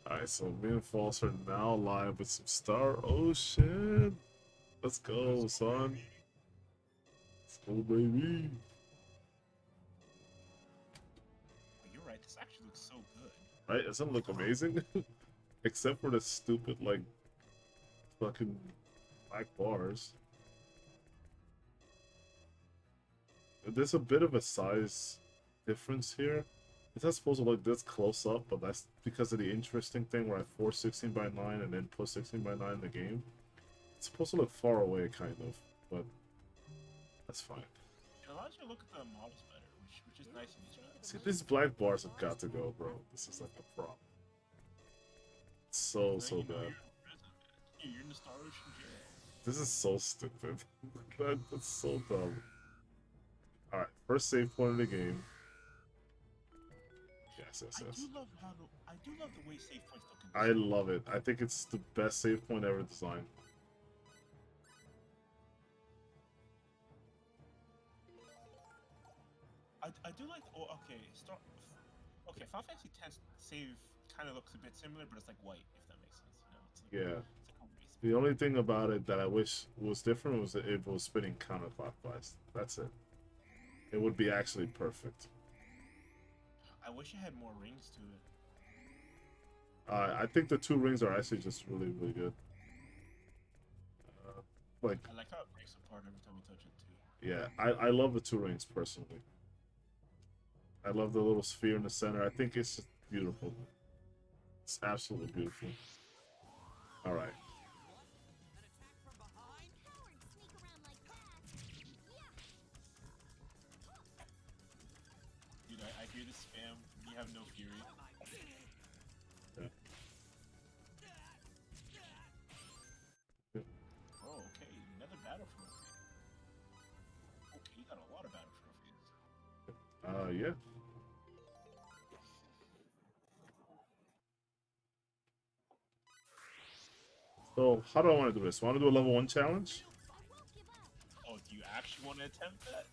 Alright, so me and False are now live with some Star Ocean. Let's go, Let's go, son. baby. Let's go, baby. Oh, you're right. This actually looks so good. Right? Doesn't it look amazing? Except for the stupid, like, fucking black bars. There's a bit of a size difference here. It's not supposed to look this close up, but that's because of the interesting thing where I force 16 by 9 and then put 16 by 9 in the game. It's supposed to look far away, kind of, but that's fine. It allows you to look at the models better, which is nice in these See, maps. these black bars have got to go, bro. This is like a problem. It's so, Then so you know bad. you're in prison, man. You're in the Star Ocean jail. This is so stupid. That's so dumb. Alright, first save point of the game. Yes, yes, yes. I do love the way save points look in I this game. love it. I think it's the best save point ever designed. I do like. Oh, okay. Start. Okay, Final Fantasy X save kind of looks a bit similar, but it's like white, if that makes sense. You know, Yeah. it's like a base. The only thing about it that I wish was different was that it was spinning counterclockwise. That's it. It would be actually perfect. I wish it had more rings to it. I think the two rings are actually just really, really good. Like, I like how it breaks apart every time you touch it too. yeah, I love the two rings personally. I love the little sphere in the center. I think it's just beautiful. It's absolutely beautiful. All right. Dude, I hear this spam. You have no fury. Yeah. Yeah. Oh, okay. Another battle trophy. Okay, you got a lot of battle trophies. Yeah. So, how do I want to do this? Want to do a level 1 challenge? Oh, do you actually want to attempt that?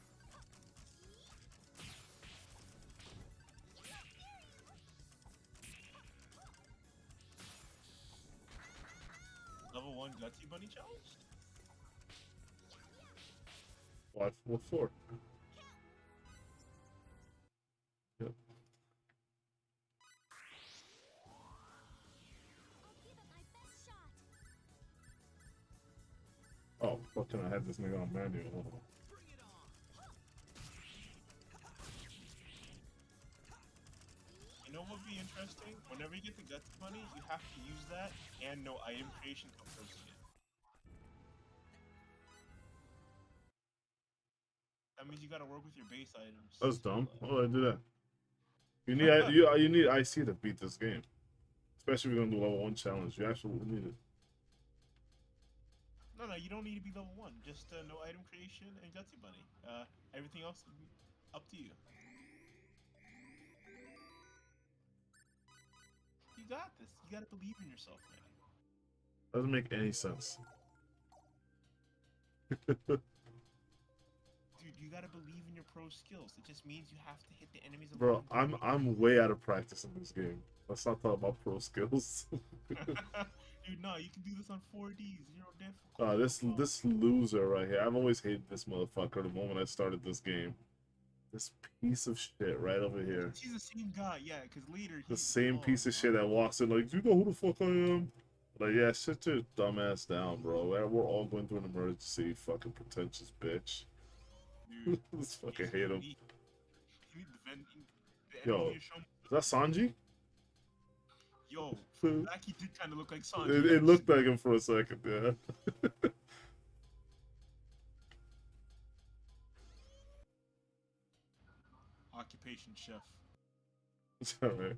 Level 1 Gutsy Bunny challenge? What for? Yep. Oh, fucking! I had this nigga on manual. Hold on. You know what would be interesting? Whenever you get the Gutsy Bunny, you have to use that and no item creation to approach it. That means you gotta work with your base items. That's dumb. So, Why would I do that? You need IC to beat this game. Especially if you're gonna do level 1 challenge. You actually need it. no, you don't need to be level 1. Just no item creation and Gutsy Bunny. Everything else is up to you. You got this. You gotta believe in yourself, man. Doesn't make any sense. Dude, you gotta believe in your pro skills. It just means you have to hit the enemies Bro, along the I'm way. I'm way out of practice in this game. Let's not talk about pro skills. Dude, no, you can do this on 4D, zero difficulty, no This problem. this loser right here. I've always hated this motherfucker the moment I started this game. This piece of shit right over here. He's the same guy, yeah, because later The he. same Oh, piece of shit that walks in like, do you know who the fuck I am? Like, yeah, sit your dumbass down, bro. We're all going through an emergency, fucking pretentious bitch. dude. Just fucking hate him. He, the enemy Yo, you show. is that Sanji? Yo, from the It, back he did kind of look like Sanji. it Yes. looked like him for a second, yeah. Occupation chef. It's alright.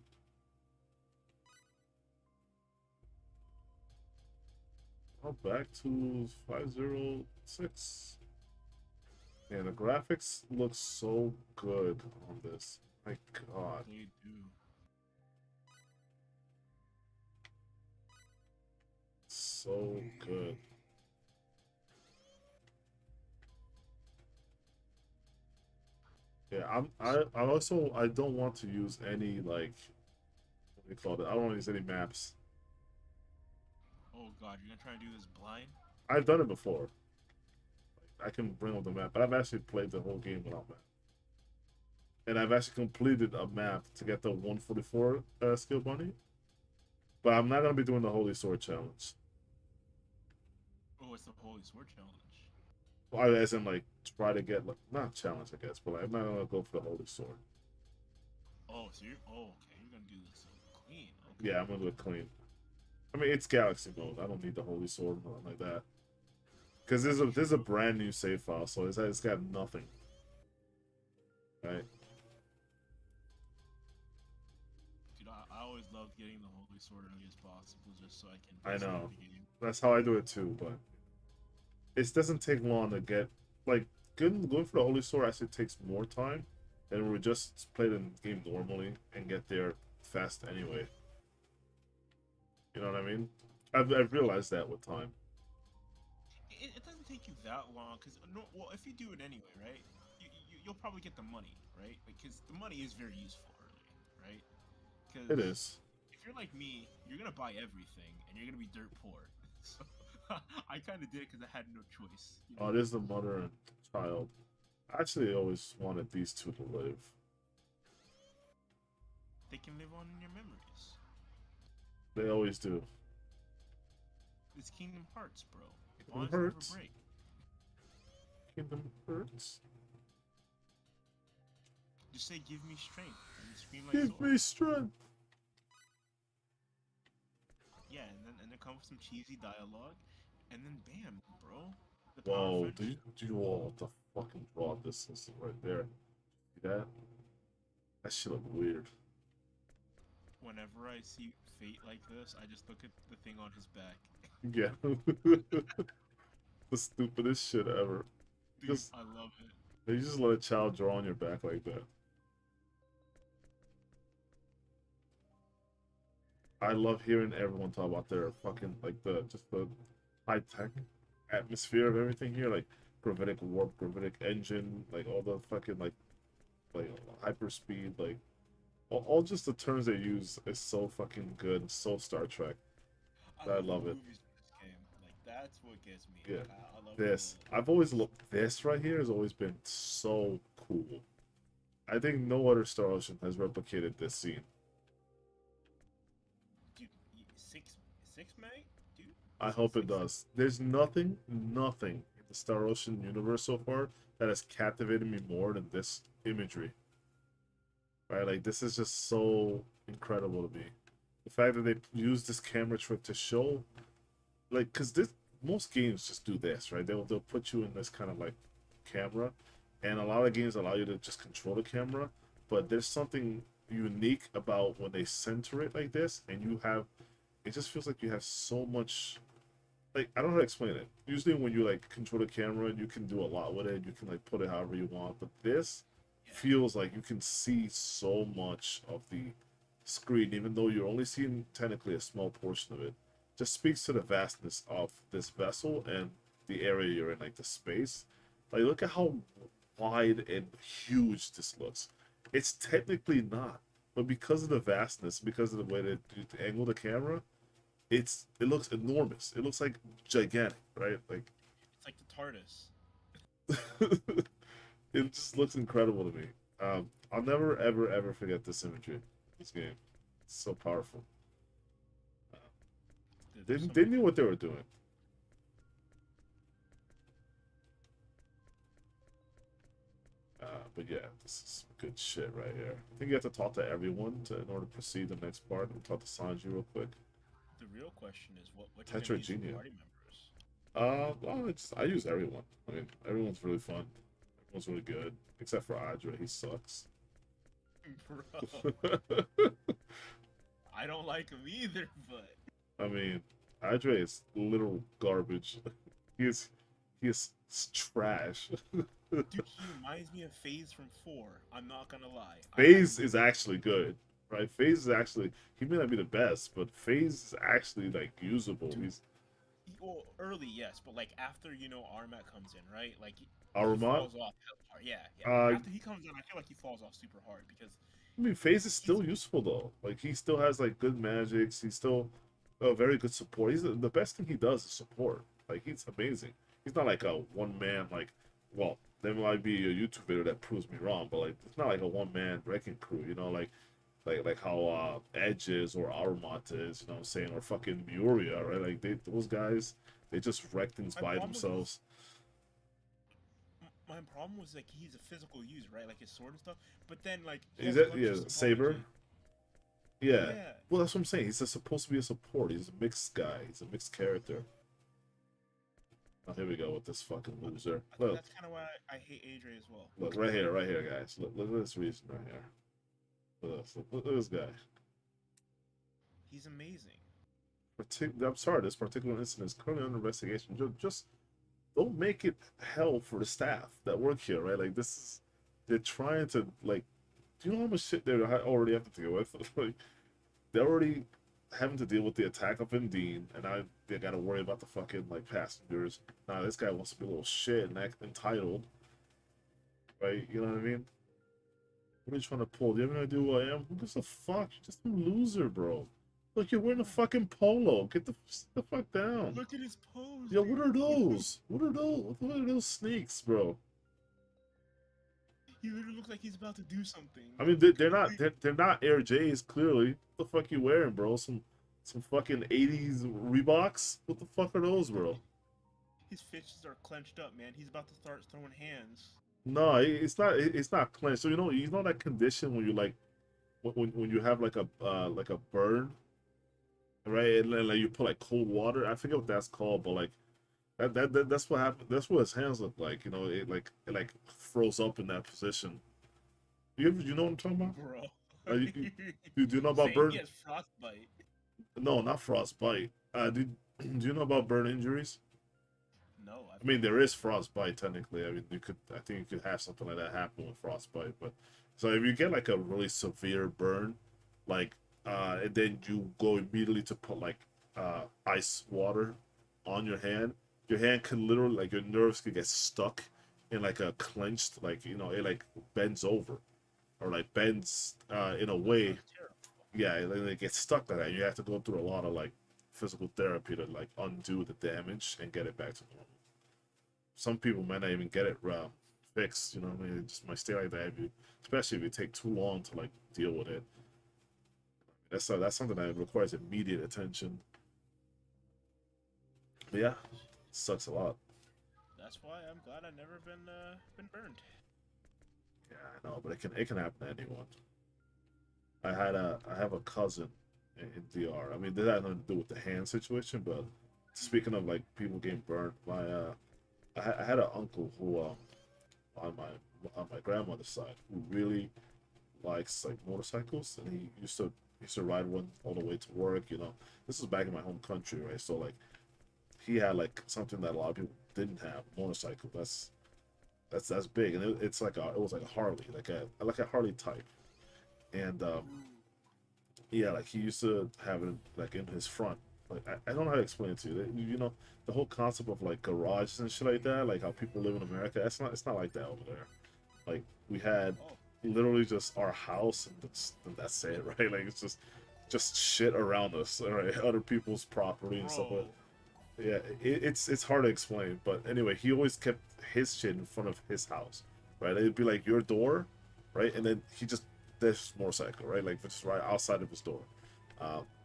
Oh, back to 506. And the graphics look so good on this. My god. They do. So good. Yeah, I also I don't want to use any like we call it. I don't want to use any maps. Oh god, you're gonna try and do this blind? I've done it before. I can bring up the map, but I've actually played the whole game without map. And I've actually completed a map to get the 144 skill bunny. But I'm not gonna be doing the Holy Sword challenge. Oh, it's the Holy Sword Challenge. Well, as in like try to get like not challenge, I guess, but like, I'm not gonna go for the Holy Sword. Oh, so you're okay. You're gonna do this clean. Okay. Yeah, I'm gonna do it clean. I mean, it's Galaxy mode. I don't need the Holy Sword or nothing like that. Because there's a brand new save file, so it's got nothing. Right? Dude, I always loved getting the Holy Sword early as possible, just so I can I save know. the game. That's how I do it too, but it doesn't take long to get like going for the Holy Sword actually takes more time than we just play the game normally and get there fast anyway. You know what I mean? I've realized that with time. It doesn't take you that long, cause no, well, if you do it anyway, right? You'll probably get the money, right? Because the money is very useful early, right? It Because is. if you're like me, you're gonna buy everything, and you're gonna be dirt poor. So I kind of did it because I had no choice. You Oh, know? there's the mother and child. I actually always wanted these two to live. They can live on in your memories. They always do. It's Kingdom Hearts, bro. Kingdom Bonds never Hearts. break. Kingdom Hearts. Just say, "Give me strength," and scream like Give Sora. me strength. Yeah, and then come with some cheesy dialogue, and then bam, bro. The power of Whoa, do friendship. you all the fucking draw distance right there? See that? That shit look weird. Whenever I see Fate like this, I just look at the thing on his back. Yeah. The stupidest shit ever. Dude, Just I love it. you just let a child draw on your back like that. I love hearing everyone talk about their fucking like the high tech atmosphere of everything here, like gravitic warp, gravitic engine, like all the fucking like hyper speed, like all just the terms they use is so fucking good, and so Star Trek. I I love the love it. movies in this game. Like that's what gets me. Yeah. Like I love This I've always looked this right here has always been so cool. I think no other Star Ocean has replicated this scene. dude, six meg, dude. I hope it Six. does. There's nothing in the Star Ocean universe so far that has captivated me more than this imagery. Right? Like this is just so incredible to me. The fact that they use this camera trick to show, like, cause this most games just do this, right? They'll put you in this kind of like camera, and a lot of games allow you to just control the camera. But there's something unique about when they center it like this, and you have, it just feels like you have so much like I don't know how to explain it. Usually when you like control the camera, you can do a lot with it. You can like put it however you want. But this Yeah. feels like you can see so much of the screen, even though you're only seeing technically a small portion of it. Just speaks to the vastness of this vessel and the area you're in, like the space. Like look at how wide and huge this looks. It's technically not, but because of the vastness, because of the way that you angle the camera, it looks enormous. It looks like gigantic, right? Like It's like the TARDIS. it just looks incredible to me. I'll never ever forget this imagery. This game, it's so powerful. Uh, Dude, they there's so they many knew what they were doing. But yeah, this is good shit right here. I think you have to talk to everyone in order to proceed the next part. I'll talk to Sanji real quick. The real question is which are gonna use for Tetragenia. party members? Well, I use everyone. I mean, everyone's really fun. Everyone's really good, except for Adra. He sucks. Bro, I don't like him either, but I mean, Adre is literal garbage. He is he is trash. dude, he reminds me of FaZe from 4. I'm not gonna lie. FaZe is actually good, right? FaZe is actually he may not be the best, but FaZe is actually like usable. dude, He's well, early yes, but like after Armat comes in, right? Like he Arumat. falls off hella hard. Yeah, yeah. Uh, After he comes in, I feel like he falls off super hard because I mean, Phase is He's still useful though. Like he still has like good magics. He's still a very good support. He's the best thing he does is support. Like he's amazing. He's not like a one man like. Well, there might be a YouTube video that proves me wrong, but like it's not like a one man wrecking crew. You know, like how Edge is or Armat is. You know what I'm saying, or fucking Muria, right? Like those guys, they just wreck things my by problem with themselves. my problem was like he's a physical user, right? Like his sword and stuff. But then like he Is has a that bunch of yeah support Saber? shit. Yeah. Yeah, Well, that's what I'm saying. He's supposed to be a support. He's a mixed guy. He's a mixed character. Oh, here we go with this fucking loser. I think Look, that's kind of why I hate Adre as well. look, right here, guys. Look at this reason right here. Look at this. Look at this guy. He's amazing. I'm sorry, this particular incident is currently under investigation. Just don't make it hell for the staff that work here, right? Like this is, they're trying to like, do you know how much shit they already have to deal with? Like they're already having to deal with the attack of Indine, and now they got to worry about the fucking like passengers. Now this guy wants to be a little shit and act entitled, right? You know what I mean? What are you trying to pull? Do you have any idea who I am? Who gives a fuck? You're just a loser, bro. Look, you're wearing a fucking polo. Get the fuck down. Look at his pose. Yo, Dude. what are those? What are those? What are those sneaks, bro? He literally looks like he's about to do something. I mean, they're not Air J's clearly. What the fuck you wearing, bro? Some fucking 80s Reeboks? What the fuck are those, bro? His fists are clenched up, man. He's about to start throwing hands. No, it's not clenched. So you know that condition when you like when you have like a burn, right? And then like you put like cold water. I forget what that's called, but like that's what happened. That's what his hands look like. You know, it froze up in that position. You know what I'm talking about? Bro. You do you know about Saying burn? he has frostbite. No, not frostbite. Do you know about burn injuries? No, I mean, there is frostbite technically. I mean, I think you could have something like that happen with frostbite. But so if you get like a really severe burn, like, and then you go immediately to put like ice water on your hand can literally like your nerves could get stuck in like a clenched like it like bends over or like bends in a that way. sounds terrible. Yeah, it gets stuck like that. You have to go through a lot of like physical therapy to like undo the damage and get it back to normal. Some people might not even get it fixed. You know what I mean? It just might stay like that, especially if you take too long to like deal with it. That's something that requires immediate attention. But yeah, sucks a lot. That's why I'm glad I've never been burned. Yeah, I know, but it can happen to anyone. I have a cousin in DR. I mean, that had nothing to do with the hand situation, but speaking of like people getting burned, I had an uncle who on my grandmother's side who really likes like motorcycles, and he used to ride one all the way to work. You know, this was back in my home country, right? So like he had like something that a lot of people didn't have, motorcycle. That's big, and it was like a Harley, like a Harley type, and yeah, like he used to have it like in his front. Like I don't know how to explain it to you. You know, the whole concept of like garages and shit like that, like how people live in America. It's not like that over there. Like we had Oh, literally just our house and that's it, right? Like it's just shit around us, all right? Other people's property and stuff. bro. Like yeah, it's hard to explain. But anyway, he always kept his shit in front of his house, right? It'd be like your door, right? And then he just this motorcycle, right? Like just right outside of his door,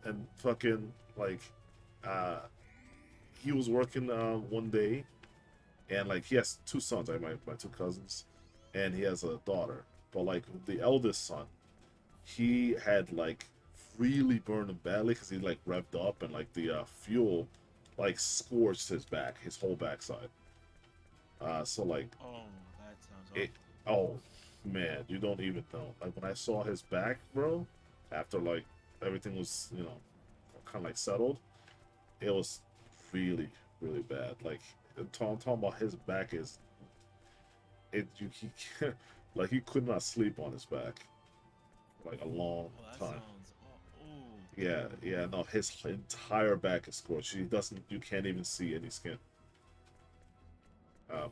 and fucking like, uh, he was working one day, and like he has two sons, like my two cousins, and he has a daughter. But like the eldest son, he had like really burned him badly because he like revved up and like the fuel like scorched his back, his whole backside. So like Oh, that sounds it. awful. Oh man, you don't even know. Like when I saw his back, bro, after like everything was kind of like settled, it was really really bad. Like I'm talking about his back is he can't, like he could not sleep on his back for like a long Oh, that time. sounds. Oh, Yeah, yeah, no, his entire back is scorched. He doesn't, you can't even see any skin.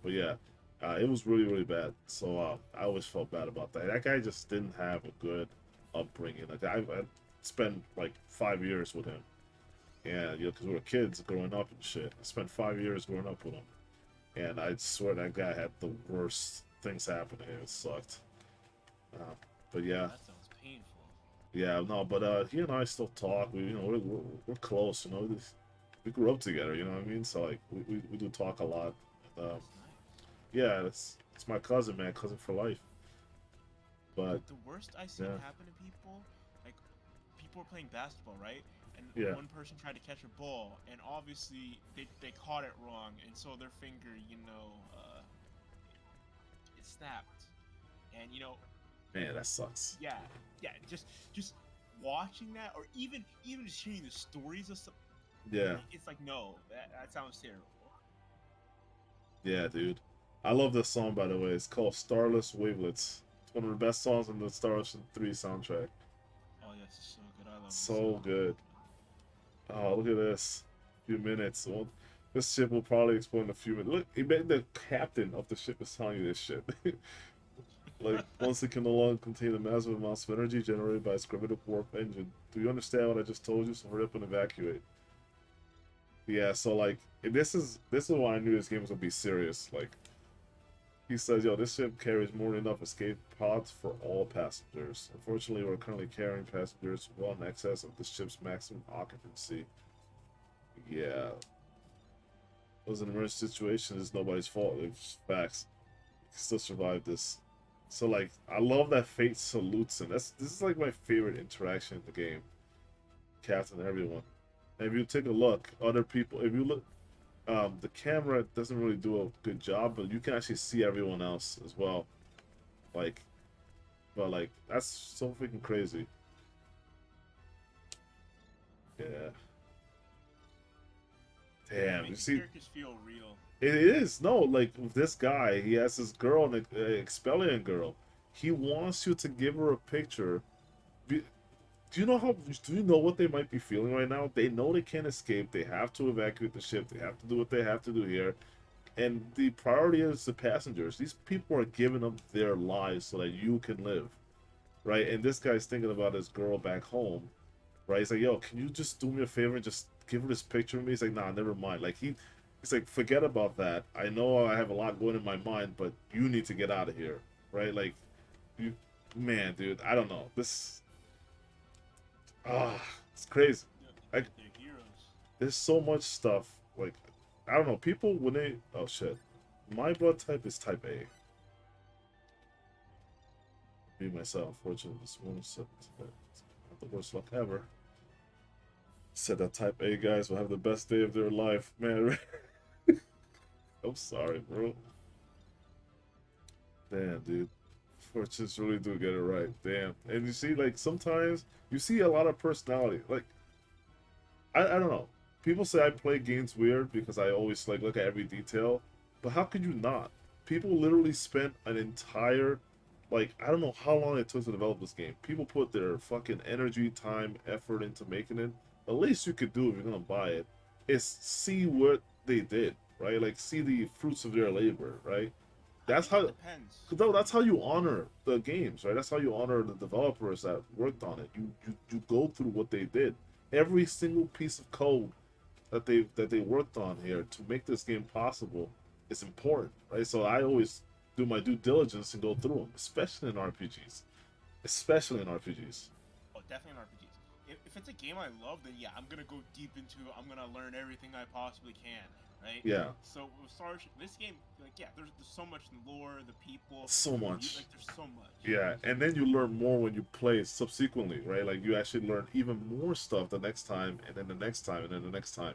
But yeah, it was really, really bad. So I always felt bad about that. That guy just didn't have a good. upbringing. Like I spent like 5 years with him, and because we were kids growing up and shit. I spent 5 years growing up with him, and I swear that guy had the worst things happen to him. It sucked. Uh, but Oh, yeah, that sounds painful. yeah, no, but he and I still talk. We're close. We grew up together. You know what I mean? So like we do talk a lot. And, That's nice. yeah, it's my cousin, man, cousin for life. But The worst I've seen yeah, happen to people, like people were playing basketball, right? And yeah, one person tried to catch a ball, and obviously they caught it wrong, and so their finger, it snapped. And man, that sucks. yeah, yeah, just watching that, or even just hearing the stories of some, Yeah, it's like no, that sounds terrible. yeah, dude. I love this song, by the way. It's called Starless Wavelets. It's one of the best songs in the Star Ocean 3 soundtrack. Oh yes, it's so good. I love this So song. good. Oh, look at this. A few minutes. Well, this ship will probably explode in a few minutes. Look, he made the captain of the ship is telling you this shit. Like, once it can no longer contain the massive amounts of energy generated by its gravitic warp engine. Do you understand what I just told you? So hurry up and evacuate. Yeah, so like this is why I knew this game was gonna be serious. Like he says, yo, this ship carries more than enough escape pods for all passengers. Unfortunately, we're currently carrying passengers well in excess of the ship's maximum occupancy. Yeah. It was an emergency situation, it's nobody's fault. It's facts. You can still survive this. So like I love that Fate salutes him. This is like my favorite interaction in the game. Captain everyone. And if you take a look, other people if you look the camera doesn't really do a good job, but you can actually see everyone else as well. Like, but like that's so freaking crazy. Yeah. Yeah, it Damn. You makes the see, characters feel real. it is no like with this guy. He has this girl, an Expellion girl. He wants you to give her a picture. Do you know how? Do you know what they might be feeling right now? They know they can't escape. They have to evacuate the ship. They have to do what they have to do here. And the priority is the passengers. These people are giving up their lives so that you can live, right? And this guy's thinking about his girl back home, right? He's like, "Yo, can you just do me a favor and just give her this picture of me?" He's like, "Nah, never mind." Like he's like, "Forget about that. I know I have a lot going in my mind, but you need to get out of here, right?" Like, you, man, dude, I don't know. It's crazy. Like, They're heroes. there's so much stuff. Like, I don't know. People when they oh shit, my blood type is type A. Me myself, fortunately, this one is not the worst luck ever. Said that type A guys will have the best day of their life, man. I'm sorry, bro. Damn, dude. Fortunes really do get it right. Damn. And you see, like sometimes you see a lot of personality. Like I don't know. People say I play games weird because I always like look at every detail, but how could you not? People literally spent an entire like I don't know how long it took to develop this game. People put their fucking energy, time, effort into making it. The least you could do if you're gonna buy it is see what they did, right? Like see the fruits of their labor, right? I That's think it how depends. no, that's how you honor the games, right? That's how you honor the developers that worked on it. You go through what they did. Every single piece of code that they worked on here to make this game possible is important, right? So I always do my due diligence and go through them, especially in RPGs. Especially in RPGs. Oh, definitely in RPGs. If it's a game I love, then yeah, I'm gonna go deep into it. I'm gonna learn everything I possibly can, right? Yeah, So with Star Ocean, this game, like yeah, there's so much lore, the people, so like much. there's so much. Yeah, and then you learn more when you play subsequently, right? Like you actually learn even more stuff the next time, and then the next time, and then the next time.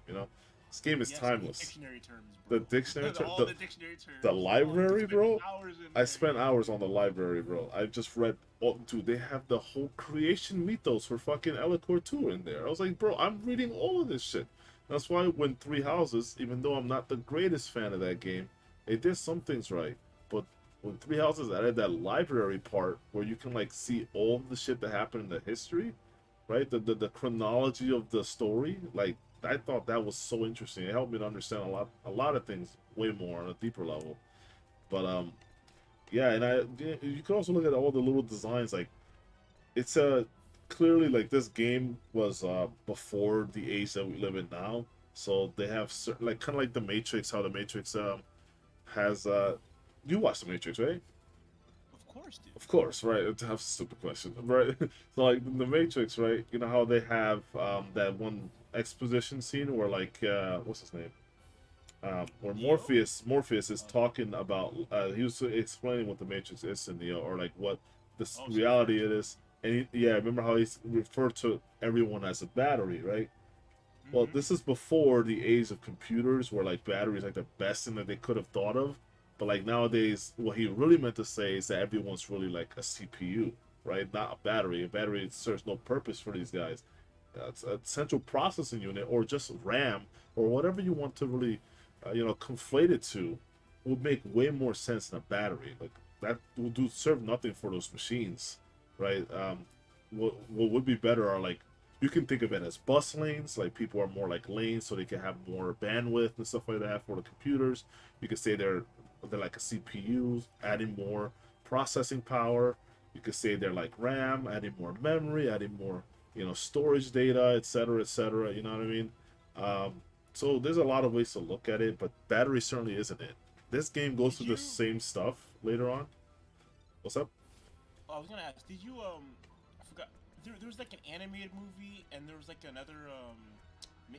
This game is Yes, timeless. dictionary terms, The bro. dictionary, All the dictionary the terms. Oh, you could library, spend bro. hours in I there. spent Yeah. hours on the library, bro. I just read all, dude. They have the whole creation mythos for fucking Elicor 2 in there. I was like, bro, I'm reading all of this shit. That's why when Three Houses, even though I'm not the greatest fan of that game, it did some things right. But when Three Houses added that library part where you can like see all the shit that happened in the history, right? The chronology of the story, like I thought that was so interesting. It helped me to understand a lot of things way more on a deeper level. But yeah, and you can also look at all the little designs like it's clearly like this game was before the age that we live in now. So they have certain, like kind of like the Matrix, how the Matrix has you watch the Matrix, right? Of course, dude. Of course, right? That's a stupid question, right? So like the Matrix, right? You know how they have that one exposition scene where like what's his name? Where Neo? Morpheus is Oh, talking about he was explaining what the Matrix is in Neo, or like what this oh, so referring reality to it it. is. And yeah, remember how he's referred to everyone as a battery, right? Well, Mm-hmm. this is before the age of computers, where like batteries like the best thing that they could have thought of. But like nowadays, what he really meant to say is that everyone's really like a CPU, right? Not a battery. A battery serves no purpose for these guys. It's a central processing unit, or just RAM, or whatever you want to really, conflate it to, would make way more sense than a battery. Like that will do serve nothing for those machines, right? What would be better are like you can think of it as bus lanes, like people are more like lanes so they can have more bandwidth and stuff like that for the computers. You could say they're like a CPU, adding more processing power. You could say they're like RAM, adding more memory, adding more storage data, etc., etc. You know what I mean? Um, so there's a lot of ways to look at it, but battery certainly isn't it. This game goes Did through the you? same stuff later on. What's up? Oh, I was gonna ask. Did you? I forgot. There was like an animated movie, and there was like another.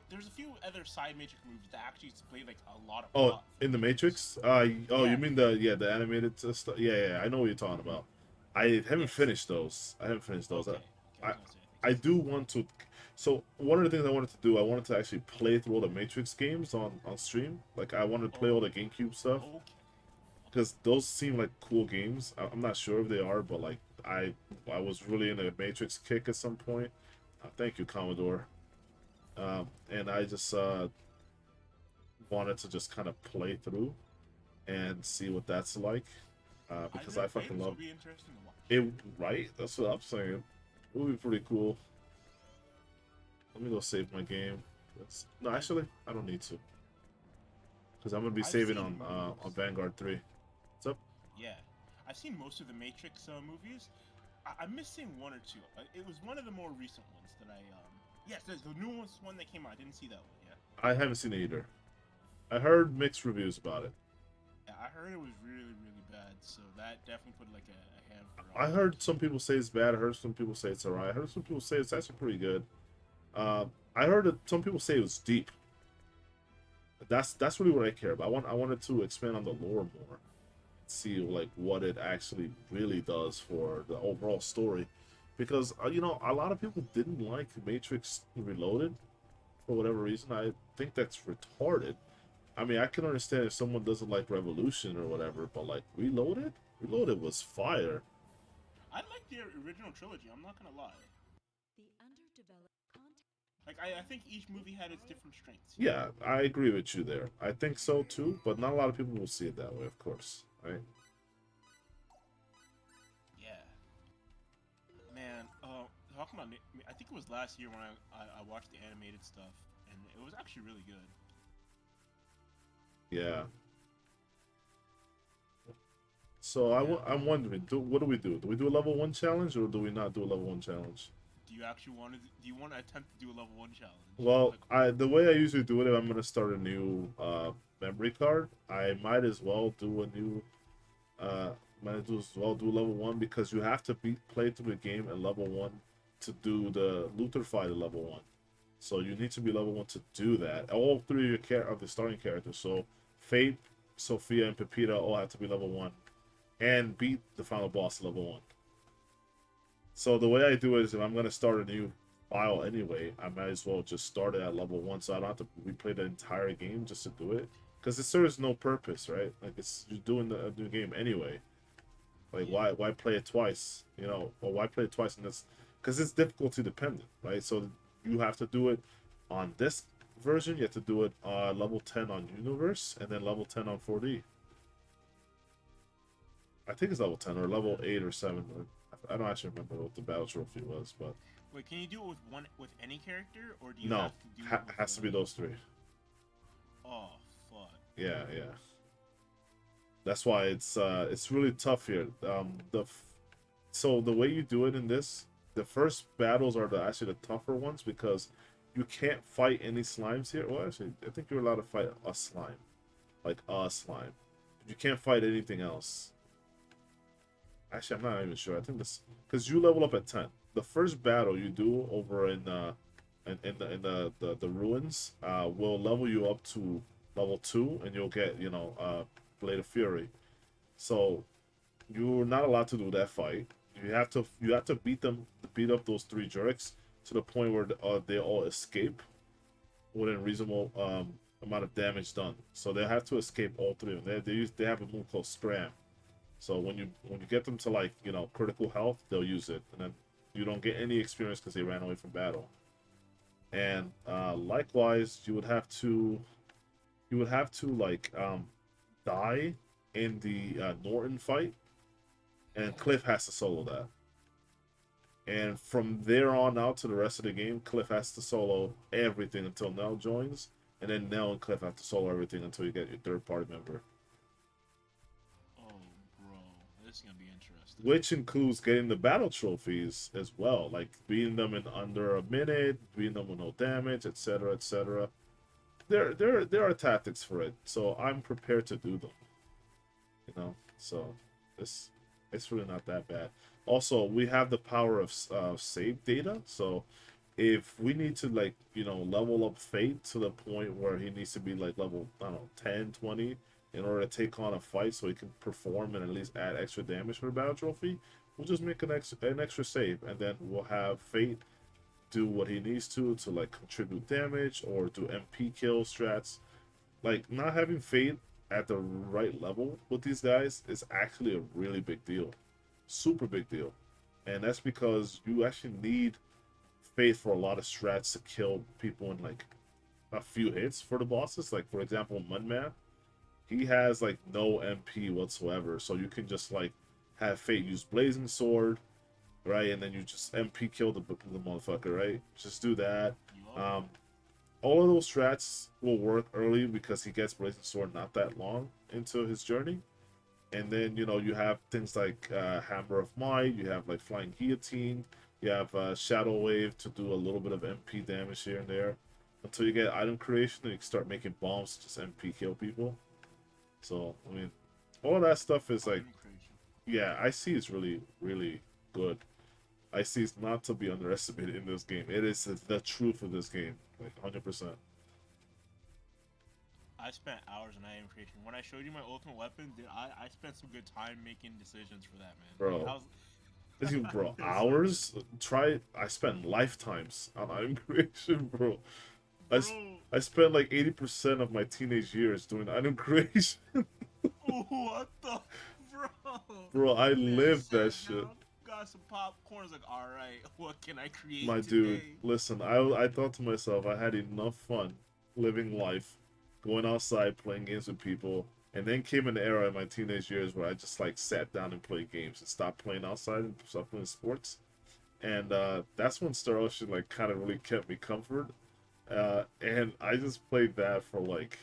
There's a few other side Matrix movies that actually displayed like a lot of Oh, plot for in the the Matrix. Matrix? Oh, you Yeah. mean the animated stuff? Yeah, yeah, I know what you're talking Mm-hmm. about. I haven't Yes. finished those. I haven't finished those. Okay. Okay. I I was gonna say. I think I it's. do want to. So one of the things I wanted to do, I wanted to actually play through all the Matrix games on stream. Like I wanted to play all Oh. the GameCube stuff Okay. Okay. because those seem like cool games. I'm not sure if they are, but like I was really in a Matrix kick at some point. Thank you, Commodore. And I just wanted to just kind of play through and see what that's like. I've Because never I played fucking them, so love it'll be interesting to watch. it. Right? That's what I'm saying. It would be pretty cool. Let me go save my game. No, I've actually, I don't need to, because I'm gonna be I've saving seen on most. Vanguard 3. What's up? Yeah, I've seen most of the Matrix movies. I'm missing one or two. It was one of the more recent ones that I. Yes, there's the newest one that came out. I didn't see that one yet. I haven't seen it either. I heard mixed reviews about it. Yeah, I heard it was really, really bad. So that definitely put like a hamper on I it. heard some people say it's bad. I heard some people say it's alright. I heard some people say it's actually pretty good. I heard that some people say it was deep. That's really what I care about. I wanted to expand on the lore more, see like what it actually really does for the overall story, because a lot of people didn't like Matrix Reloaded for whatever reason. I think that's retarded. I mean, I can understand if someone doesn't like Revolution or whatever, but like Reloaded was fire. I like the original trilogy. I'm not gonna lie. The underdeveloped content. Like I think each movie had its different strengths. You know. Yeah, I agree with you there. I think so too, but not a lot of people will see it that way, of course, right? Yeah. Man, talking about, I think it was last year when I watched the animated stuff, and it was actually really good. Yeah. So Yeah. I'm wondering, what do we do? Do we do a level 1 challenge or do we not do a level 1 challenge? Do you actually want to? Do you want to attempt to do a level one challenge? That's Well, the I question. the way I usually do it, if I'm gonna start a new memory card, I might as well do a new uh might as well do level 1, because you have to play through the game at level 1 to do the Luther fight at level 1. So you need to be level 1 to do that. All three of your of the starting characters. So Fate, Sophia, and Pepita all have to be level 1 and beat the final boss level 1. So the way I do it is, if I'm gonna start a new file anyway, I might as well just start it at level 1, so I don't have to replay the entire game just to do it. Because it serves no purpose, right? Like it's you're doing a new game anyway. Like Yeah. why play it twice? Or why play it twice in this? Because it's difficulty dependent, right? So you have to do it on this version. You have to do it level 10 on Universe, and then level 10 on 4D. I think it's level 10 or level 8 or 7. I don't actually remember what the battle trophy was, but Wait, can you do it with any character, or do you no, have to do it with has to be those three. Oh fuck. Yeah, yeah. That's why it's really tough here. So the way you do it in this the first battles are actually the tougher ones because you can't fight any slimes here. Well, actually, I think you're allowed to fight a slime, like a slime. You can't fight anything else. Actually, I'm not even sure. I think this because you level up at 10. The first battle you do over in the ruins will level you up to level 2, and you'll get Blade of Fury. So you're not allowed to do that fight. You have to beat up those three jerks to the point where they all escape within reasonable amount of damage done. So they have to escape all three of them. They have a move called Scram. So when you get them to like critical health, they'll use it, and then you don't get any experience because they ran away from battle. And likewise, you would have to like die in the Norton fight, and Cliff has to solo that. And from there on out to the rest of the game, Cliff has to solo everything until Nell joins, and then Nell and Cliff have to solo everything until you get your third party member. Oh, bro, this is gonna be interesting. Which includes getting the battle trophies as well, like beating them in under a minute, beating them with no damage, etc., etc. There are tactics for it, so I'm prepared to do them. So it's really not that bad. Also, we have the power of save data, so if we need to like level up Fate to the point where he needs to be like level, I don't know, 10, 20 in order to take on a fight so he can perform and at least add extra damage for the battle trophy, we'll just make an extra save, and then we'll have Fate do what he needs to like contribute damage or do MP kill strats. Like, not having Fate at the right level with these guys is actually a really big deal. Super big deal. And that's because you actually need Fate for a lot of strats to kill people in like a few hits for the bosses. Like, for example, Mudman, he has like no MP whatsoever, so you can just like have Fate use Blazing Sword, right, and then you just MP kill the motherfucker, right? Just do that. Yup. All of those strats will work early because he gets Blazing Sword not that long into his journey, and then you have things like Hammer of Might, you have like Flying Guillotine, you have Shadow Wave to do a little bit of MP damage here and there, until you get item creation and you can start making bombs to just MP kill people. So I mean, all that stuff is like, yeah, I see it's really, really good. I see it's not to be underestimated in this game. It is the truth of this game, like 100%. I spent hours in item creation. When I showed you my ultimate weapon, dude, I spent some good time making decisions for that, man. Bro. I was, Bro, hours? I spent lifetimes on item creation, bro. I, bro, I spent like 80% of my teenage years doing item creation. what the, bro? Bro, I Man, lived sat that shit. down, got some popcorn. I was like, all right, what can I create My today? dude, listen, I thought to myself, I had enough fun living life, going outside, playing games with people, and then came an era in my teenage years where I just like sat down and played games and stopped playing outside and stopped playing sports. And that's when Star Ocean like kind of really kept me comfort. And I just played that for like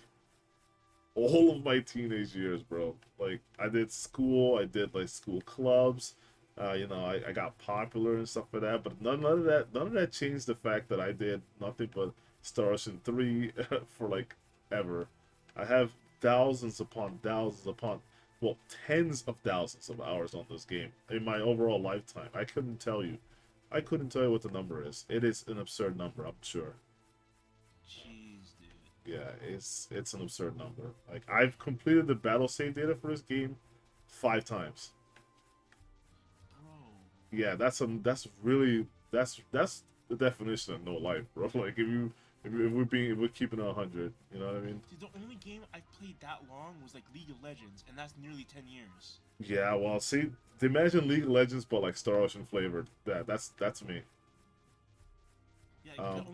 all of my teenage years, bro. Like, I did school, I did like school clubs. I got popular and stuff like that. But none of that changed the fact that I did nothing but Star Ocean 3 for like ever. I have thousands upon thousands upon, well, tens of thousands of hours on this game in my overall lifetime. I couldn't tell you. I couldn't tell you what the number is. It is an absurd number, I'm sure. Jeez, dude. Yeah, it's an absurd number. Like, I've completed the battle save data for this game 5 times. Bro. Yeah, that's the definition of no life, bro. Like, if we're keeping it 100, you know what I mean? Dude, the only game I played that long was like League of Legends, and that's nearly 10 years. Yeah, well, see, imagine League of Legends, but like Star Ocean flavored. That's me. Yeah, Um,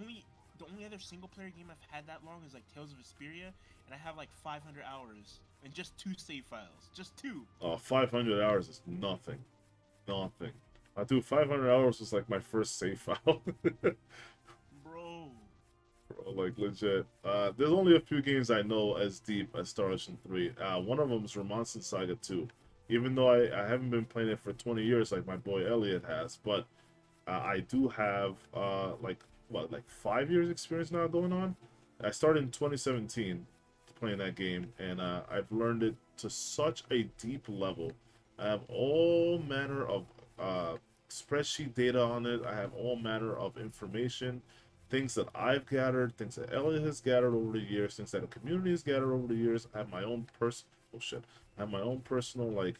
the only other single player game I've had that long is like Tales of Vesperia, and I have like 500 hours and just 2 save files, just 2. 500 hours is nothing, nothing. I do 500 hours was like my first save file. Bro. Bro, like legit. There's only a few games I know as deep as Star Ocean 3. One of them is Romancing Saga 2. Even though I haven't been playing it for 20 years like my boy Elliot has, but I do have like what, like 5 years experience now going on. I started in 2017 playing that game, and I've learned it to such a deep level. I have all manner of uh, spreadsheet data on it. I have all manner of information, things that I've gathered, things that Elliot has gathered over the years, things that the community has gathered over the years. I have my own oh shit. I have my own personal like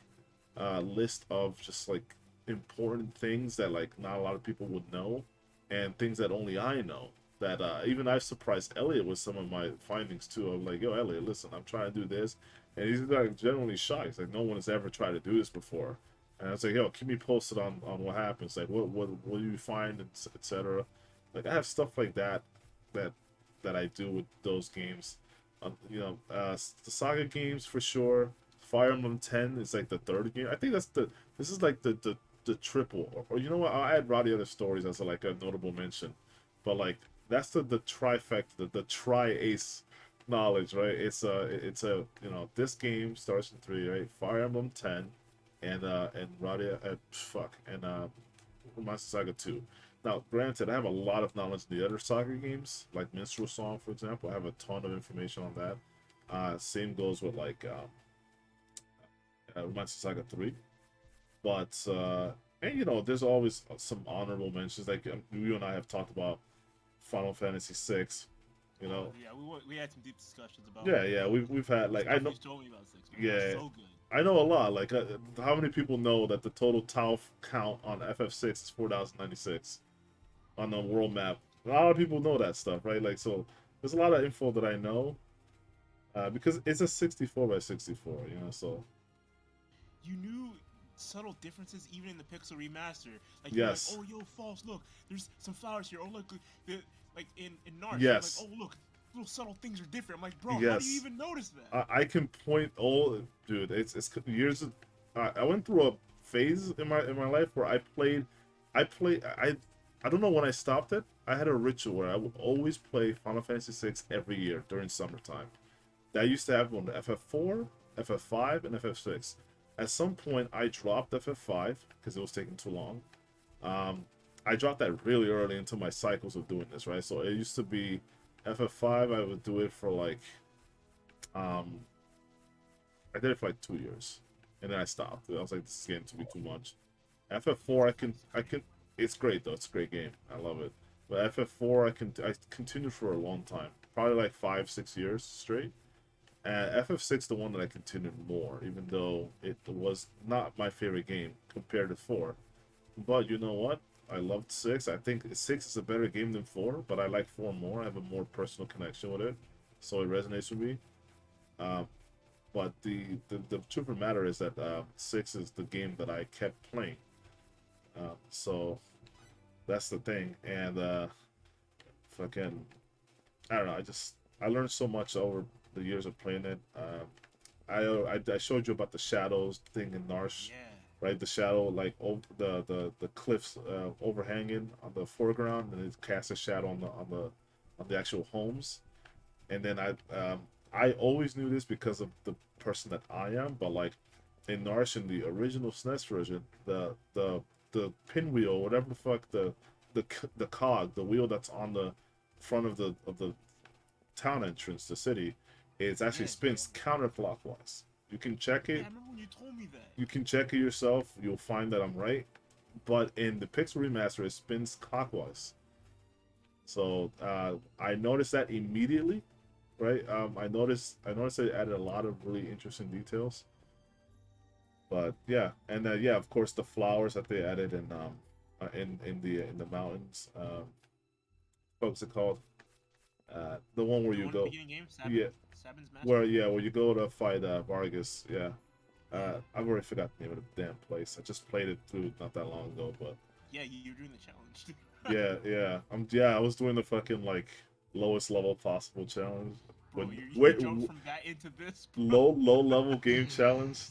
list of just like important things that like not a lot of people would know, and things that only I know. That even I've surprised Elliot with some of my findings too. I'm like, yo, Elliot, listen, I'm trying to do this, and he's like generally shocked. He's like, no one has ever tried to do this before. And I was like, yo, keep me posted on what happens. Like, what do you find, etc. Like, I have stuff like that that that I do with those games. The Saga games for sure. Fire Emblem 10 is like the third game. I think this is like the triple. Or you know what? I'll add Roddy other stories as like a notable mention. But like that's the trifecta, the tri-ace knowledge, right? It's a this game starts in 3, right? Fire Emblem 10 and Radia Master Saga 2. Now, granted, I have a lot of knowledge in the other Saga games, like Minstrel Song, for example. I have a ton of information on that. Same goes with like Master Saga 3. But and there's always some honorable mentions. Like you and I have talked about Final Fantasy 6. Yeah, we had some deep discussions about. Yeah, we've had like I know. You told me about 6. Man. Yeah, So good. I know a lot. Like, how many people know that the total tile count on FF6 is 4,096 on the world map? A lot of people know that stuff, right? Like, so there's a lot of info that I know because it's a 64 by 64, So You knew subtle differences even in the Pixel remaster. Like, yes. you're like, oh, yo, false, look, there's some flowers here. Oh, look, like in Narsh, yes. Like, oh, look, little subtle things are different. I'm like, bro, yes. how do you even notice that? I can point dude. It's years. I went through a phase in my life where I don't know when I stopped it. I had a ritual where I would always play Final Fantasy 6 every year during summertime. That used to happen on the FF4, FF5, and FF6. At some point, I dropped FF5 because it was taking too long. I dropped that really early into my cycles of doing this, right? So it used to be FF5, I would do it for like, I did it for like 2 years, and then I stopped. I was like, this is getting to be too much. FF4, I can, it's great though. It's a great game. I love it. But FF4, I continued for a long time, probably like 5-6 years straight. And FF6, the one that I continued more, even though it was not my favorite game compared to 4. But you know what? I loved 6. I think 6 is a better game than 4, but I like 4 more. I have a more personal connection with it, so it resonates with me. But the truth of the matter is that 6 is the game that I kept playing. So that's the thing. And fucking, I don't know. I learned so much over the years of playing it. I showed you about the shadows thing in Narsh. Yeah. Right, the shadow, like the cliffs overhanging on the foreground, and it casts a shadow on the actual homes. And then I always knew this because of the person that I am, but like in Narsh, in the original SNES version, the pinwheel, whatever the fuck, the cog, the wheel that's on the front of the town entrance, the city, it actually spins counterclockwise. You can check it. Yeah, I remember when you told me that. You can check it yourself. You'll find that I'm right. But in the Pixel Remaster, it spins clockwise. So I noticed that immediately, right? I noticed it added a lot of really interesting details. But yeah, and yeah, of course, the flowers that they added in the mountains. What's it called? The one where you go. Game, yeah. Where you go to fight Vargas. Yeah. I've already forgot the name of the damn place. I just played it through not that long ago, but yeah, you're doing the challenge. yeah. I was doing the fucking like lowest level possible challenge. Bro, you jumped from that into this. Bro. Low level game challenge.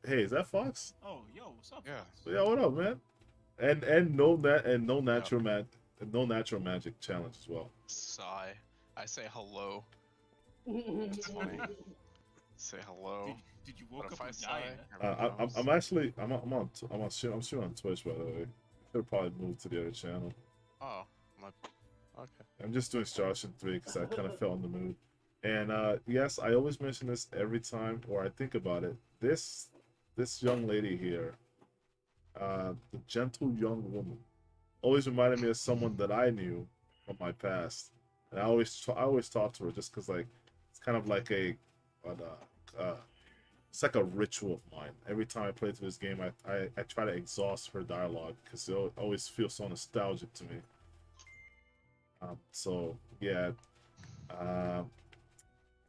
Hey, is that Fox? Oh, yo, what's up? Yeah. Yeah, what up, man? And no natural magic challenge as well. Sigh. I say hello. It's funny. Say hello. Did you woke What up if I and die? I'm on stream on Twitch, by the way. Should probably move to the other channel. Oh, my. Okay. I'm just doing Star Ocean 3 because I kind of felt in the mood. And yes, I always mention this every time, or I think about it. This young lady here, the gentle young woman, always reminded me of someone that I knew from my past. And I always talk to her just because like it's kind of like it's like a ritual of mine. Every time I play through this game, I try to exhaust her dialogue because it always feels so nostalgic to me. So yeah, um,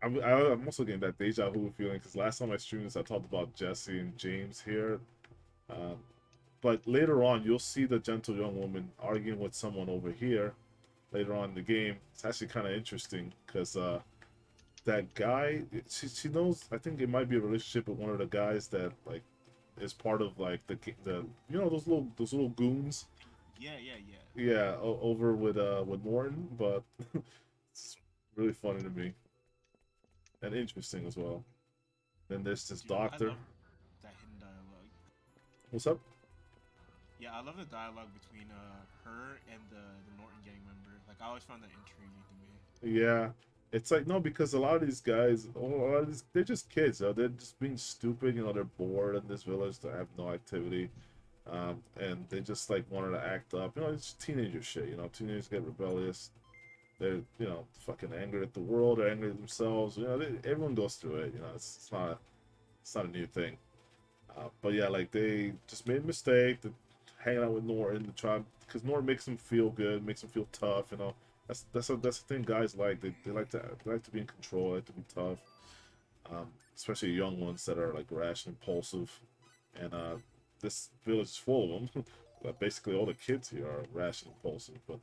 I'm also getting that deja vu feeling because last time I streamed this, I talked about Jesse and James here. Um, but later on, you'll see the gentle young woman arguing with someone over here later on in the game. It's actually kind of interesting because that guy, she knows. I think it might be a relationship with one of the guys that like is part of like the you know those little goons. Yeah, yeah, yeah. Yeah, over with Norton, but it's really funny to me and interesting as well. Then there's this Dude, I doctor. love that hidden dialogue. What's up? Yeah, I love the dialogue between her and the Norton gang member. Like, I always found that intriguing to me. Yeah, it's like no, because a lot of these guys, they're just kids. They're just being stupid. You know, they're bored in this village. They have no activity, and they just like wanted to act up. You know, it's teenager shit. You know, teenagers get rebellious. They're fucking angry at the world. They're angry at themselves. You know, everyone goes through it. You know, it's not a new thing. But yeah, like they just made a mistake. Hanging out with Norton to try because Norton makes them feel good, makes them feel tough. You know, that's the thing guys like. They like to be in control, like to be tough. Especially young ones that are like rash and impulsive. And this village is full of them. Basically, all the kids here are rash and impulsive. But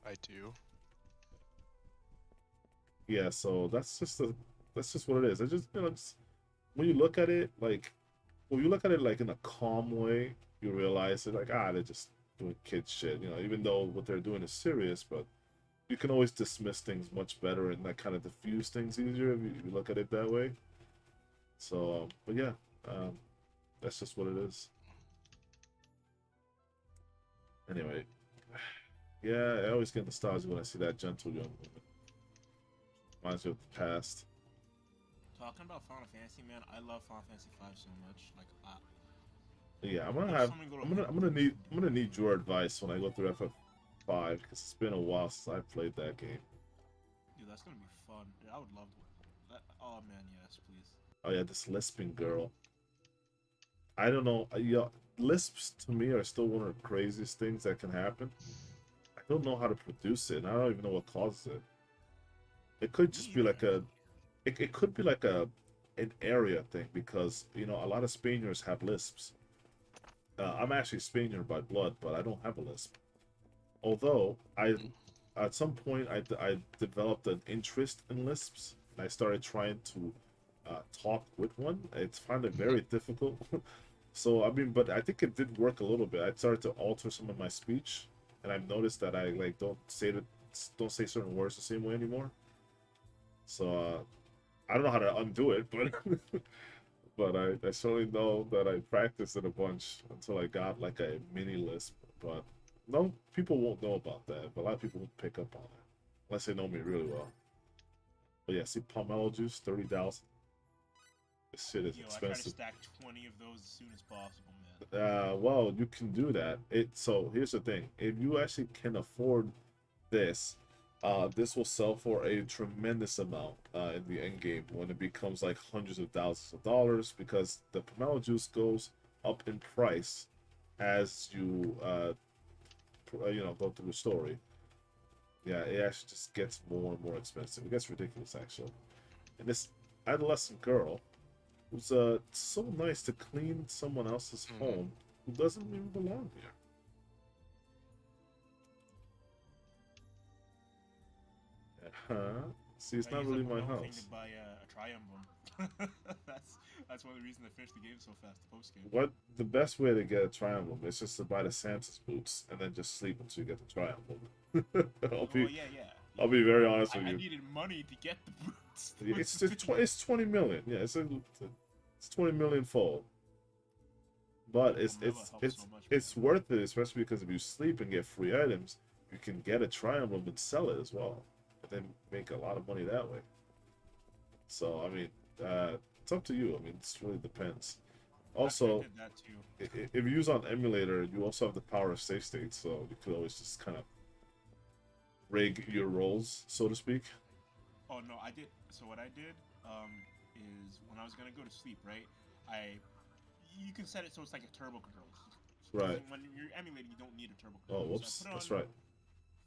I do. yeah, so that's just what it is. I just just, when you look at it like when you look at it like in a calm way, you realize that like they're just doing kid shit. You know, even though what they're doing is serious, but you can always dismiss things much better and that kind of diffuse things easier if you look at it that way. So, but yeah, that's just what it is. Anyway, yeah, I always get nostalgia when I see that gentle young woman. Reminds me of the past. Talking about Final Fantasy, man, I love Final Fantasy 5 so much. Like, Yeah, I'm gonna need your advice when I go through FF5 because it's been a while since I played that game. dude, that's gonna be fun. Dude, I would love that. Oh man, yes, please. Oh yeah, this lisping girl. I don't know. Yeah, lisps to me are still one of the craziest things that can happen. I don't know how to produce it, and I don't even know what causes it. It could just be like it could be like an area thing because a lot of Spaniards have lisps. I'm actually Spaniard by blood, but I don't have a lisp. Although at some point, I developed an interest in lisps, and I started trying to talk with one. I find it very difficult. So I mean, but I think it did work a little bit. I started to alter some of my speech, and I've noticed that I like don't say certain words the same way anymore. So I don't know how to undo it, but but I certainly know that I practiced it a bunch until I got like a mini lisp. But no, people won't know about that. But a lot of people won't pick up on it unless they know me really well. But yeah, see, pomelo juice, 30,000. This shit is Yo, I try to expensive. stack 20 of those as soon as possible, man. Well, you can do that. So here's the thing: if you actually can afford this, this will sell for a tremendous amount in the end game when it becomes like hundreds of thousands of dollars because the pomelo juice goes up in price as you go through the story. Yeah, it actually just gets more and more expensive. It gets ridiculous actually. And this adolescent girl who's so nice to clean someone else's home who doesn't even belong here. See, it's I not use really that my Pomelo thing house. to buy a Triumvirate. that's one of the reasons I finished the game so fast. The post game. What the best way to get a triangle is just to buy the Santa's boots and then just sleep until you get the triangle. I'll be very honest with I you. needed money to get the boots. It's 20 million. Yeah, it's 20 million fold. But it's Umbrella it's helps it's so much. it's worth it, especially because if you sleep and get free items, you can get a Triumph and sell it as well, and then make a lot of money that way. So I mean, it's up to you. I mean, it really depends. Actually, I Also, did that too. if you use on emulator, you also have the power of save states, so you could always just kind of rig your rolls, so to speak. Oh no, I did. So what I did is when I was gonna go to sleep, right? I you can set it so it's like a turbo control. Right. When you're emulating, you don't need a turbo Oh, control. So I whoops. put it on That's right.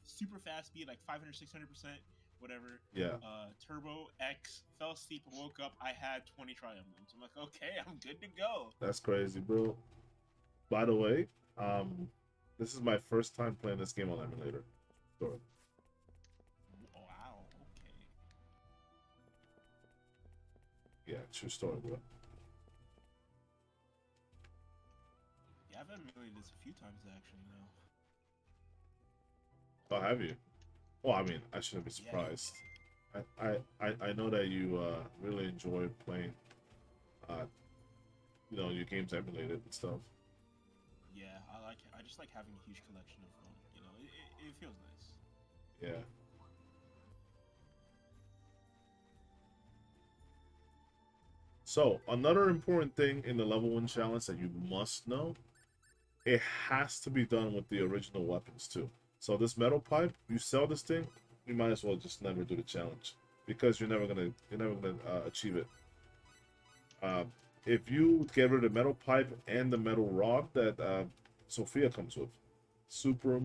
super fast speed, like 500, 600%, whatever. Yeah. Turbo X, fell asleep, woke up. I had 20 Triumph Moons. I'm like, okay, I'm good to go. That's crazy, bro. By the way, um, this is my first time playing this game on emulator. Sure. Wow, okay. Yeah, true story, bro. Yeah, I've emulated this a few times actually now. Oh, have you? Well, I mean, I shouldn't be Yeah. surprised. I know that you really enjoy playing, uh, your games emulated and stuff. Yeah, I like it. I just like having a huge collection of them. It feels nice. Yeah. So another important thing in the level 1 challenge that you must know, it has to be done with the original weapons too. So this metal pipe, you sell this thing, you might as well just never do the challenge because you're never gonna achieve it. Uh, if you get rid of the metal pipe and the metal rod that Sophia comes with, super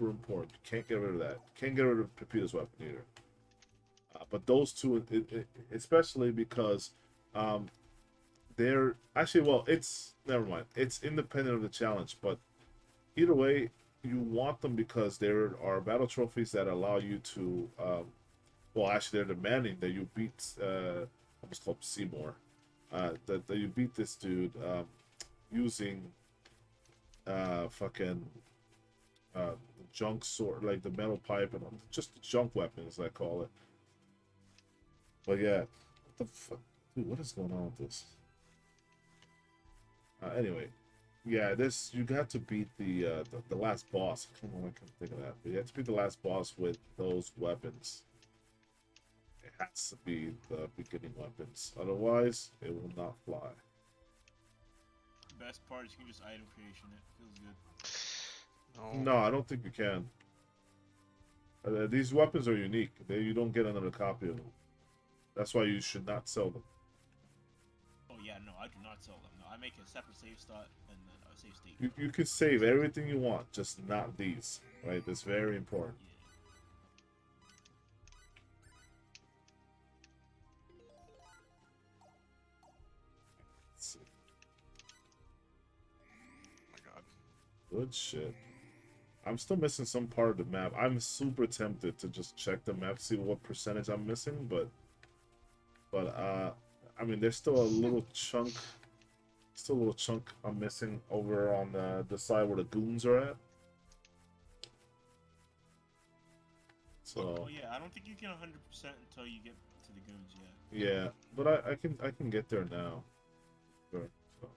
important. You can't get rid of that. Can't get rid of Pepita's weapon either. But those two, especially because um, they're actually, well, it's never mind. It's independent of the challenge, but either way, you want them because there are battle trophies that allow you to. Well, actually, they're demanding that you beat. What's called Seymour. That you beat this dude using fucking junk sword, like the metal pipe and just the junk weapons, I call it. But yeah, what the fuck, dude? What is going on with this? Anyway, yeah, this you got to beat the last boss. I don't know why I can't think of that, but you have to beat the last boss with those weapons. It has to be the beginning weapons, otherwise it will not fly. Best part is you can just item creation it. Feels good. No. No, I don't think you can. These weapons are unique. You don't get another copy of them. That's why you should not sell them. Oh yeah, no, I do not sell them. No, I make a separate save stat and then a save state. You can save everything you want, just not these. Right? That's very important. Yeah. Let's see. Oh my god. Good shit. I'm still missing some part of the map. I'm super tempted to just check the map, see what percentage I'm missing, but I mean, there's still a little chunk I'm missing over on the side where the goons are at. So Oh yeah, I don't think you can 100% until you get to the goons yet. yeah, but I can get there now. Sure. So.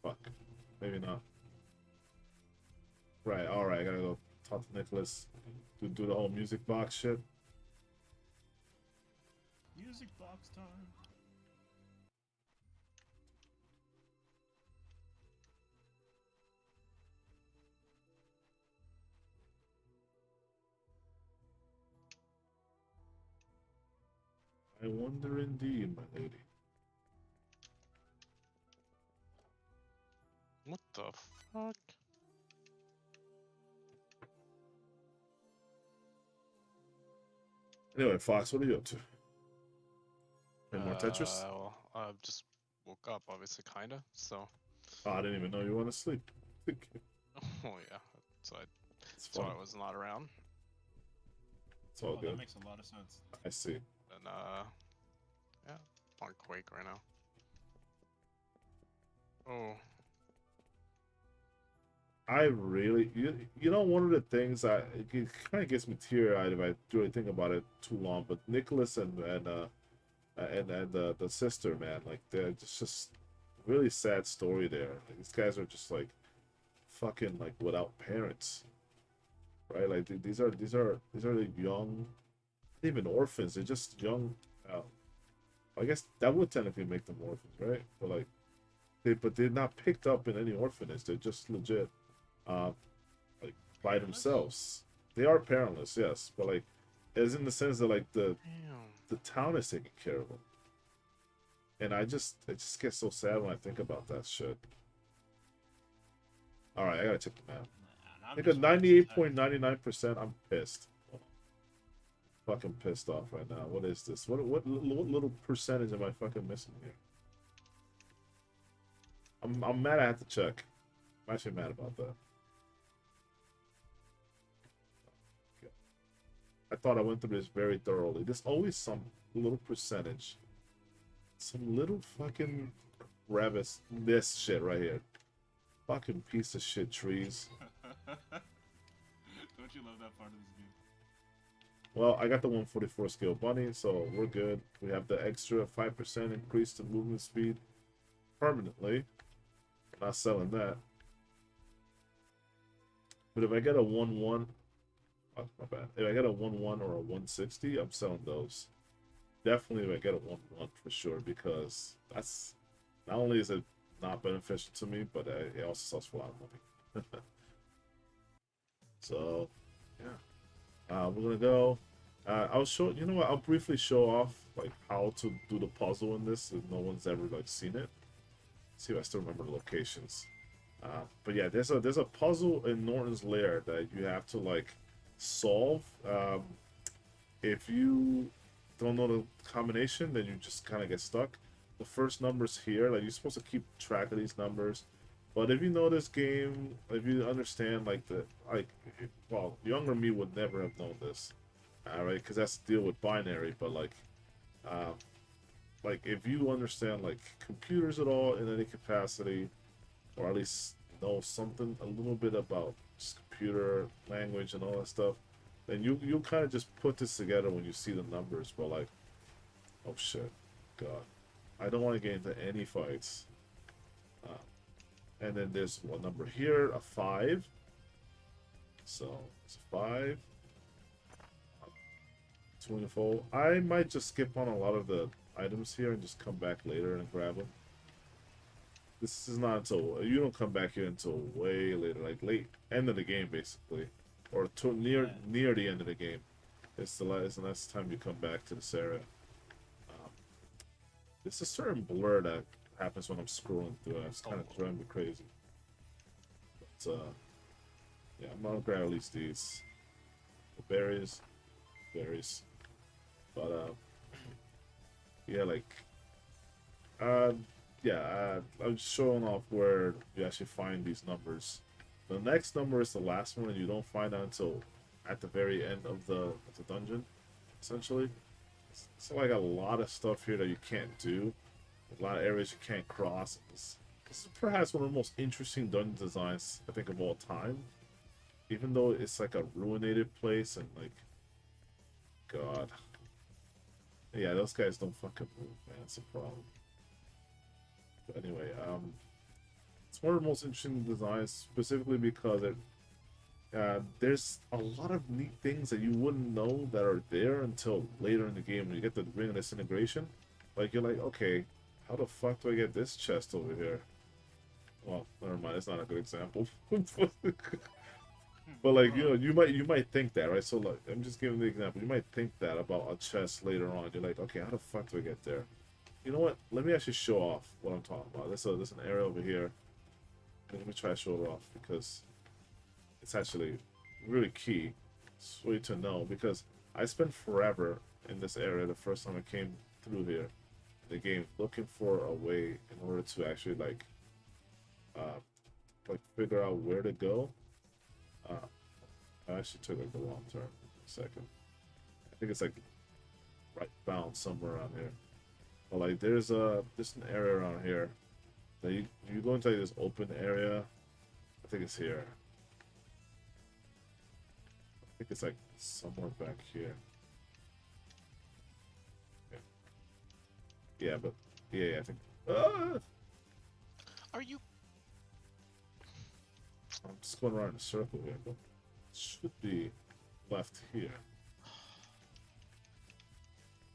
Fuck. Maybe not. Right, alright, I gotta go talk to Nicholas. Do the whole music box shit. Music box time. I wonder indeed, my lady. What the fuck? Anyway, Fox, what are you up to? Any more Tetris? Well, I just woke up, obviously, kinda. So, Oh, I didn't even know you went to sleep. oh yeah. So I It's so fun. I was not around. It's all Oh, good. that makes a lot of sense. I see. And yeah, on Quake right now. Oh, I really, one of the things it kind of gets me teary-eyed if I really think about it too long. But Nicholas and And the sister, man, like they're just really sad story there. Like, these guys are just like fucking like without parents, right? Like these are like young, not even orphans. They're just young. Uh, I guess that would technically make them orphans, right? But like they're not picked up in any orphanage. They're just legit, uh, like by Parentless? themselves. They are parentless, yes, but like as in the sense that like Damn. the town is taking care of them. And I just get so sad when I think about that shit. All right, I gotta check the map. Nah, I'm I think just at waiting for 98.99%, I'm pissed. Fucking pissed off right now. What is this? What little percentage am I fucking missing here? I'm mad. I have to check. I'm actually mad about that. Okay. I thought I went through this very thoroughly. There's always some little percentage, some little fucking crevice. This shit right here. Fucking piece of shit trees. Don't you love that part of this game? Well, I got the 144 scale bunny, so we're good. We have the extra 5% increase to movement speed permanently. Not selling that. But if I get a 1-1, oh, my bad. If I get a 1-1 or a 160, I'm selling those. Definitely if I get a 1-1 for sure, because that's not only is it not beneficial to me, but it also sells for a lot of money. So, yeah. We're gonna go. I'll show. You know what? I'll briefly show off like how to do the puzzle in this, if no one's ever like seen it. See if I still remember the locations. But yeah, there's a puzzle in Norton's Lair that you have to like solve. If you don't know the combination, then you just kind of get stuck. The first numbers here, like you're supposed to keep track of these numbers. But if you know this game, if you understand like well, younger me would never have known this, all right? Because that's to deal with binary. But like if you understand like computers at all in any capacity, or at least know something a little bit about just computer language and all that stuff, then you kind of just put this together when you see the numbers. But like, oh shit, God, I don't want to get into any fights. And then there's one number here, a 5. So it's a 5. 24. I might just skip on a lot of the items here and just come back later and grab them. This is not until you don't come back here until way later, like late end of the game basically, or to near the end of the game. It's the last time you come back to this area. It's a certain blur that happens when I'm scrolling through. It's kind of driving me crazy. But yeah, I'm gonna grab at least these the berries. But yeah, like yeah, I'm just showing off where you actually find these numbers. The next number is the last one, and you don't find out until at the very end of the dungeon, essentially. So like a lot of stuff here that you can't do, a lot of areas you can't cross. This is perhaps one of the most interesting dungeon designs I think of all time. Even though it's like a ruinated place and like, God, yeah, those guys don't fucking move, man. That's a problem. But anyway, it's one of the most interesting designs specifically because there's a lot of neat things that you wouldn't know that are there until later in the game when you get the Ring of Disintegration. Like, you're like, okay, how the fuck do I get this chest over here? Well, never mind, it's not a good example. But like, you know, you might think that, right? So like, I'm just giving the example. You might think that about a chest later on. You're like, okay, how the fuck do I get there? You know what? Let me actually show off what I'm talking about. There's an area over here. Let me try to show it off because it's actually really key for you to know, because I spent forever in this area the first time I came through here in the game looking for a way in order to actually like figure out where to go. I actually took like the wrong turn. A second. I think it's like right bound somewhere around here. But like there's an area around here that you go into like, this open area. I think it's here. I think it's like somewhere back here. Okay. Yeah, but yeah, I think. Ah! Are you? I'm just going around in a circle here, but it should be left here.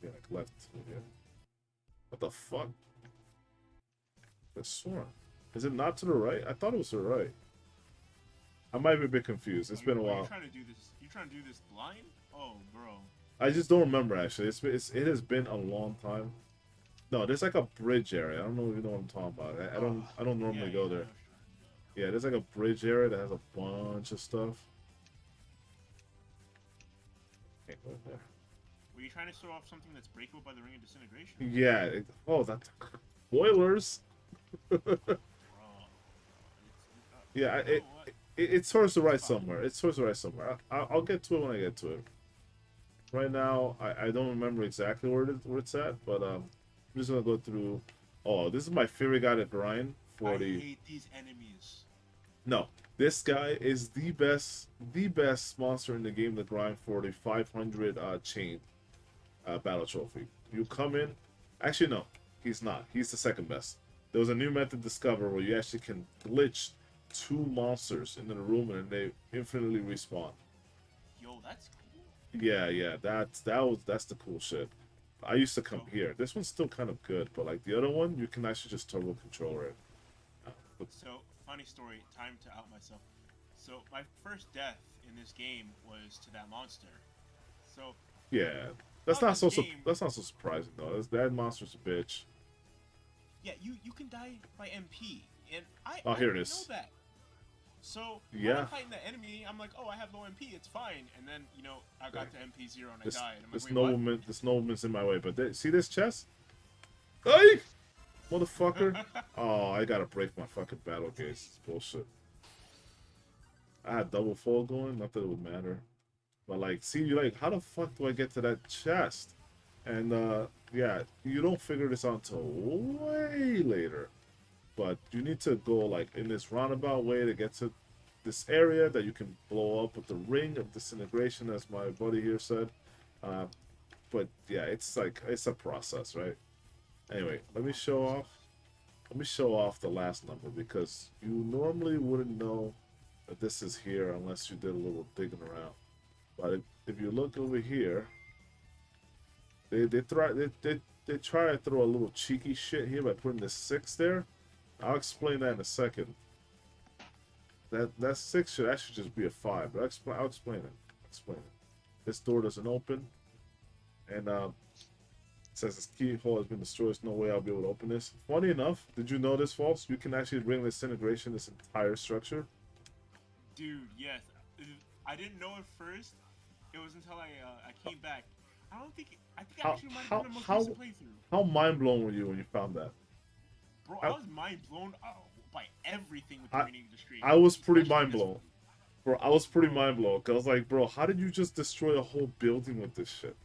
Yeah, like left here. What the fuck? I sworn. Is it not to the right? I thought it was to the right. I might be a bit confused. It's been a Are you while. trying to do this? You trying to do this blind? Oh, bro. I just don't remember actually. It has been a long time. No, there's like a bridge area. I don't know if you know what I'm talking about. I don't normally Yeah, go yeah, there. I know. Yeah, there's like a bridge area that has a bunch of stuff. Can't go in there. Were you trying to throw off something that's breakable by the ring of disintegration? Yeah. Oh, that spoilers. Bro, Yeah, you know what? it's towards the right somewhere. It's towards the right somewhere. I'll get to it when I get to it. Right now, I don't remember exactly where it's at, but I'm just gonna go through. Oh, this is my favorite guy to grind for I the. hate these enemies. No, this guy is the best monster in the game to grind for the 500 chain battle trophy. You come in, actually no, he's not. He's the second best. There was a new method discovered where you actually can glitch two monsters into the room and they infinitely respawn. Yo, that's cool. Yeah, that's the cool shit. I used to come here. This one's still kind of good, but like the other one, you can actually just turbo controller it. So, funny story, time to out myself. So, my first death in this game was to that monster. So, Yeah, that's How not so this game- that's not so surprising though. That monster's a bitch. yeah, you can die by MP, and Oh, I here it didn't is. know that. So, when Yeah. I'm fighting the enemy, I'm like, oh, I have low MP, it's fine. And then, I got to MP 0 and I died. I'm like, This wait, what? nobleman's in my way. But see this chest? Hey, motherfucker! Oh, I gotta break my fucking battle gaze. It's bullshit. I had double fold going. Not that it would matter. But like, see, you like, how the fuck do I get to that chest? And yeah, you don't figure this out until way later. But you need to go like in this roundabout way to get to this area that you can blow up with the ring of disintegration, as my buddy here said. But yeah, it's like it's a process, right? Anyway, let me show off the last number because you normally wouldn't know that this is here unless you did a little digging around. But if you look over here, they try to throw a little cheeky shit here by putting the 6 there. I'll explain that in a second. That 6 should actually just be a 5, but I'll explain it. This door doesn't open, and it says this keyhole has been destroyed. There's no way I'll be able to open this. Funny enough, did you know this, False? You can actually bring disintegration this entire structure. Dude, yes. I didn't know at first. It was until I came back. I think I actually might have been the most recent playthrough. How mind blown were you when you found that? Bro, I was mind blown by everything with the meaning of the street. I was pretty Especially mind this- blown. Bro, I was pretty mind blown. Cause I was like, bro, how did you just destroy a whole building with this shit?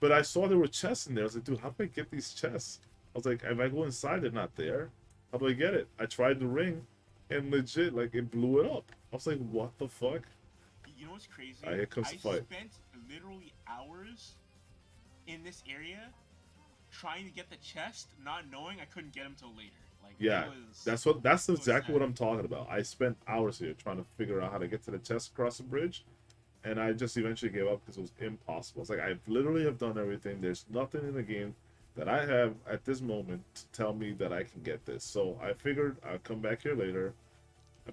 But I saw there were chests in there. I was like, dude, how do I get these chests? I was like, if I go inside, they're not there. How do I get it? I tried the ring, and legit, like, it blew it up. I was like, what the fuck? You know what's crazy? Alright, here comes the fight. I spent literally hours in this area trying to get the chest, not knowing I couldn't get him till later. Like, Yeah, it was, that's it was exactly what sad. I'm talking about. I spent hours here trying to figure out how to get to the chest across the bridge, and I just eventually gave up because it was impossible. It's like I literally have done everything. There's nothing in the game that I have at this moment to tell me that I can get this. So I figured I'll come back here later,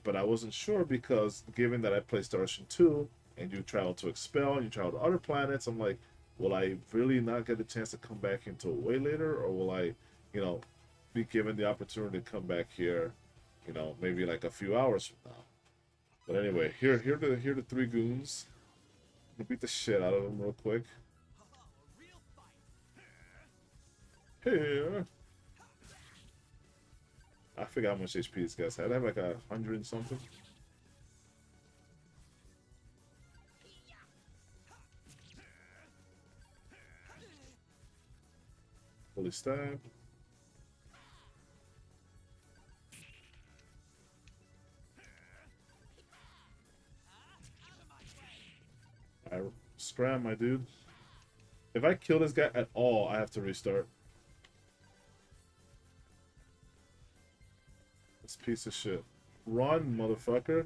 but I wasn't sure because given that I played Star Ocean 2 and you travel to Expel and you travel to other planets, I'm like, will I really not get a chance to come back until way later, or will I, be given the opportunity to come back here, maybe like a few hours from now? But anyway, here are the 3 goons. I'm gonna beat the shit out of them real quick. Here. I forgot how much HP these guys had. I have like 100 and something. Fully stab. I scram, my dude. If I kill this guy at all, I have to restart. piece of shit. Run, motherfucker.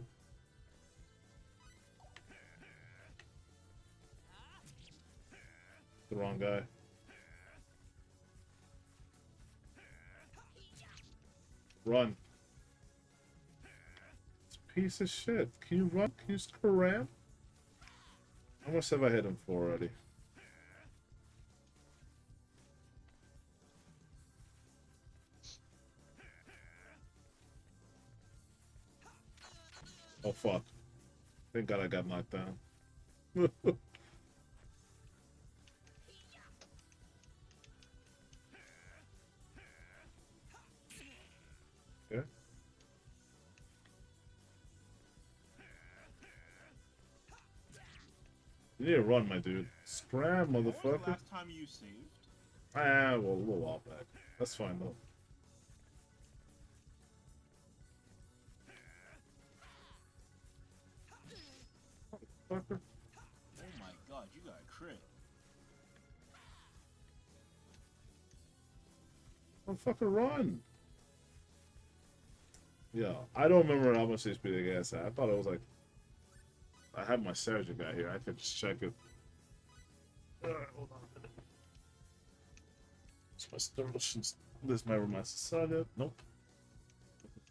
The wrong guy. Run. It's a piece of shit. Can you run? Can you scram? How much have I hit him for already? Oh fuck. Thank God I got knocked down. Okay. You need to run, my dude. Scram, When was the motherfucker. last time you saved? Ah, well, a little while back. That's fine, though. Fucker. Oh my god, you got a crit. Motherfucker, run! Yeah, I don't remember how much HP the gas had. I thought it was like... I had my surgeon guy here. I could just check it. Alright, hold on a minute. It's my Star Ocean. This might remind Saga. Nope.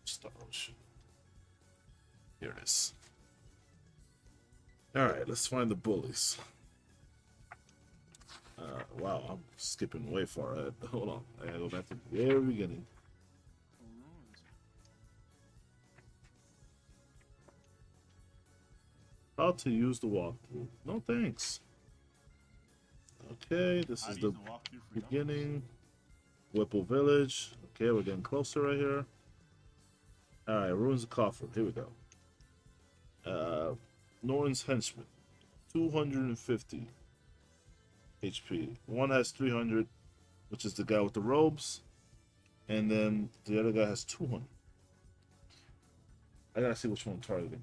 Star Ocean. Here it is. Alright, let's find the bullies. Wow, I'm skipping way far ahead. Hold on. I gotta go back to the very beginning. How to use the walkthrough. No thanks. Okay, this is the beginning. Whipple Village. Okay, we're getting closer right here. Alright, Ruins of Coffer. Here we go. Norton's Henchman. 250 HP. One has 300, which is the guy with the robes. And then the other guy has 200. I gotta see which one I'm targeting.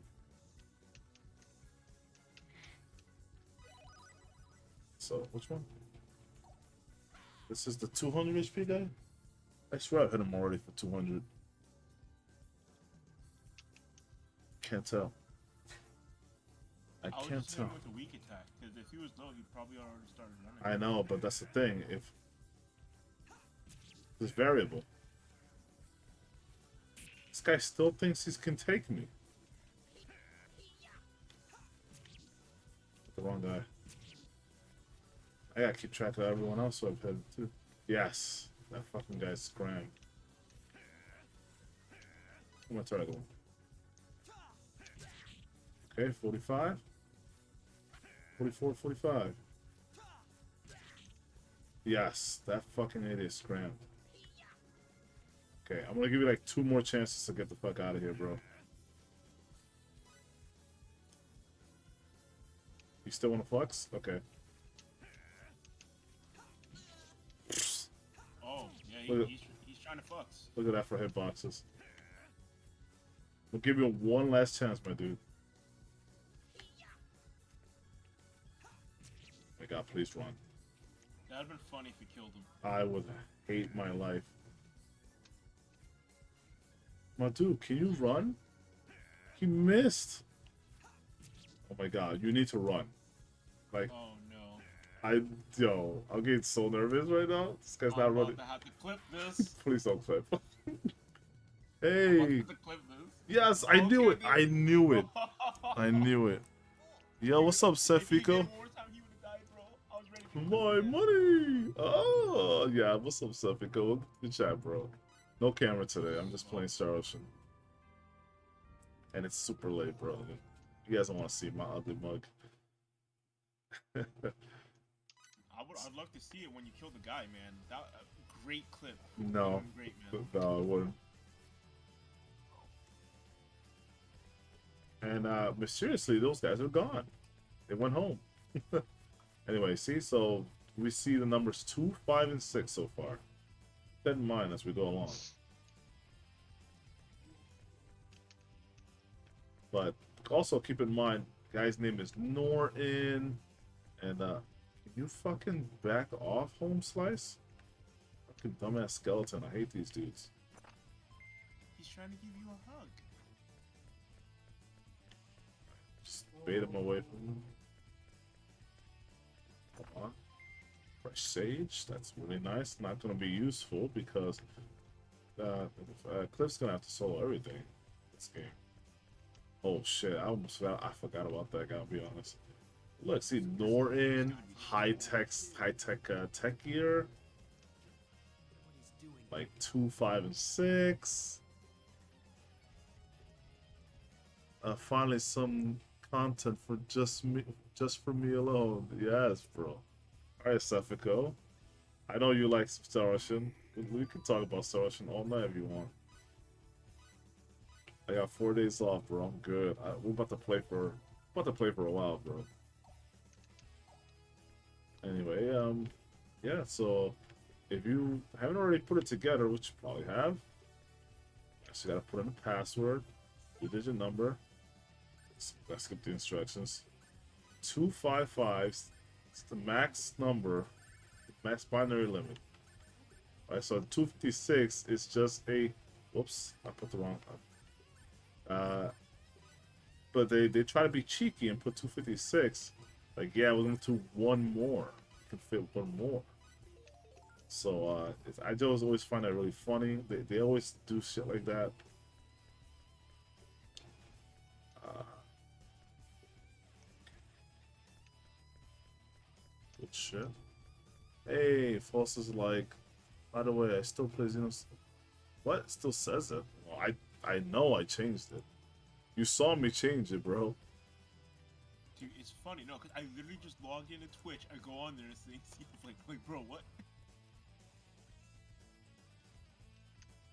So, which one? This is the 200 HP guy? I swear I've hit him already for 200. Can't tell. I was can't just tell. hitting with a weak attack, because if he was low, he'd probably already started running. I know, but that's the thing. If it's variable. This guy still thinks he can take me. The wrong guy. I gotta keep track of everyone else who I've hit too. Yes, that fucking guy's scram. I'm gonna try to go. Okay, 45. 44, 45. Yes, that fucking idiot scrammed. Okay, I'm gonna give you like 2 more chances to get the fuck out of here, bro. You still wanna flex? Okay. Oh, yeah, he's trying to flex. Look at that for hitboxes. We'll give you one last chance, my dude. My God, please run. That would've been funny if you killed him. I would hate my life. My dude, can you run? He missed. Oh my God, you need to run. Like, Oh no. I'm getting so nervous right now. This guy's not running. I'm about to have to clip this. Please don't clip. I'm Hey. about to have to clip this. Yes, I knew it. Okay, I knew it. I knew it. Yo, what's up, Seth If he Fico? did more time, he would've died, bro. I was ready to My clip money! Oh, yeah. What's up, Seth Fico? Good chat, bro. No camera today. I'm just playing Star Ocean. And it's super late, bro. You guys don't want to see my ugly mug. I'd love to see it when you kill the guy, man. That great clip. No. Great, man. No, it wouldn't. And mysteriously, those guys are gone. They went home. Anyway, see, so we see the numbers 2, 5, and 6 so far. Keep that in mind as we go along. But also keep in mind, guy's name is Norton. And can you fucking back off, Home Slice? Fucking dumbass skeleton. I hate these dudes. He's trying to give you a hug. Just bait him away from him. Come on. Fresh sage. That's really nice. Not going to be useful because Cliff's going to have to solo everything this game. Oh shit, I forgot about that guy, I'll be honest. Look, see, Norton, high-tech tech gear. Like 2, 5, and 6. Finally some content for just for me alone. Yes, bro. Alright, Suffolko. I know you like Star Russian. We can talk about Star Russian all night if you want. I got 4 days off, bro. I'm good. We're about to play for a while, bro. Anyway, yeah. So if you haven't already put it together, which you probably have, so you gotta put in a password, 2-digit number. Let's skip the instructions. 255. It's the max number, the max binary limit. All right, so 256 is just a. Whoops, I put the wrong. But they try to be cheeky and put 256. Like, yeah, we're going to one more. You can fit one more. So I just always find that really funny. They always do shit like that. Good shit. Hey, False is like, by the way, I still play Xenos. What? It still says it. Well, I know I changed it. You saw me change it, bro. Dude, it's funny, no, because I literally just logged into Twitch. I go on there and see, like, bro, what?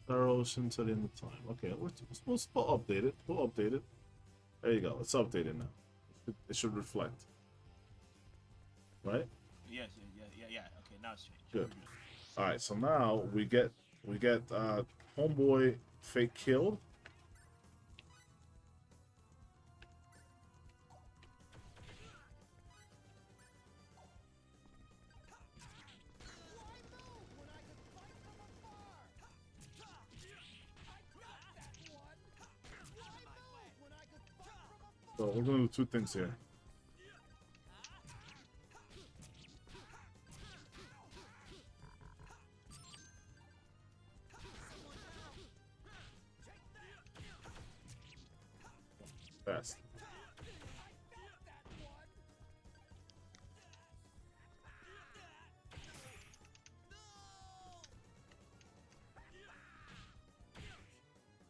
Thorough shouldn't set in the time. Okay, we'll update it. We'll update it. There you go. Let's update it now. It should reflect. Right? Yes, yeah. Okay, now it's changed. Good. All right, so now we get homeboy fake killed. So we're gonna do two things here. Fast.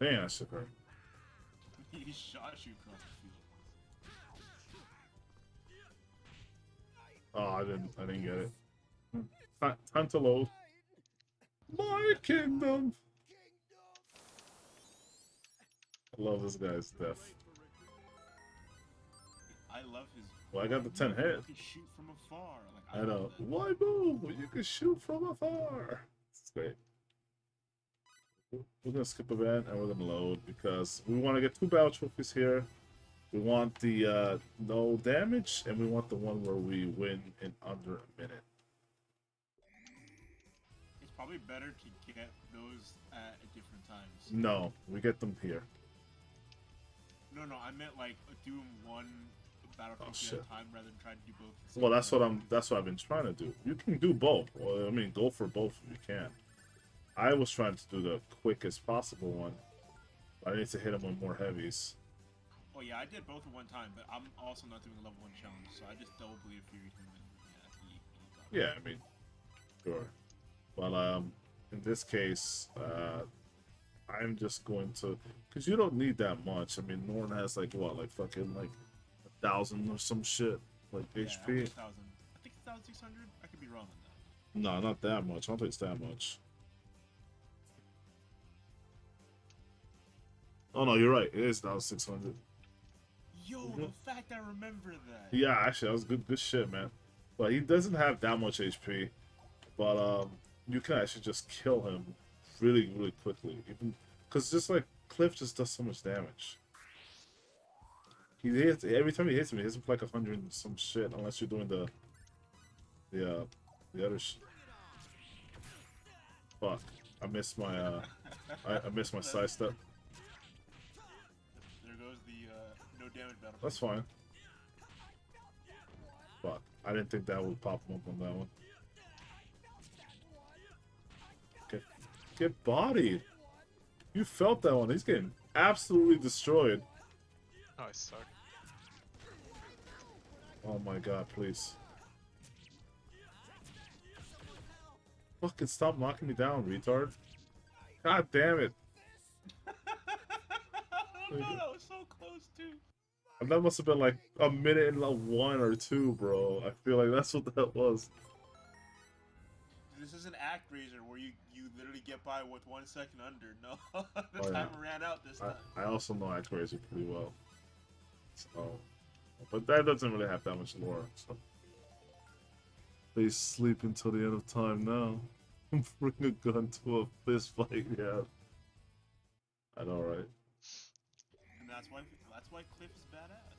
Damn, that shit hurt. He shot you across the field. Oh, I didn't get it. Time to load. My kingdom. I love this guy's death. I love his. Well, I got the 10 hit. You can shoot from afar. Like, I know. Why move? You can shoot from afar. It's great. We're gonna skip event and we're gonna load because we want to get 2 battle trophies here. We want the no damage, and we want the one where we win in under a minute. It's probably better to get those at different times. No, we get them here. No, I meant like doing one battle trophy at a time rather than trying to do both. At the same Well, that's time. what I've been trying to do. You can do both. Well, I mean, go for both if you can. I was trying to do the quickest possible one. I need to hit him with more heavies. Oh yeah, I did both at one time, but I'm also not doing a level 1 challenge, so I just double bleed Fury him and he got Yeah, I mean, sure. Well, in this case, I'm just going to, because you don't need that much. I mean, Norn has like what, like fucking like 1,000 or some shit, like yeah, HP. 1,000. I think it's 1,600. I could be wrong on that. No, not that much. I don't think it's that much. Oh no, you're right. It is 1,600. Yo, the fact I remember that. Yeah, actually, that was good shit, man. But he doesn't have that much HP. But you can actually just kill him really, really quickly. Even because just like Cliff just does so much damage. He hits every time he hits me. He hits him for like 100 and some shit. Unless you're doing the other shit. Fuck! I missed my I missed my side step. was the no damage battle. That's fine. Fuck. I didn't think that would pop him up on that one. Get bodied. You felt that one. He's getting absolutely destroyed. Oh, I suck. Oh my god, please. Fucking stop knocking me down, retard. God damn it. No, that was so close too. And that must have been like a minute and like 1 or 2, bro. I feel like that's what that was. This is an act raiser where you literally get by with 1 second under. No, the Oh, yeah. timer ran out this time. I also know Actraiser pretty well. So, but that doesn't really have that much lore. So. They sleep until the end of time now. Bring a gun to a fist fight, yeah. I know, right? And that's why Cliff is badass.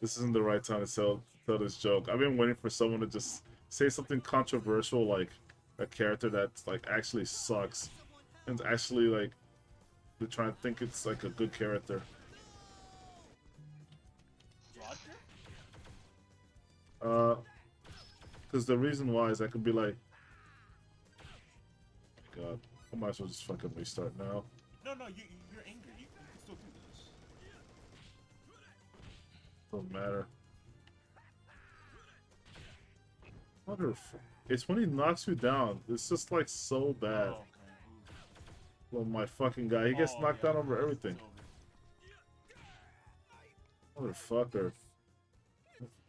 This isn't the right time to tell this joke. I've been waiting for someone to just say something controversial, like a character that's like actually sucks, and actually like they're trying to think it's like a good character. Roger? Because the reason why is I could be like, God, I might as well just fucking restart now. No, you're angry. You can still do this. Don't matter. It's when he knocks you down. It's just like so bad. Oh, okay. Well, my fucking guy, he gets knocked down over everything. Motherfucker.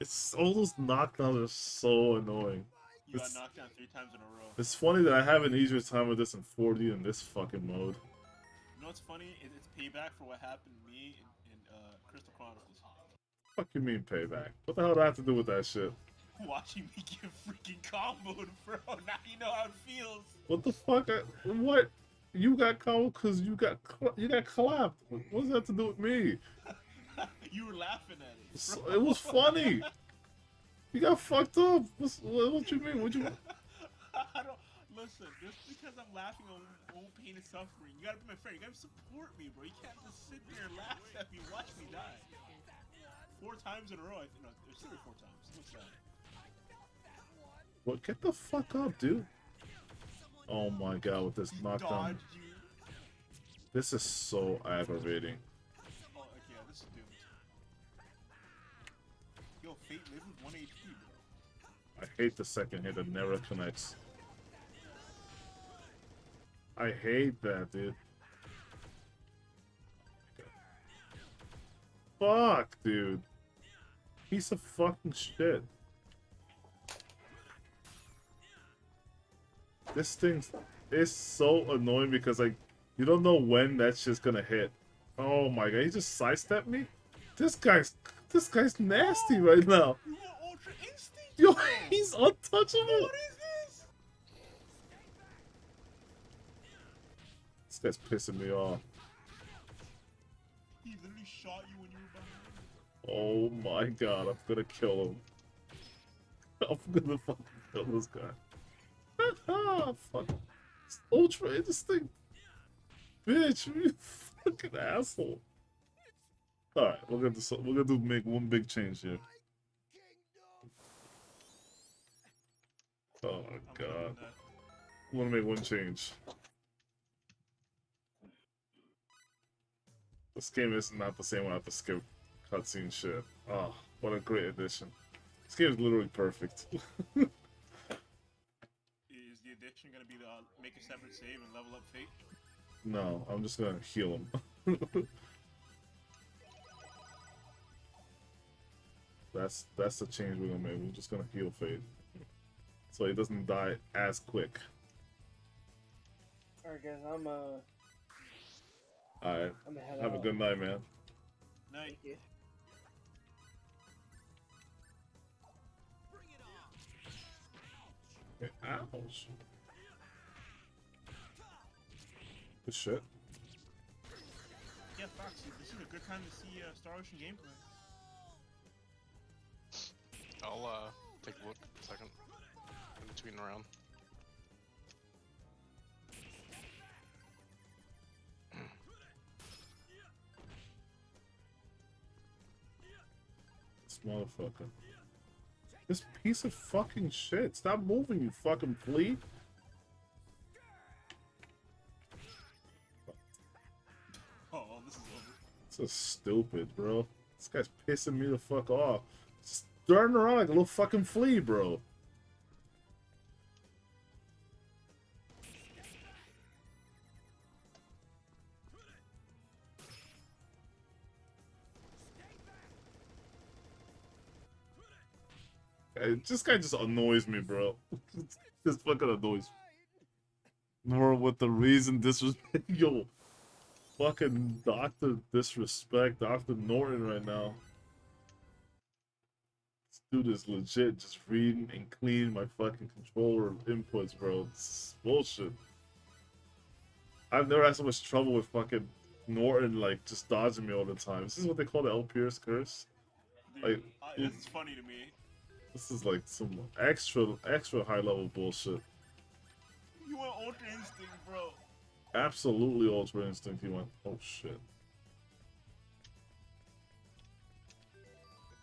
It's all those knockdowns are so annoying. You got knocked down 3 times in a row. It's funny that I have an easier time with this in 4D in this fucking mode. You know what's funny? It's payback for what happened to me in Crystal Chronicles. Fuck you mean payback? What the hell do I have to do with that shit? Watching me get freaking comboed, bro. Now you know how it feels. What the fuck? What? You got combo because you got clapped. What does that have to do with me? You were laughing at it. So, it was funny. You got fucked up. What you mean? What you? I don't listen. Just because I'm laughing on pain and suffering, you gotta be my friend. You gotta support me, bro. You can't just sit there and laugh at me, watch me die. 4 times in a row. No, it's 3 or 4 times. What's that? What? Get the fuck up, dude. Oh my god, with this knockdown. Dodged you. This is so aggravating. Oh, okay, yeah, this is doomed. Yo, Fate lives with 1 HP, bro. I hate the second hit that never connects. I hate that, dude. Fuck, dude. Piece of fucking shit. This thing is so annoying because like you don't know when that shit's gonna hit. Oh my god, he just sidestepped me? This guy's nasty right now. You got Ultra Instinct? Yo, he's untouchable. What is this? This guy's pissing me off. He literally shot you when you were behind him. Oh my god, I'm gonna kill him. I'm gonna fucking kill this guy. Fuck. It's ultra instinct. Bitch, you fucking asshole. Alright, we're gonna make one big change here. Oh my god. I wanna make one change. This game is not the same without the skip cutscene shit. Oh, what a great addition. This game is literally perfect. Is the addiction gonna be the make a separate save and level up Fate? No, I'm just gonna heal him. That's the change we're gonna make. We're just gonna heal Fate. So he doesn't die as quick. Alright guys, Alright. I'm gonna head Have a out. good night, man. Night. Thank you. Okay, ouch. Good shit. Yeah, Foxy, this is a good time to see Star Ocean gameplay. I'll take a look in a second in between round. motherfucker. This piece of fucking shit. Stop moving, you fucking flea. Oh, this is over. This is stupid, bro. This guy's pissing me the fuck off. Just turning around like a little fucking flea, bro. This guy just annoys me, bro. This fucking annoys me. Nor with the reason disrespect. Yo, fucking Dr. Disrespect, Dr. Norton right now. This dude is legit just reading and cleaning my fucking controller inputs, bro. It's bullshit. I've never had so much trouble with fucking Norton, like, just dodging me all the time. This is what they call the L. Pierce curse. Dude, Like, this is funny to me. this is like some extra high level bullshit. You went Ultra Instinct, bro. Absolutely Ultra Instinct. He went, oh shit.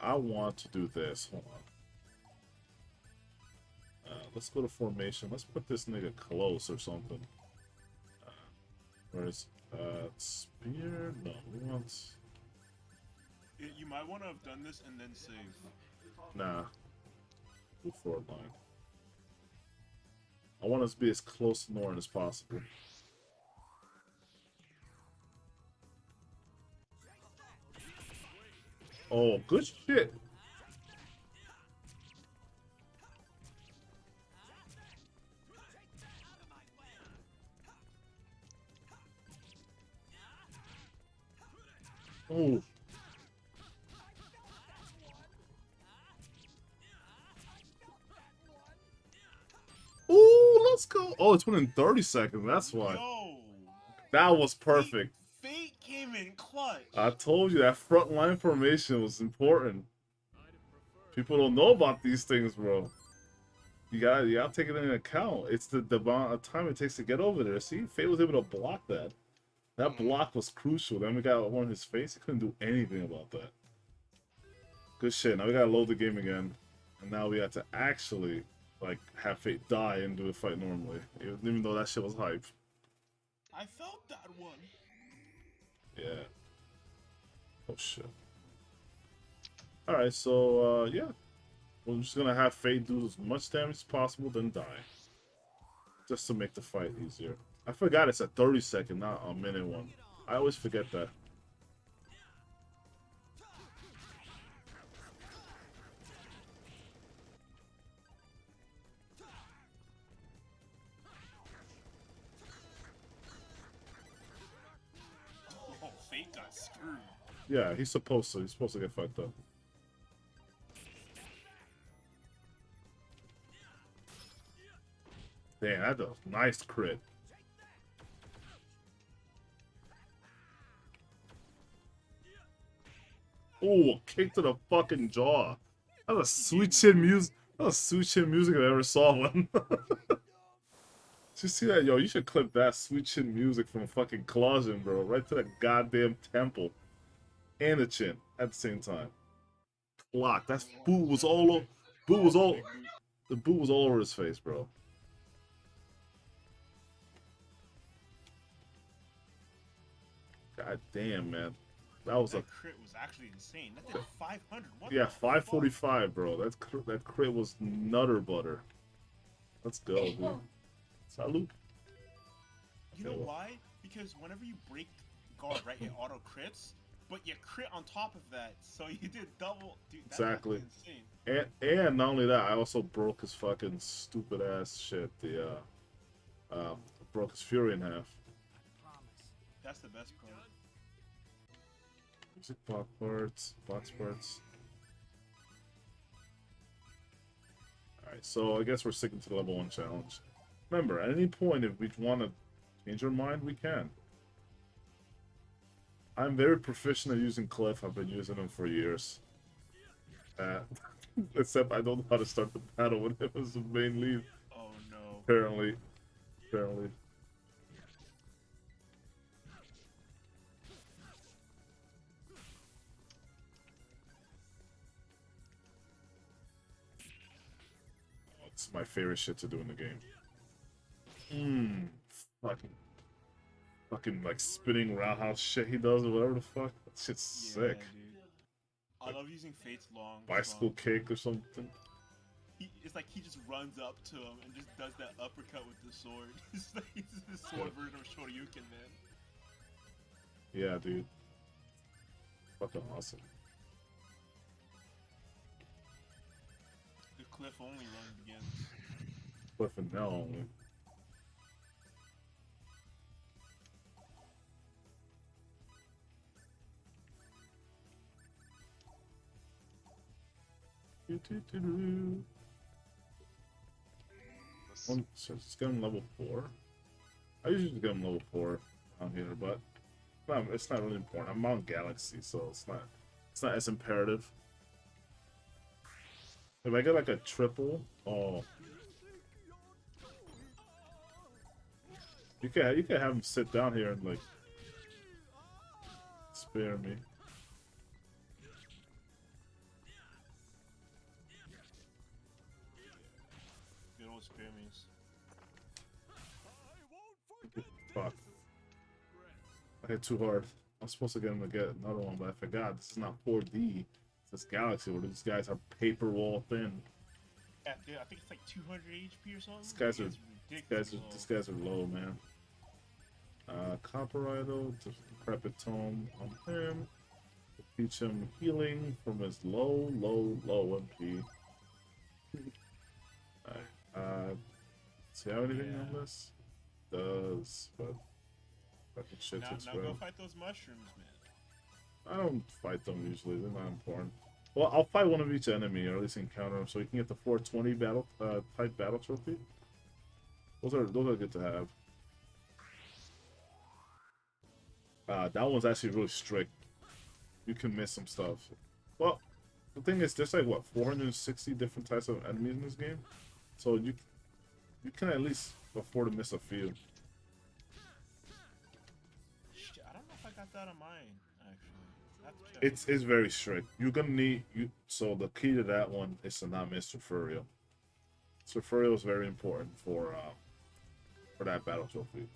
I want to do this. Hold on. Let's go to formation. Let's put this nigga close or something. Where's spear? No, we want. You might want to have done this and then save. Nah. Do forward line. I want us to be as close to Norton as possible. Oh, good shit. Oh. Ooh, let's go. Oh, it's within 30 seconds. That's why. Yo, That was perfect. Fate came in clutch. I told you that front line formation was important. People don't know about these things, bro. You gotta take it into account. It's the amount of time it takes to get over there. See, Fate was able to block that. That block was crucial. Then we got one in his face. He couldn't do anything about that. Good shit. Now we gotta load the game again, and now we have to actually like have Fate die and do the fight normally, even though that shit was hype. I felt that one. Yeah. Oh shit. Alright, so yeah. We're just gonna have Fate do as much damage as possible, then die. Just to make the fight easier. I forgot it's a 30-second, not a minute one. I always forget that. Oh, Fate got screwed. Yeah, he's supposed to. He's supposed to get fucked up. Damn, that's a nice crit. Ooh, a kick to the fucking jaw. That was sweet chin music. That was sweet chin music if I ever saw one. Did you see that? Yo, you should clip that sweet chin music from fucking Clausen, bro. Right to the goddamn temple. And the chin at the same time. Clock. That boot was all over. The boot was all over his face, bro. God damn, man. That was That crit was actually insane. That did 500. What yeah, the 545, bro. That crit was nutter butter. Let's go, dude. Salute. You know why? Because whenever you break guard, right, it auto crits, but you crit on top of that, so you did double. Dude, that's Exactly. insane. And not only that, I also broke his fucking stupid ass shit. Broke his fury in half. That's the best part. Music block parts. Alright, so I guess we're sticking to the level 1 challenge. Remember, at any point, if we want to change our mind, we can. I'm very proficient at using Cliff. I've been using him for years. Except I don't know how to start the battle with him as the main lead. Oh no. Apparently. my favorite shit to do in the game. Fucking like spinning roundhouse shit he does or whatever the fuck. That shit's sick. Dude. I love using Fate's long Bicycle strong. kick or something. It's like he just runs up to him and just does that uppercut with the sword. It's like he's the sword version of Shoryuken, man. Yeah, dude. Fucking awesome. The cliff only run begins. Cliff and Nell only. So let's get him level 4. I usually just get him level 4 on here, but it's not really important. I'm on Galaxy, so it's not as imperative. If I get like a triple, oh, you can have him sit down here and like spare me. Good old Spearmies. Fuck. I hit too hard. I'm supposed to get him to get another one, but I forgot. This is not 4D. It's this Galaxy where these guys are paper wall thin. Yeah, dude, I think it's like 200 HP or something. These guys are low, man. Copper Idol, Decrepit Tome on him. Teach him healing from his low MP. Alright, does he have anything on this? Does, but fucking shit now takes go forever. fight those mushrooms, man. I don't fight them usually, they're not important. Well, I'll fight one of each enemy, or at least encounter them, so you can get the 420 type battle trophy. Those are good to have. That one's actually really strict. You can miss some stuff. Well, the thing is, there's like what 460 different types of enemies in this game, so you can at least afford to miss a few. Shit, I don't know if I got that on mine actually. I have to check. It's very strict. You're gonna need so the key to that one is to not miss Surfurial. Surfurial is very important for that battle trophy.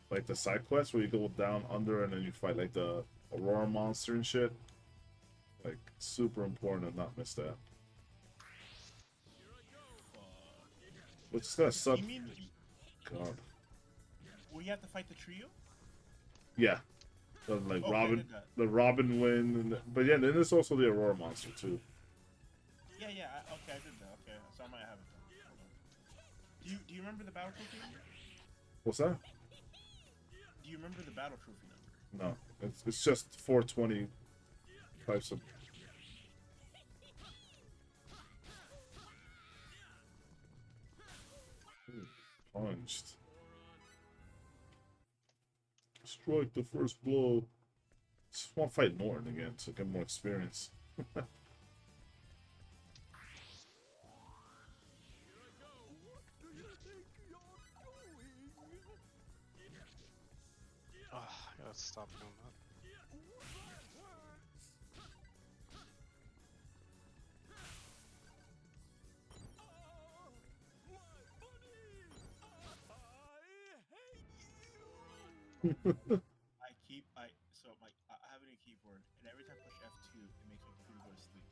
Like the side quest where you go down under and then you fight like the Aurora monster and shit. Like super important to not miss that. Which is gonna suck. You mean God. will you have to fight the trio? Yeah. Like Okay, I did that. the Robin win, but yeah, then there's also the Aurora monster too. Yeah, okay, I did that. Okay, so I might have it done. Hold on. Do you remember the battle trophy number? What's that? Do you remember the battle trophy number? No, it's just 420 types of. Ooh, punched. Strike the first blow. Just want to fight Norton again to get more experience. I gotta stop doing that. I have a new keyboard, and every time I push F2, it makes my computer go to sleep.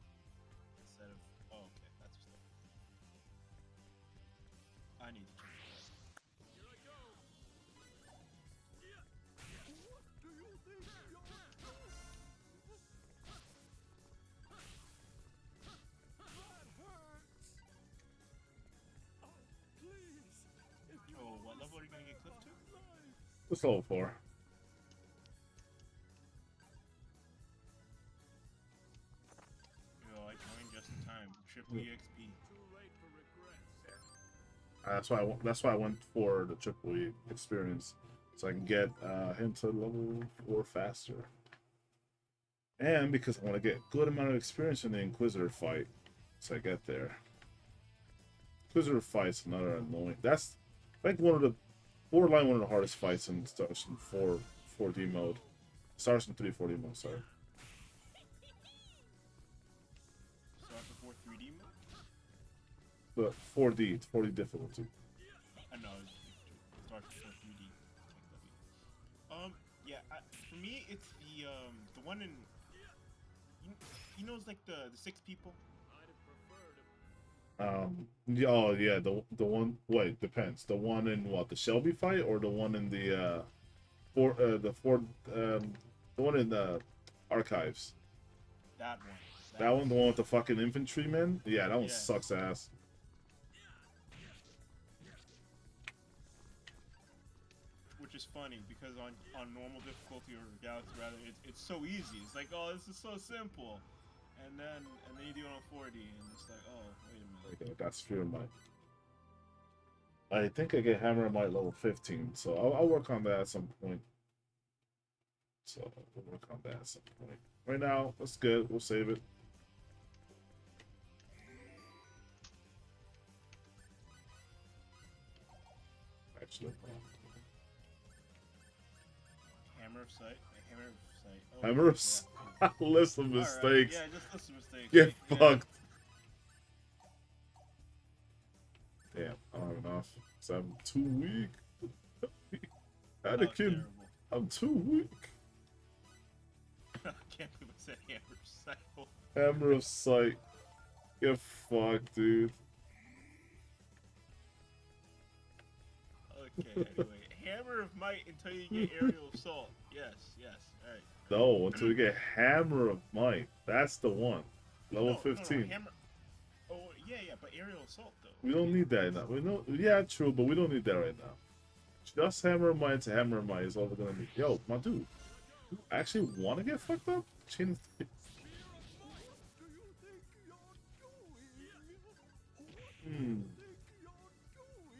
Instead of okay, that's just it. I need to change that. Oh, what level are you gonna get Cliff to? What's level 4? Yo, I joined just in time. Triple EXP. That's why I went for the triple E experience, so I can get him to level 4 faster. And because I want to get a good amount of experience in the Inquisitor fight, so I get there. Inquisitor fight's another annoying. That's like borderline one of the hardest fights in Stars in 4D mode. Stars in 3 4D mode, sorry. So after 4 3D mode? The 4D, it's 4D difficulty. I know it starts with 3D. Yeah. For me, it's the one in you know it's like the six people. Yeah, oh yeah, the one. Wait, depends. The one in what? The Shelby fight or the one in the the one in the archives. That one. That one, the one with the fucking infantrymen. Yeah, that one Yes. sucks ass. Which is funny because on normal difficulty or Galaxy rather, it's so easy. It's like, oh, this is so simple, and then you do it on 4D, and it's like, oh, wait a minute. Okay, that's Fear Might. I think I get Hammer and Might level 15, so I'll work on that at some point. So we'll work on that at some point. Right now, that's good. We'll save it. Actually, Hammer of sight. Hammer of sight. Oh, Hammer of Sight. List of All right, mistakes. yeah, just list of mistakes. Get Yeah. fucked. Damn, I don't have enough. So I'm too weak. Anakin, Terrible. I'm too weak. I can't believe I said hammer of sight. Hammer of Sight. Get fucked, dude. Okay, anyway. Hammer of might until you get aerial assault. Yes, alright. No, until we get Hammer of Might. That's the one. Level 15. Hammer. Oh, yeah, but aerial assault, though. We don't need that now. We know, yeah, true, but we don't need that right now. Just Hammer of Might to Hammer of Might is all we're gonna need. Yo, my dude, you actually want to get fucked up? Chain.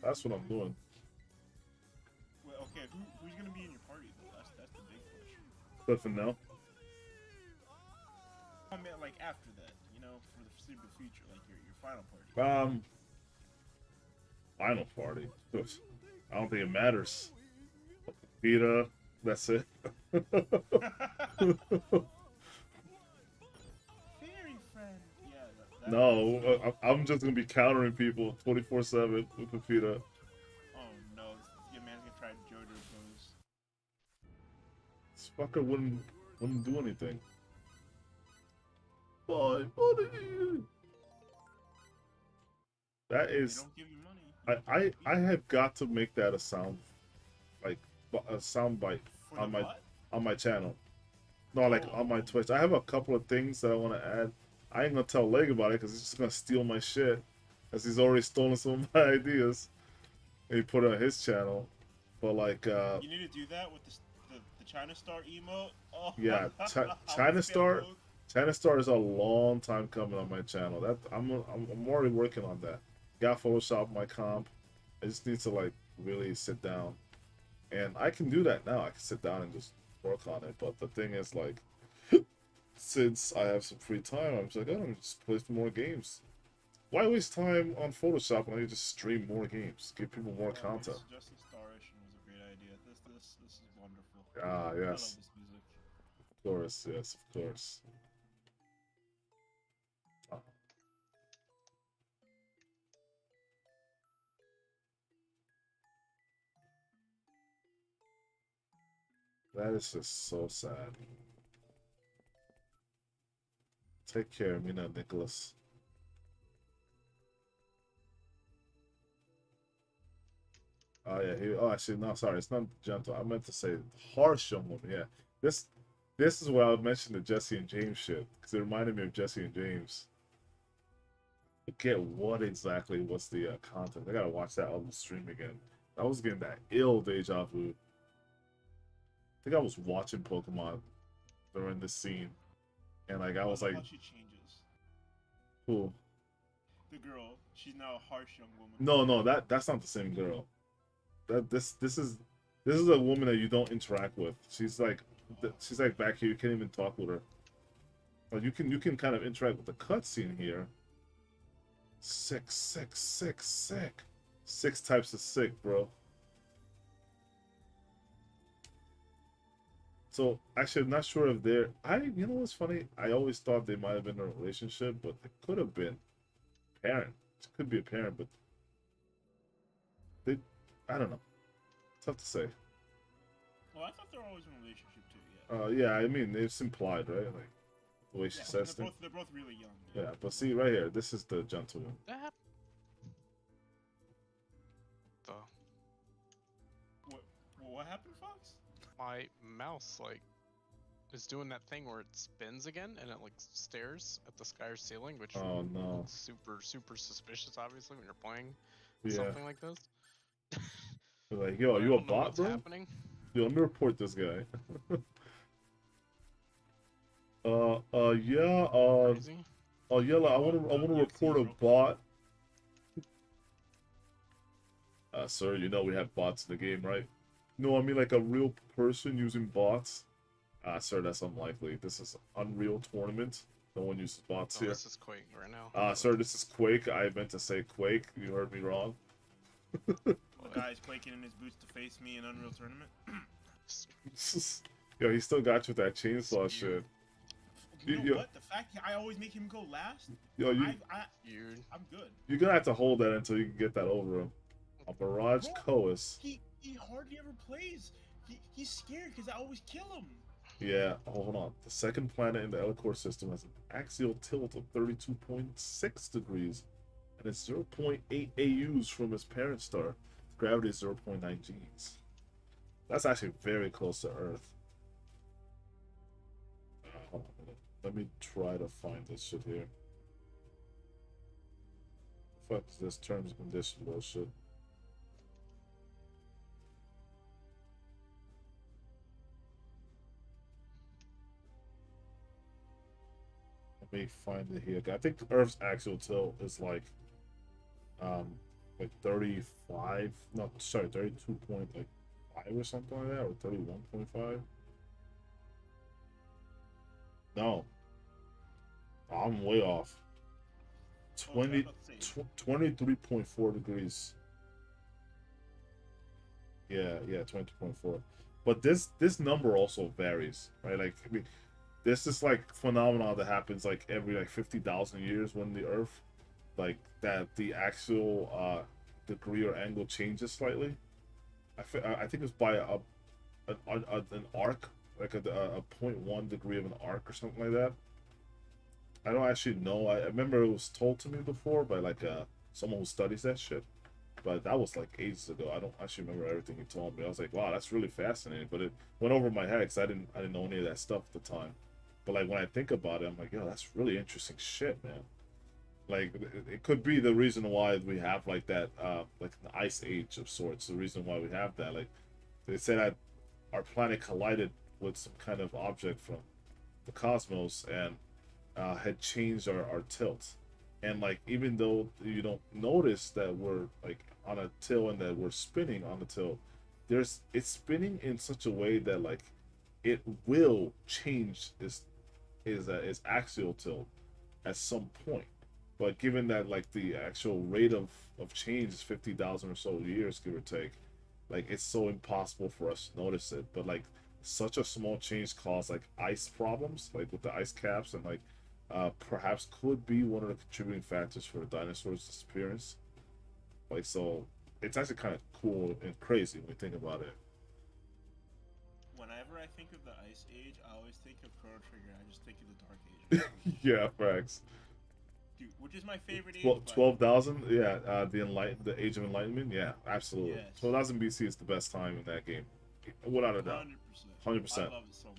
That's what I'm doing. Well, okay, who's gonna be in your party though? That's the big question. But for now, I meant like after that, you know, for the foreseeable future, like your final party. final party. I don't think it matters. Peter, that's it. Fairy friend. Yeah. No, I'm just gonna be countering people 24/7 with Pepita. Oh no, your man's gonna try JoJo pose. This fucker wouldn't do anything. Bye, buddy. That They is, don't give you money. I have got to make that a sound, like a sound bite For on the my what? on my channel. No, like on my Twitch. I have a couple of things that I want to add. I ain't gonna tell Leg about it because he's just gonna steal my shit, as he's already stolen some of my ideas, and he put it on his channel. But like, You need to do that with the China Star emote. Oh, yeah, I China would Star. spam China Star is a long time coming on my channel. That I'm already working on that. Got Photoshop my comp. I just need to like really sit down, and I can do that now. I can sit down and just work on it. But the thing is, like, since I have some free time, I'm just like, oh, I'm just play some more games. Why waste time on Photoshop when I just stream more games, give people more content? Justice Starration was a great idea. This is wonderful. Ah, I love yes, this music. of course, yes, of course. That is just so sad. Take care, Mina Nicholas. Oh yeah, oh actually no, sorry, it's not gentle. I meant to say harsh young woman. Yeah, this is where I mentioned the Jesse and James shit because it reminded me of Jesse and James. Forget what exactly was the content. I gotta watch that on the stream again. I was getting that ill deja vu. I think I was watching Pokemon during this scene, and like I was like, how she changes. "Cool." The girl, she's now a harsh young woman. No, that's not the same girl. This is a woman that you don't interact with. She's like back here. You can't even talk with her. But you can kind of interact with the cutscene here. Sick. 6 types of sick, bro. So actually, I'm not sure if they're. You know what's funny? I always thought they might have been in a relationship, but they could have been parent. could be a parent, but they, I don't know. It's tough to say. Well, I thought they were always in a relationship too. Yeah, I mean it's implied, right? Like the way she Yeah, says things. they're both really young. Yeah, but see right here, this is the gentleman. That. The What happened, Fox? my mouse like is doing that thing where it spins again and it like stares at the sky or ceiling, which Oh no. is super suspicious, obviously, when you're playing Yeah. something like this. They're like, yo, But I you a don't know bot, what's bro? happening. Yo, let me report this guy. Yeah, Crazy. Yella, I wanna report a bot. Sir, you know we have bots in the game, right? No, I mean like a real person using bots. Sir, that's unlikely. This is Unreal Tournament. No one uses bots Oh, here. this is Quake right now. Sir, this is Quake. I meant to say Quake. You heard me wrong. The guy's quaking in his boots to face me in Unreal Tournament. Yo, he still got you with that chainsaw Spew. shit. You know Yo. what? The fact I always make him go last. Yo, I'm good. you're gonna have to hold that until you can get that over him. A barrage Coas. He hardly ever plays. He's scared because I always kill him. Yeah, hold on. The second planet in the L-Core system has an axial tilt of 32.6 degrees, and it's 0.8 AUs from its parent star. Gravity is 0.9 Gs. That's actually very close to Earth. Hold on a minute. Let me try to find this shit here. Fuck is this terms and conditions bullshit? Let me find it here. I think Earth's axial tilt is like 35, no, sorry, 32.5 or something like that, or 31.5. No, I'm way off. 23.4 degrees. Yeah, 22.4. But this number also varies, right? Like, I mean, this is like phenomenon that happens like every like 50,000 years when the Earth, like that the actual degree or angle changes slightly. I think it's by an arc, like a 0.1 degree of an arc or something like that. I don't actually know. I remember it was told to me before by like someone who studies that shit, but that was like ages ago. I don't actually remember everything he told me. I was like, wow, that's really fascinating, but it went over my head because I didn't know any of that stuff at the time. But like when I think about it, I'm like, yo, that's really interesting shit, man. Like it could be the reason why we have like that, like an ice age of sorts. The reason why we have that, like they said that our planet collided with some kind of object from the cosmos and had changed our tilt. And like even though you don't notice that we're like on a tilt and that we're spinning on the tilt, it's spinning in such a way that like it will change its axial tilt at some point. But given that like the actual rate of change is 50,000 or so years, give or take, like it's so impossible for us to notice it. But like such a small change caused like ice problems, like with the ice caps, and like perhaps could be one of the contributing factors for the dinosaurs' disappearance. Like so, it's actually kind of cool and crazy when you think about it. Whenever I think of the Ice Age, I always think of Chrono Trigger. I just think of the Dark Age. Yeah, facts. Dude, which is my favorite age. 12,000, yeah, the Age of Enlightenment, yeah, absolutely. Yes. 12,000 BC is the best time in that game, without a doubt. 100%. I love it so much.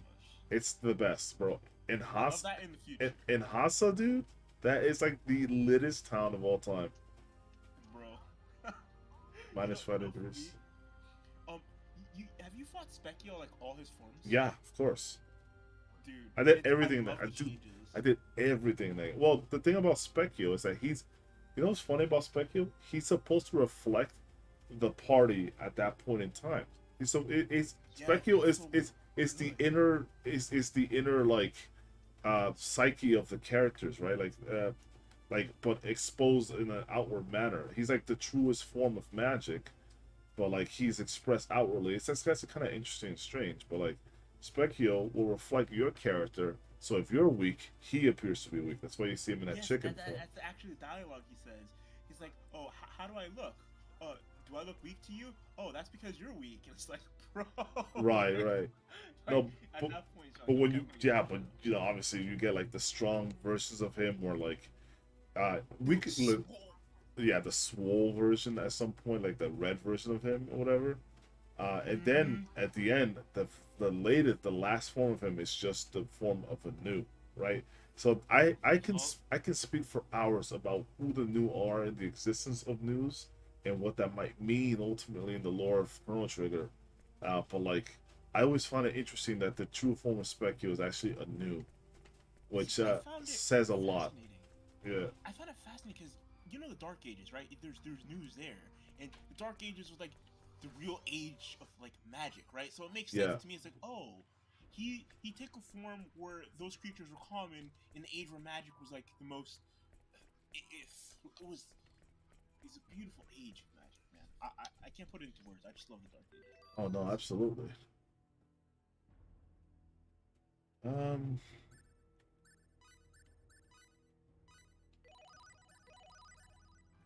It's the best, bro. In I love Hasa, that in the future, in Hasa, dude, that is like the littest town of all time. bro. Minus You know, 5 degrees. Have you fought Specchio like all his forms? Yeah, of course. Dude. I did everything love that the I do. changes. I did everything there. Well, the thing about Specchio is that you know what's funny about Specchio? He's supposed to reflect the party at that point in time. So Specchio is the inner like psyche of the characters, right? Like but exposed in an outward manner. He's like the truest form of magic, but like he's expressed outwardly. That's kind of interesting and strange. But like Specchio will reflect your character. So if you're weak, he appears to be weak. That's why you see him in that chicken form. That's actually the dialogue he says. He's like, oh, how do I look? Do I look weak to you? Oh, that's because you're weak. And it's like, bro. Right, right. Like, No, at but that point, it's like, but when okay, you I'm gonna yeah, get but you know, obviously you get like the strong versions of him, where like we could yeah, the swole version at some point, like the red version of him or whatever. And then Mm-hmm. at the end, the last form of him is just the form of a new, right? So I can speak for hours about who the new are and the existence of news and what that might mean ultimately in the lore of Chrono Trigger. But like, I always find it interesting that the true form of Specchio is actually a new, which See, I found it says a lot. fascinating. Yeah, I found it fascinating because you know the Dark Ages, right? There's news there, and the Dark Ages was like the real age of like magic, right? So it makes sense yeah, to me. It's like, oh, he took a form where those creatures were common in the age where magic was like the most. It was it's a beautiful age of magic, man. I can't put it into words. I just love the Dark Ages. oh no, absolutely. Um,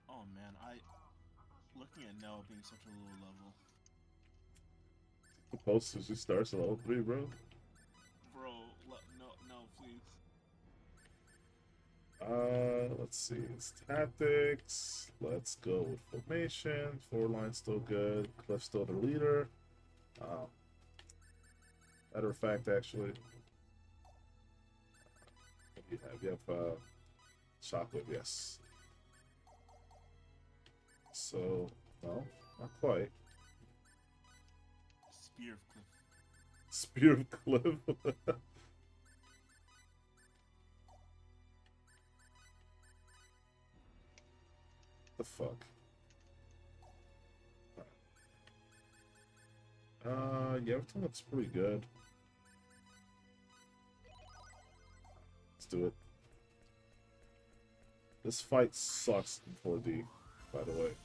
Oh man, I looking at Nell being such a low level, the post just starts at all three, bro. bro. No, no, please. Let's see. It's tactics. Let's go with formation. Four lines still good. Cliff still the leader. Um, matter of fact, actually, what do you have? You have chocolate, yes. So no, not quite. Spear of Cliff. Spear of Cliff. The fuck. Yeah, everything looks pretty good. Let's do it. This fight sucks in 4D, by the way.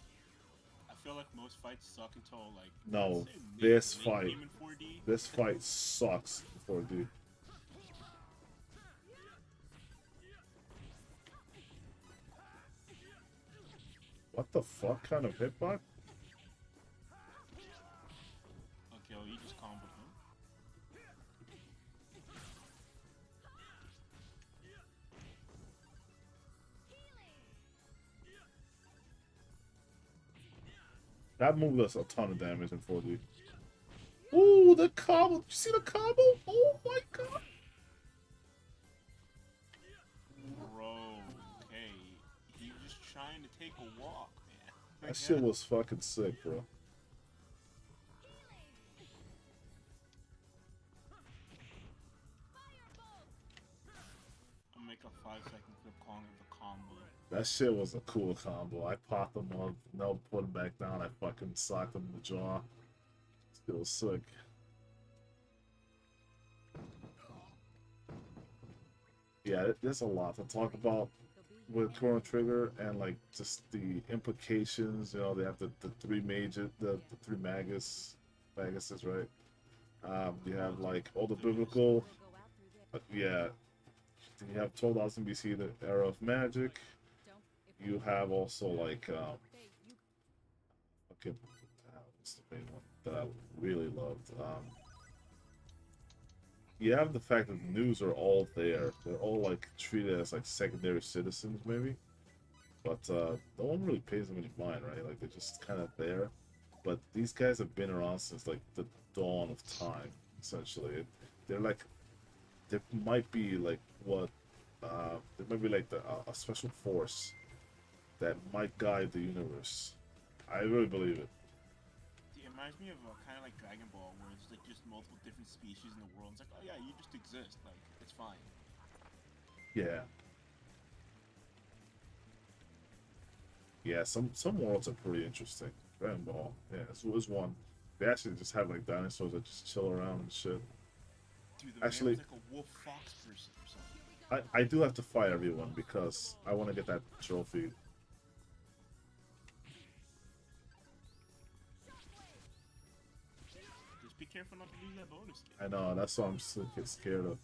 I feel like most fights suck until like No, I'd say this late fight, game in 4D. this fight sucks in 4D. What the fuck kind of hitbox? Okay, well, you just comboed him. That move does a ton of damage in 4D. Ooh, the combo! Did you see the combo? Oh my god! Bro, okay. He was just trying to take a walk, man. That shit was fucking sick, bro. I'll make a 5-second clip calling it the combo. That shit was a cool combo. I popped him up, no, put him back down. I fucking socked him in the jaw. It was sick. Yeah, there's a lot to talk about with Chrono Trigger and like just the implications. You know, they have the three major, the three maguses, right? You have like all the biblical, yeah. You have 12,000 BC, the era of magic. You have also like okay, what's the main one that I really loved? You have the fact that the news are all there. They're all like treated as like secondary citizens, maybe. But no one really pays them any mind, right? Like they're just kind of there. But these guys have been around since like the dawn of time, essentially. They're like, there might be like what, there might be like a special force that might guide the universe. I really believe it. It reminds me of kind of like Dragon Ball, where it's like just multiple different species in the world. It's like, oh yeah, you just exist. Like, it's fine. Yeah. Yeah, some worlds are pretty interesting. Dragon Ball, yeah, this was one. They actually just have like dinosaurs that just chill around and shit. Dude, the Actually, man was like a wolf fox person or something. I do have to fight everyone because I want to get that trophy. Just be careful not to lose that bonus skin. I know, that's what I'm so scared of.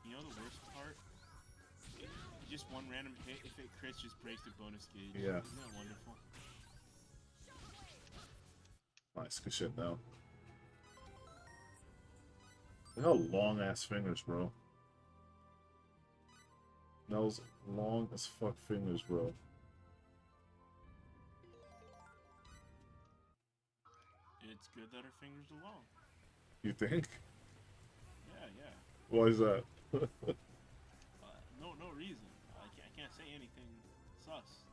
You know the worst part? You just one random hit, if it crits, just breaks the bonus gauge. Yeah. Isn't that wonderful? Nice, good shit now. Look how long ass fingers, bro. Those long as fuck fingers, bro. It's good that her fingers are long. You think? Yeah, yeah. Why is that? No reason. I can't say anything sus.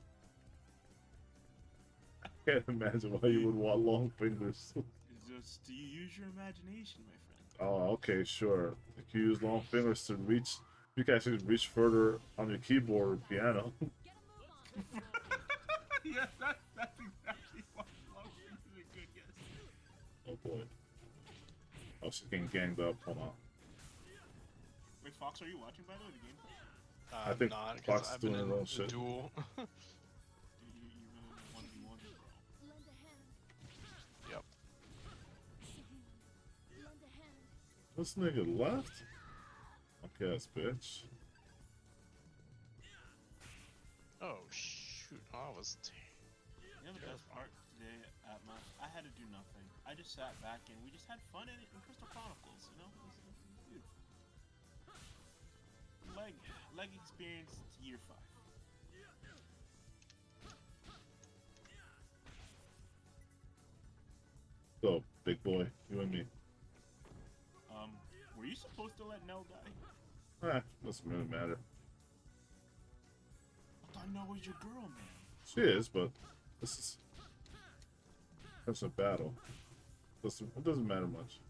I can't imagine why you would want long fingers. It's just, do you use your imagination, my friend? Oh, okay, sure. If you use long fingers to reach, you can actually reach further on your keyboard or piano. Yes, that's exactly why long fingers are good, yes. Oh boy. Oh, she's getting ganged up. Hold on. Wait, Fox, are you watching, by the way, the game? I think not, 'cause Fox is I've been doing in her own the shit. duel. You've been in 1v1, bro. Lend a hand. Yep. Lend a hand. This nigga left? Okay, ass bitch. Oh shoot! Oh, I was. You know the best part today at my... I had to do nothing. I just sat back and we just had fun in Crystal Chronicles, you know? It was good. Leg experience year 5. So, big boy, you and me. Were you supposed to let Nell die? Doesn't really matter. I thought Nell was your girl, man. She is, but this is... That's a battle. It doesn't matter much.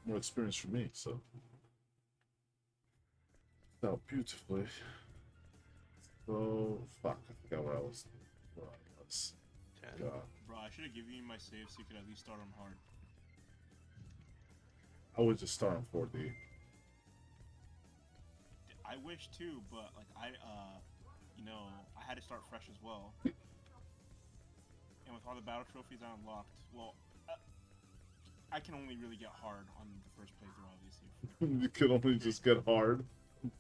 More experience for me, so... Now, beautifully. So, fuck, I forgot where I was. 10. God. Bro, I should have given you my save so you could at least start on hard. I would just start on 4D. I wish too, but like I had to start fresh as well. And with all the battle trophies I unlocked, well, I can only really get hard on the first playthrough, obviously. You can only just get hard. Yes.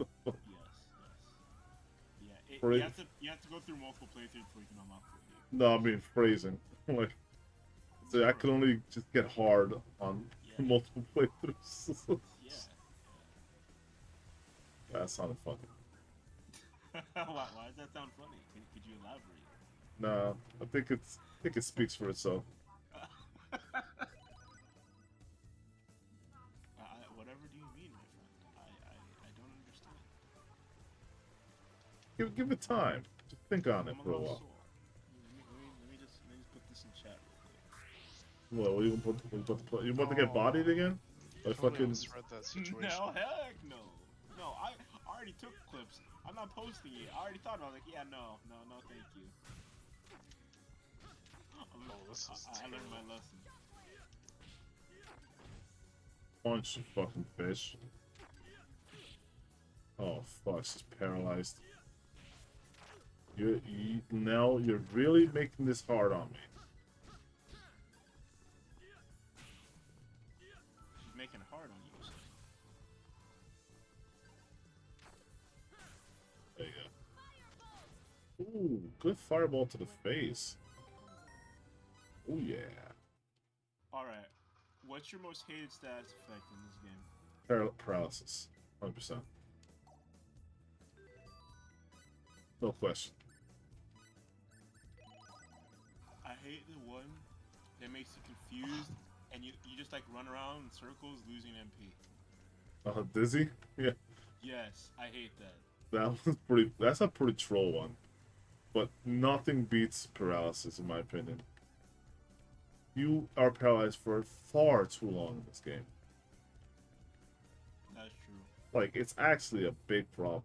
Yeah, you have to go through multiple playthroughs before you can unlock it. No, I mean phrasing. Like, so I can only just get hard on multiple playthroughs. Yeah. That sounded funny. Why does that sound funny? Could you elaborate? No, I think it speaks for itself. Whatever do you mean, my friend? I don't understand. Give it time. Just think on it I'm a for a lost while. soul. Let me just put this in chat real quick. What you about to get bodied again? By Totally fucking... misread that situation. No, heck no. No, I already took clips. I'm not posting it. I already thought about it. Like, yeah, no, thank you. This is I learned my lesson. Punch, you fucking fish. Oh fuck, she's paralyzed. Now you're really making this hard on me. She's making it hard on you. So. There you go. Ooh, good fireball to the face. Oh yeah. Alright. What's your most hated status effect in this game? Paralysis. 100%. No question. I hate the one that makes you confused and you just like run around in circles losing MP. Dizzy? Yeah. Yes, I hate that. That's a pretty troll one. But nothing beats paralysis in my opinion. You are paralyzed for far too long in this game. That's true. Like, it's actually a big problem.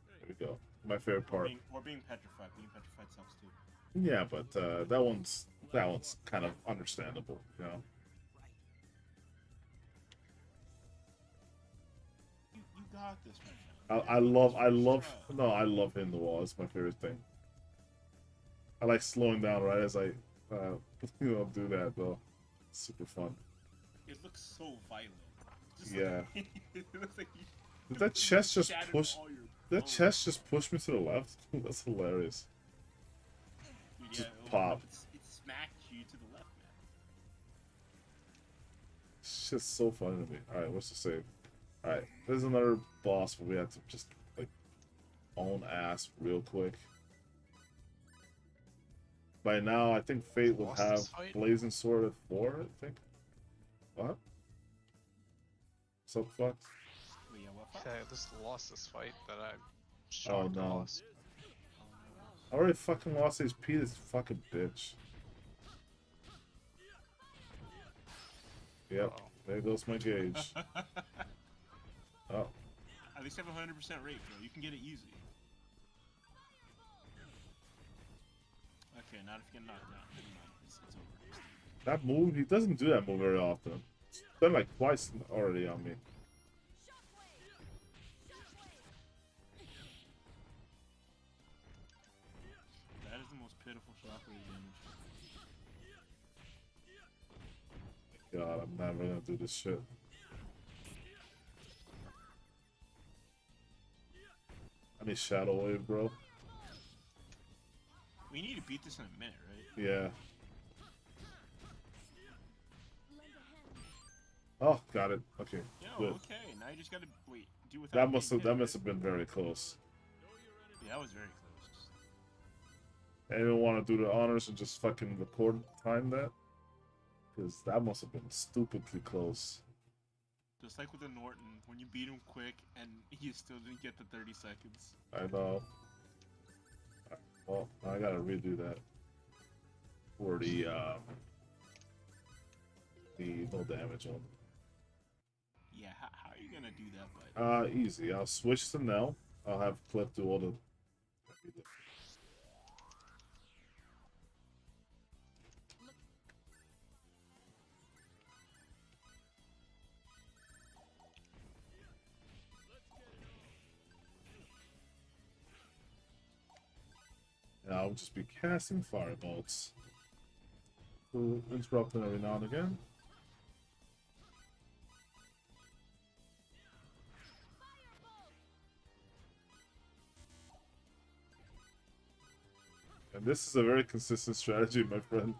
There we go. My favorite part. Or being petrified. Being petrified sucks too. Yeah, but that one's kind of understandable, you know. You got this, my friend. I love no, I love hitting the wall. It's my favorite thing. I like slowing down right as I do that though. It's super fun. It looks so violent. Just Yeah. like, it looks like you Did that chest just shattered push? all your That bones. chest just pushed me to the left. That's hilarious. Dude, just it pop. It smacked you to the left, man. It's just so funny to me. All right, what's the save? All right, there's another boss, but we have to just like own ass real quick. By now, I think Fate would Lost have this fight? Blazing Sword at 4. I think. What? What's up, Fox? Wait, yeah, what? Okay, I just lost this fight that I Oh shocked I no! lost. I already fucking lost HP. This fucking bitch. Yep. Oh. There goes my gauge. Oh. At least have a 100% rate, bro. You can get it easy. Okay, not if you get knocked down. Never mind. It's over. That move, he doesn't do that move very often. It's done like twice already on me. That is the most pitiful shockwave damage. God, I'm never gonna do this shit. I need Shadow Wave, bro. We need to beat this in a minute, right? Yeah. Lend a hand. Oh, got it. Okay, Yo, good. okay. Now you just gotta wait. Do without. That must getting have hit, right? been very close. Yeah, that was very close. Anyone want to do the honors and just fucking record time that? Because that must have been stupidly close. Just like with the Norton, when you beat him quick and you still didn't get the 30 seconds. I know. Well, I gotta redo that for the no damage on. Yeah, how are you gonna do that, bud? Easy. I'll switch to Nell. I'll have Cliff do all the. And I'll just be casting firebolts. To interrupt them every now and again. And this is a very consistent strategy, my friend.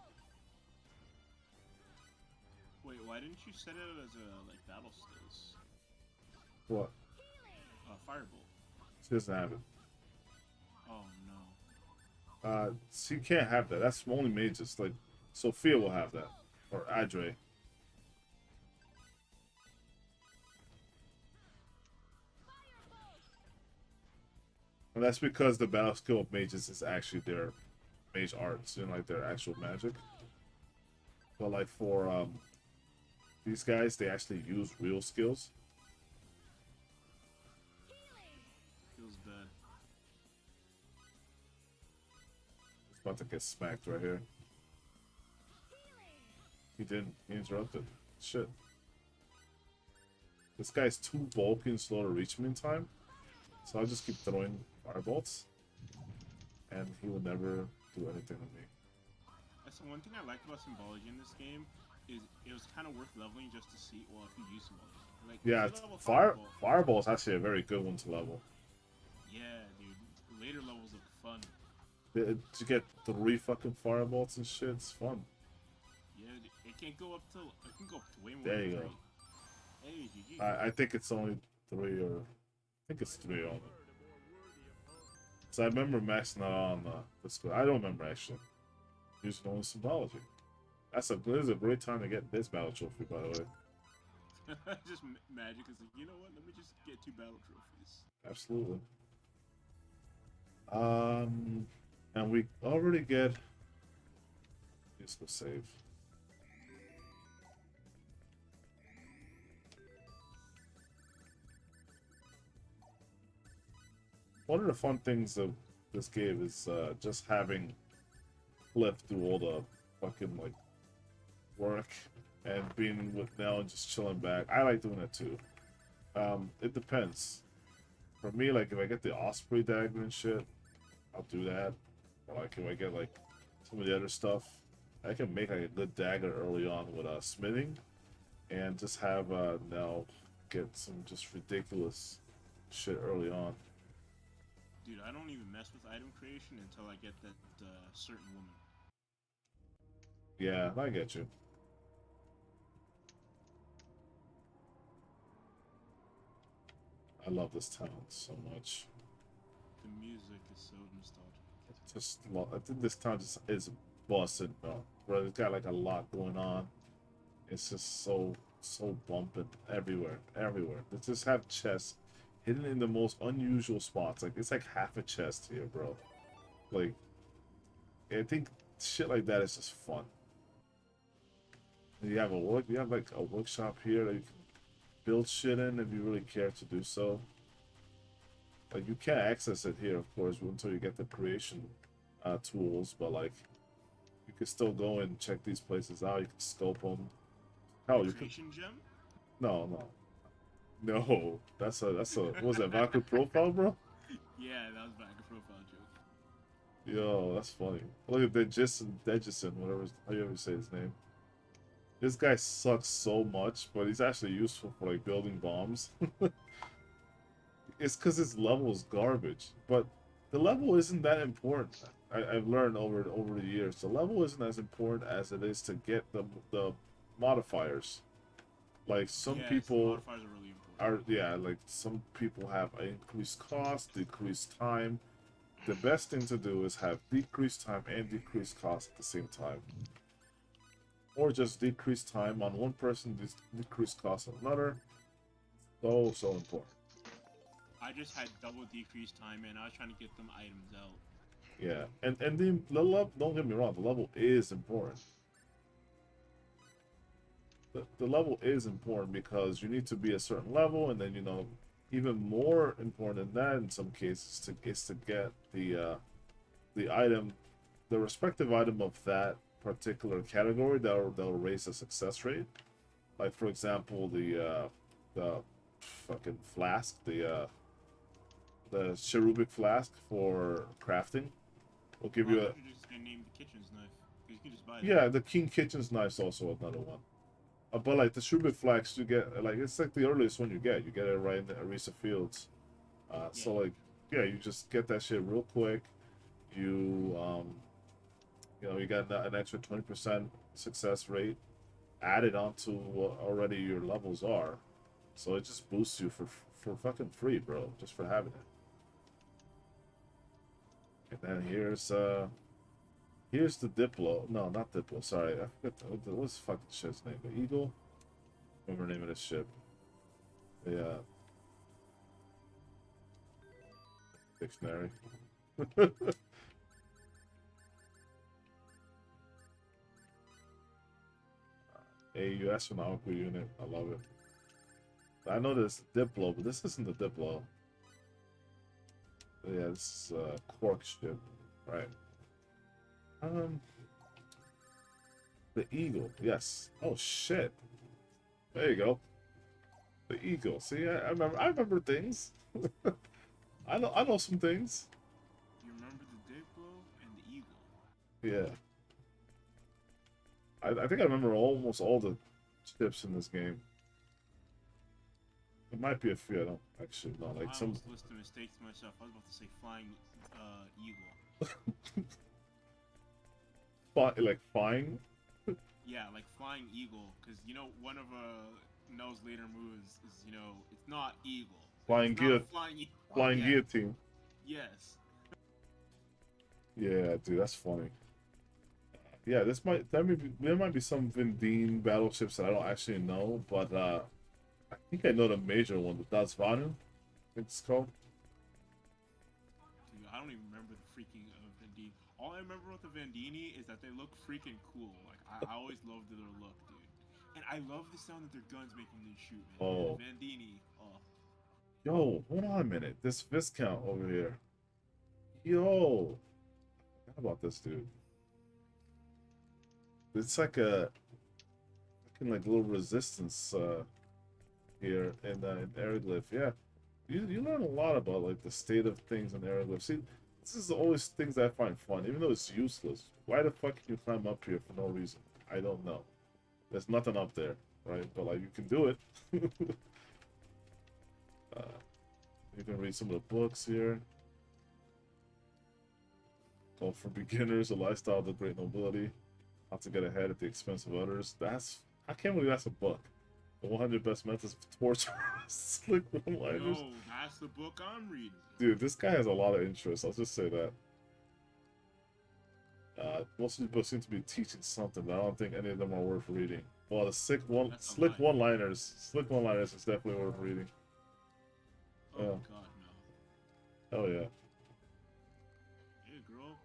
Wait, why didn't you set it as a like battle skills? What? Firebolt. She doesn't have it. Oh no. So you can't have that. That's only mages. Like, Sophia will have that. Or Adre. And that's because the battle skill of mages is actually their mage arts and like their actual magic. But like for these guys, they actually use real skills. Feels bad. It's about to get smacked right here. He didn't. He interrupted. Shit. This guy's too bulky and slow to reach me in time. So I'll just keep throwing firebolts. And he will never do anything to me. That's the one thing I like about symbology in this game is it was kind of worth leveling just to see, well, if you use symbology. Like, Yeah, if you level Fireball is actually a very good one to level. Yeah, dude. Later levels look fun. To get 3 fucking firebolts and shit, it's fun. Yeah, it can go up to way more. There than you 3. go. Hey, GG. I think it's only 3 or... I think it's 3 only. So I remember maxing out on this. I don't remember actually. Using only symbology. This is a great time to get this battle trophy, by the way. Just magic is like, you know what? Let me just get 2 battle trophies. Absolutely. And we already get... Let's go save. One of the fun things of this game is just having Cliff do all the fucking like work and being with Nell and just chilling back. I like doing that too. It depends. For me, like if I get the Osprey dagger and shit, I'll do that. Or like if I get like some of the other stuff, I can make like a good dagger early on with smithing, and just have now get some just ridiculous shit early on. Dude, I don't even mess with item creation until I get that certain woman. Yeah, I get you. I love this town so much. The music is so nostalgic. Just, I think this town just is busted, bro. Bro, it's got like a lot going on. It's just so bumping everywhere, everywhere. They just have chests hidden in the most unusual spots. Like it's like half a chest here, bro. Like, I think shit like that is just fun. And you have you have like a workshop here that you can build shit in if you really care to do so. Like you can't access it here, of course, until you get the creation tools. But like, you can still go and check these places out. You can scope them. Hell, you can. Creation gem? No, no. That's a what was that Valkyrie profile, bro? Yeah, that was back a profile joke. Yo, that's funny. Look at Degison, whatever how you ever say his name. This guy sucks so much, but he's actually useful for like building bombs. It's because his level is garbage, but the level isn't that important. I've learned over the years, the level isn't as important as it is to get the modifiers. Like some Yes, people modifiers are really important. like some people have increased cost, decreased time. The best thing to do is have decreased time and decreased cost at the same time. Or just decrease time on one person, decrease cost on another. So important. I just had double decreased time and I was trying to get them items out. Yeah, and the level, don't get me wrong, the level is important. The level is important because you need to be a certain level, and then even more important than that in some cases is to get the item, the respective item of that particular category that'll raise the success rate. Like for example, the fucking flask, the cherubic flask for crafting will give you a. You're just gonna name the kitchen's knife. 'Cause you can just buy that. Yeah, the King Kitchen's knife's also another one. But like the cherubic flask, you get like it's like the earliest one you get. You get it right in the Arisa Fields. So like, yeah, you just get that shit real quick. You you got an extra 20% success rate added onto what already your levels are. So it just boosts you for fucking free, bro, just for having it. And then here's the Diplo. No, not Diplo. Sorry, I forgot what's the fucking ship's name. The Eagle. Remember the name of this ship? The dictionary. AU astronomical unit. I love it. I know this Diplo, but this isn't the Diplo. Yeah, this is a Quark ship, right? The Eagle. Yes. Oh shit. There you go. The Eagle. See, I remember things. I know some things. You remember the Diplo and the Eagle? Yeah. I think I remember almost all the ships in this game. There might be a few I don't actually know. Like I some. almost listed mistakes to myself. I was about to say flying eagle. Like flying. Yeah, like flying eagle, because one of Nell's later moves is it's not eagle. Flying It's not guillotine. Flying, Flying yeah. guillotine. Yes. Yeah, dude, that's funny. Yeah, there might be some Vindine battleships that I don't actually know, but I think I know the major one, the Das Vanu, I think it's called. Dude, I don't even remember the freaking Vendini. All I remember with the Vendini is that they look freaking cool. Like I always loved their look, dude. And I love the sound that their guns make when they shoot, man. Oh. The Vendini. Oh. Yo, hold on a minute. This Viscount over here. Yo, I forgot about this dude. It's like a fucking like little resistance here in Aeroglyph. Yeah, you learn a lot about like the state of things in airlift. See, this is always things that I find fun, even though it's useless. Why the fuck can you climb up here for no reason? I don't know. There's nothing up there, right? But like you can do it. uh, you can read some of the books here. Go for beginners, a lifestyle of the great nobility. How to get ahead at the expense of others. I can't believe that's a book. The 100 best methods of torture. Slick one-liners. Yo, that's the book I'm reading. Dude, this guy has a lot of interest. I'll just say that. Most of the books seem to be teaching something, but I don't think any of them are worth reading. Well, the slick one-liners is definitely worth reading. Oh Yeah. God, no. Oh yeah. Hey, girl,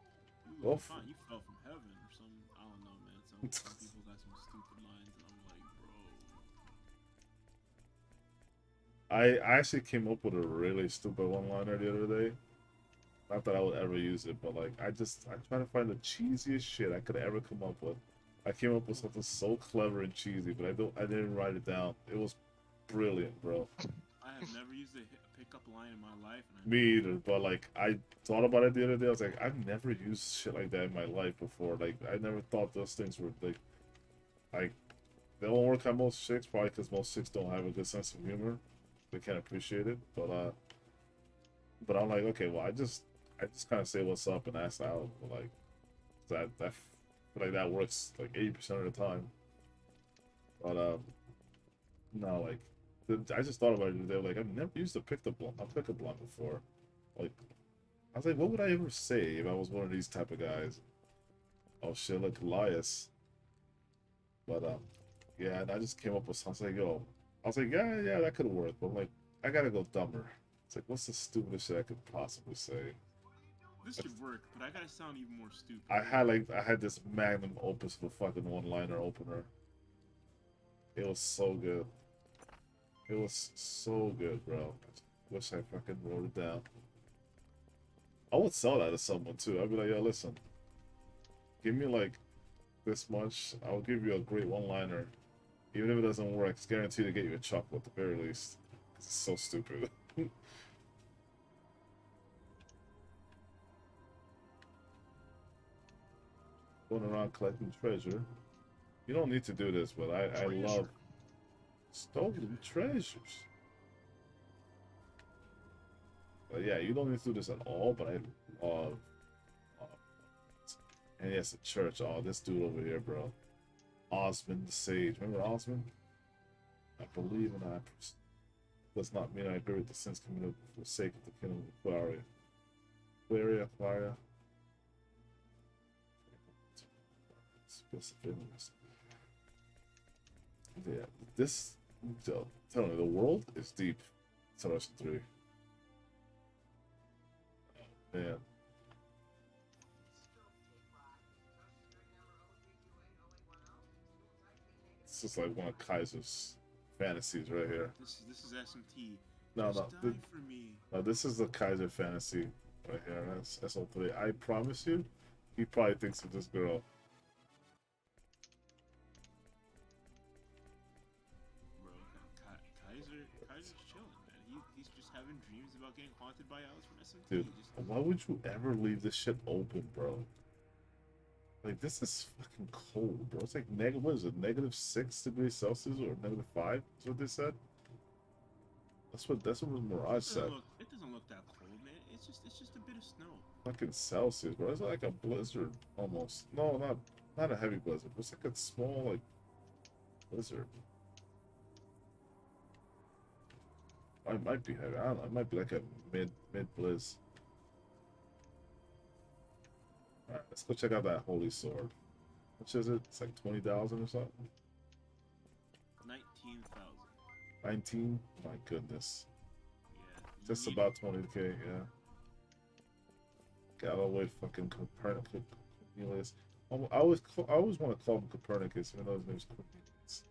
Well, you fell from heaven or something. I don't know, man. Some people got some stupid lines, and I'm like, bro. I actually came up with a really stupid one-liner the other day. Not that I would ever use it, but like I try to find the cheesiest shit I could ever come up with. I came up with something so clever and cheesy, but I didn't write it down. It was brilliant, bro. I have never used a pickup line in my life. And Me either, but like I thought about it the other day. I was like, I've never used shit like that in my life before. Like I never thought those things were like they won't work on most chicks, probably because most chicks don't have a good sense of humor. They can't appreciate it, but I'm like, okay, well, I just kind of say what's up and ask out, like that feel like that works like 80% of the time. But no, like I just thought about it today. Like I've never used a pickup line before. Like I was like, what would I ever say if I was one of these type of guys? Oh shit, look, Elias. But yeah, and I just came up with something. I was like, yeah, that could work. But I'm like, I gotta go dumber. It's like, what's the stupidest shit I could possibly say? this should work, but I gotta sound even more stupid. I had this magnum opus of a fucking one-liner opener. It was so good. It was so good, bro. I wish I fucking wrote it down. I would sell that to someone too. I'd be like, yo, listen, give me like this much. I'll give you a great one-liner. Even if it doesn't work, it's guaranteed to get you a chocolate at the very least. It's so stupid. Going around collecting treasure. You don't need to do this, but I love stolen treasures. But yeah, you don't need to do this at all, but I love and yes, the church. Oh, this dude over here, bro. Osmond the Sage. Remember Osmond? I believe in that. Does not mean I agree with the sins committed for the sake of the kingdom of Aquaria. Aquaria. Yeah, this. Tell me, the world is deep. Interesting 3. Man. This is like one of Kaiser's fantasies right here. This is SMT. No, Just no, die for me. no, this is the Kaiser fantasy right here. That's SO3. I promise you, he probably thinks of this girl. Bro, Kaiser's chilling, man. He's just having dreams about getting haunted by Alice from SMT. Dude, why would you ever leave this shit open, bro? Like, this is fucking cold, bro. It's like what is it, -6 degrees Celsius or -5? Is what they said. That's what Mirage said. It doesn't look that cold, man. It's just a bit of snow. Fucking Celsius, bro. It's like a blizzard almost. No, not a heavy blizzard. It's like a small like blizzard. I might be heavy. I don't know. It might be like a mid blizz. Alright, let's go check out that holy sword. Which is it? It's like 20,000 or something. 19,000. 19? My goodness. Yeah. Just about 20k, yeah. Galloway fucking Cornelius. I always want to call him Copernicus, even though his name's Cornelius.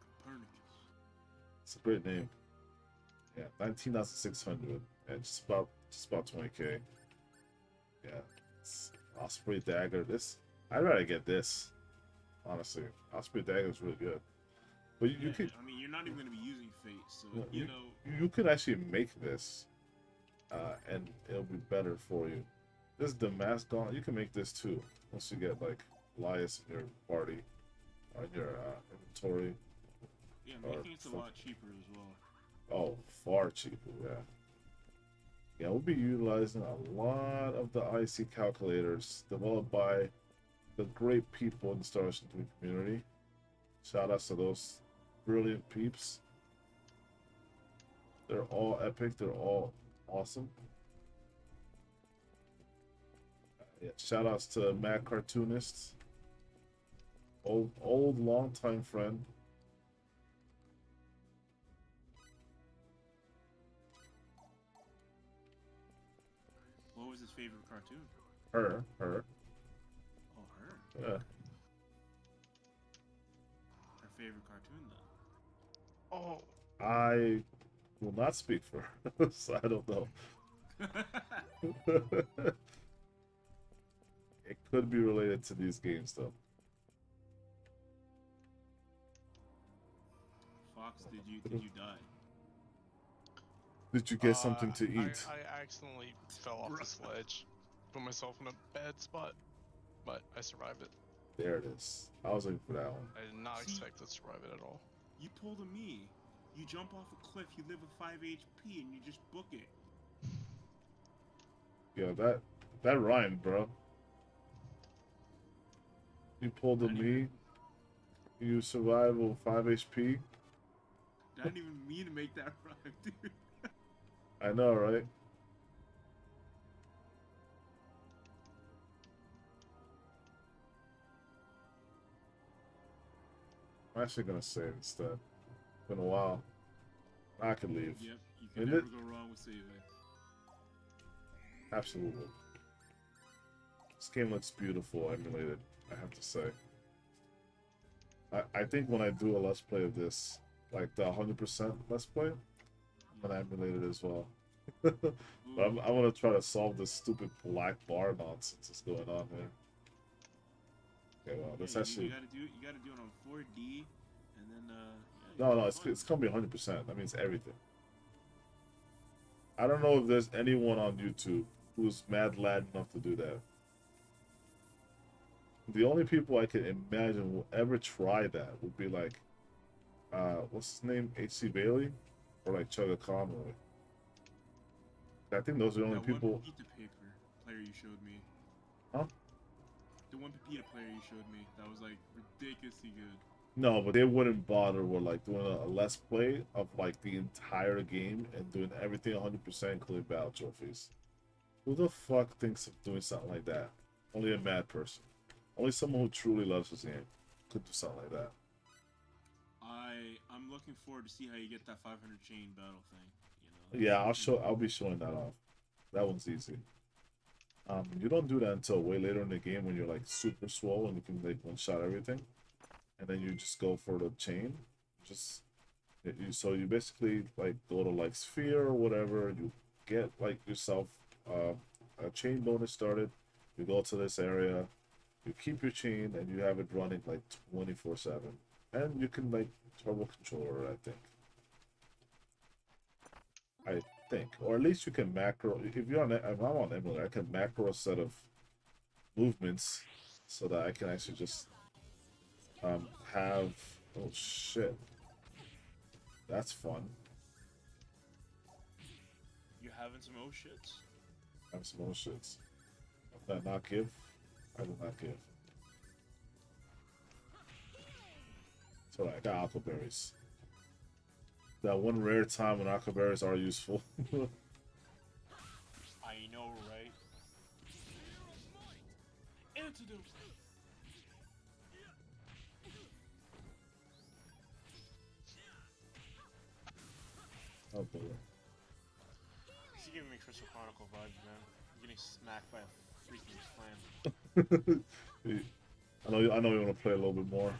Copernicus. It's a great name. Yeah, 19,600. And just about 20k. Yeah. Osprey Dagger. I'd rather get this. Honestly. Osprey Dagger is really good. But you could I mean, you're not even gonna be using Fate, so you, you know. you could actually make this, and it'll be better for you. This Damask Gauntlet, you can make this too. Once you get like Elias in your party, or in your inventory. Yeah, Or making it's a lot cheaper as well. Oh, far cheaper, yeah. Yeah, we'll be utilizing a lot of the IC calculators developed by the great people in the Star Ocean 3 community. Shout outs to those brilliant peeps. They're all epic, they're all awesome. Yeah, shout outs to Mad Cartoonists. Old long time friend. What was his favorite cartoon? Her. Oh, her. Yeah. Her favorite cartoon then. Oh, I will not speak for her, so I don't know. It could be related to these games though. Fox, did you die? Did you get something to eat? I accidentally fell off the sledge, put myself in a bad spot, but I survived it. There it is. I was looking for that one. I did not See? expect to survive it at all. You pulled a me. You jump off a cliff, you live with 5 HP, and you just book it. Yeah, that rhymed, bro. You pulled a me. You survive with 5 HP. I didn't even mean to make that rhyme, dude. I know, right? I'm actually gonna save instead. It's been a while. I could leave. Yep, you can And never it- go wrong with saving. Absolutely. This game looks beautiful emulated, I have to say. I think when I do a Let's Play of this, like the 100% Let's Play, I'm gonna emulate it as well. But I'm gonna try to solve this stupid black bar nonsense that's going on here. Okay, well, that's actually... You gotta do it on 4D, and then yeah, No, it's gonna be 100%. That means everything. I don't know if there's anyone on YouTube who's mad lad enough to do that. The only people I can imagine will ever try that would be like, what's his name, H.C. Bailey, or like Chugga Conroy. I think those are the only that people. one Pepita paper player you showed me. Huh? The one Pepita player you showed me that was like ridiculously good. No, but they wouldn't bother with like doing a Let's Play of like the entire game and doing everything 100%, including battle trophies. Who the fuck thinks of doing something like that? Only a mad person. Only someone who truly loves his game could do something like that. I'm looking forward to see how you get that 500 chain battle thing. You know. Yeah, I'll be showing that off. That one's easy. You don't do that until way later in the game when you're like super swole and you can like one shot everything, and then you just go for the chain. So you basically like go to like sphere or whatever. You get like yourself a chain bonus started. You go to this area. You keep your chain and you have it running like 24/7, and you can like turbo controller. I think, or at least you can macro. If I'm on emulator, I can macro a set of movements so that I can actually just have. Oh shit, that's fun. You having some oh shits? Have some more shits. Did I not give? I did not give. It's alright, I got aqua berries. That one rare time when aqua berries are useful. I know, right? Antidote. Oh boy. This is giving me Crystal Chronicle vibes, man. I'm getting smacked by a freaking slam. I know you want to play a little bit more.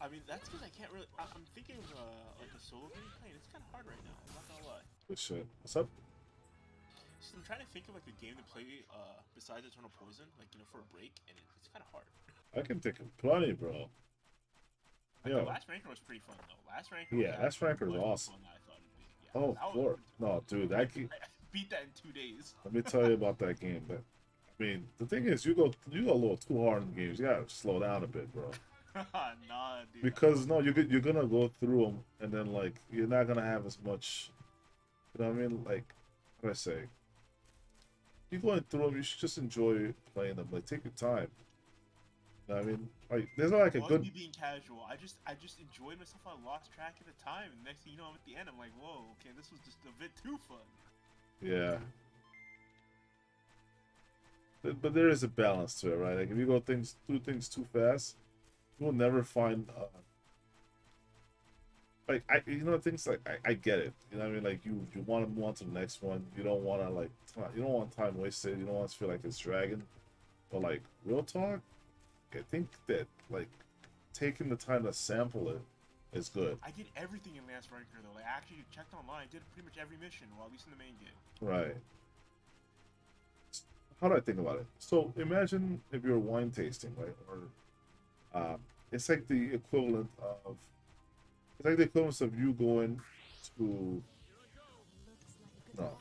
I mean, that's because I can't really. I'm thinking of like a solo game playing. It's kind of hard right now. I'm not gonna lie. Good shit. What's up? So I'm trying to think of like a game to play besides Eternal Poison, like for a break, and it's kind of hard. I can think of plenty, bro. Like the Yo, last ranker was pretty fun though. Last ranker was yeah, that's actually ranker's much more awesome. fun than I thought it'd be. Yeah, Oh, that was. Lord. No, dude, I, that game. I beat that in 2 days. Let me tell you about that game. But I mean, the thing is, you go a little too hard in games. You gotta slow down a bit, bro. Nah, dude. Because no, you're gonna go through them, and then like you're not gonna have as much. You know what I mean? Like, what do I say? You going through them, you should just enjoy playing them. Like, take your time. You know what I mean? Like, there's not like a Well, good. me being casual, I just enjoyed myself. I lost track of the time, and next thing you know, I'm at the end. I'm like, whoa, okay, this was just a bit too fun. Yeah. But there is a balance to it, right? Like if you go through things too fast, you will never find like things like I get it. You know what I mean? Like you want to move on to the next one. You don't want to you don't want time wasted. You don't want to feel like it's dragging. But like real talk, I think that like taking the time to sample it is good. I did everything in Last Ranker though. Like I actually checked online, did pretty much every mission, well at least in the main game. Right. How do I think about it? So imagine if you're wine tasting, right? Or it's like the equivalent of of you going to no,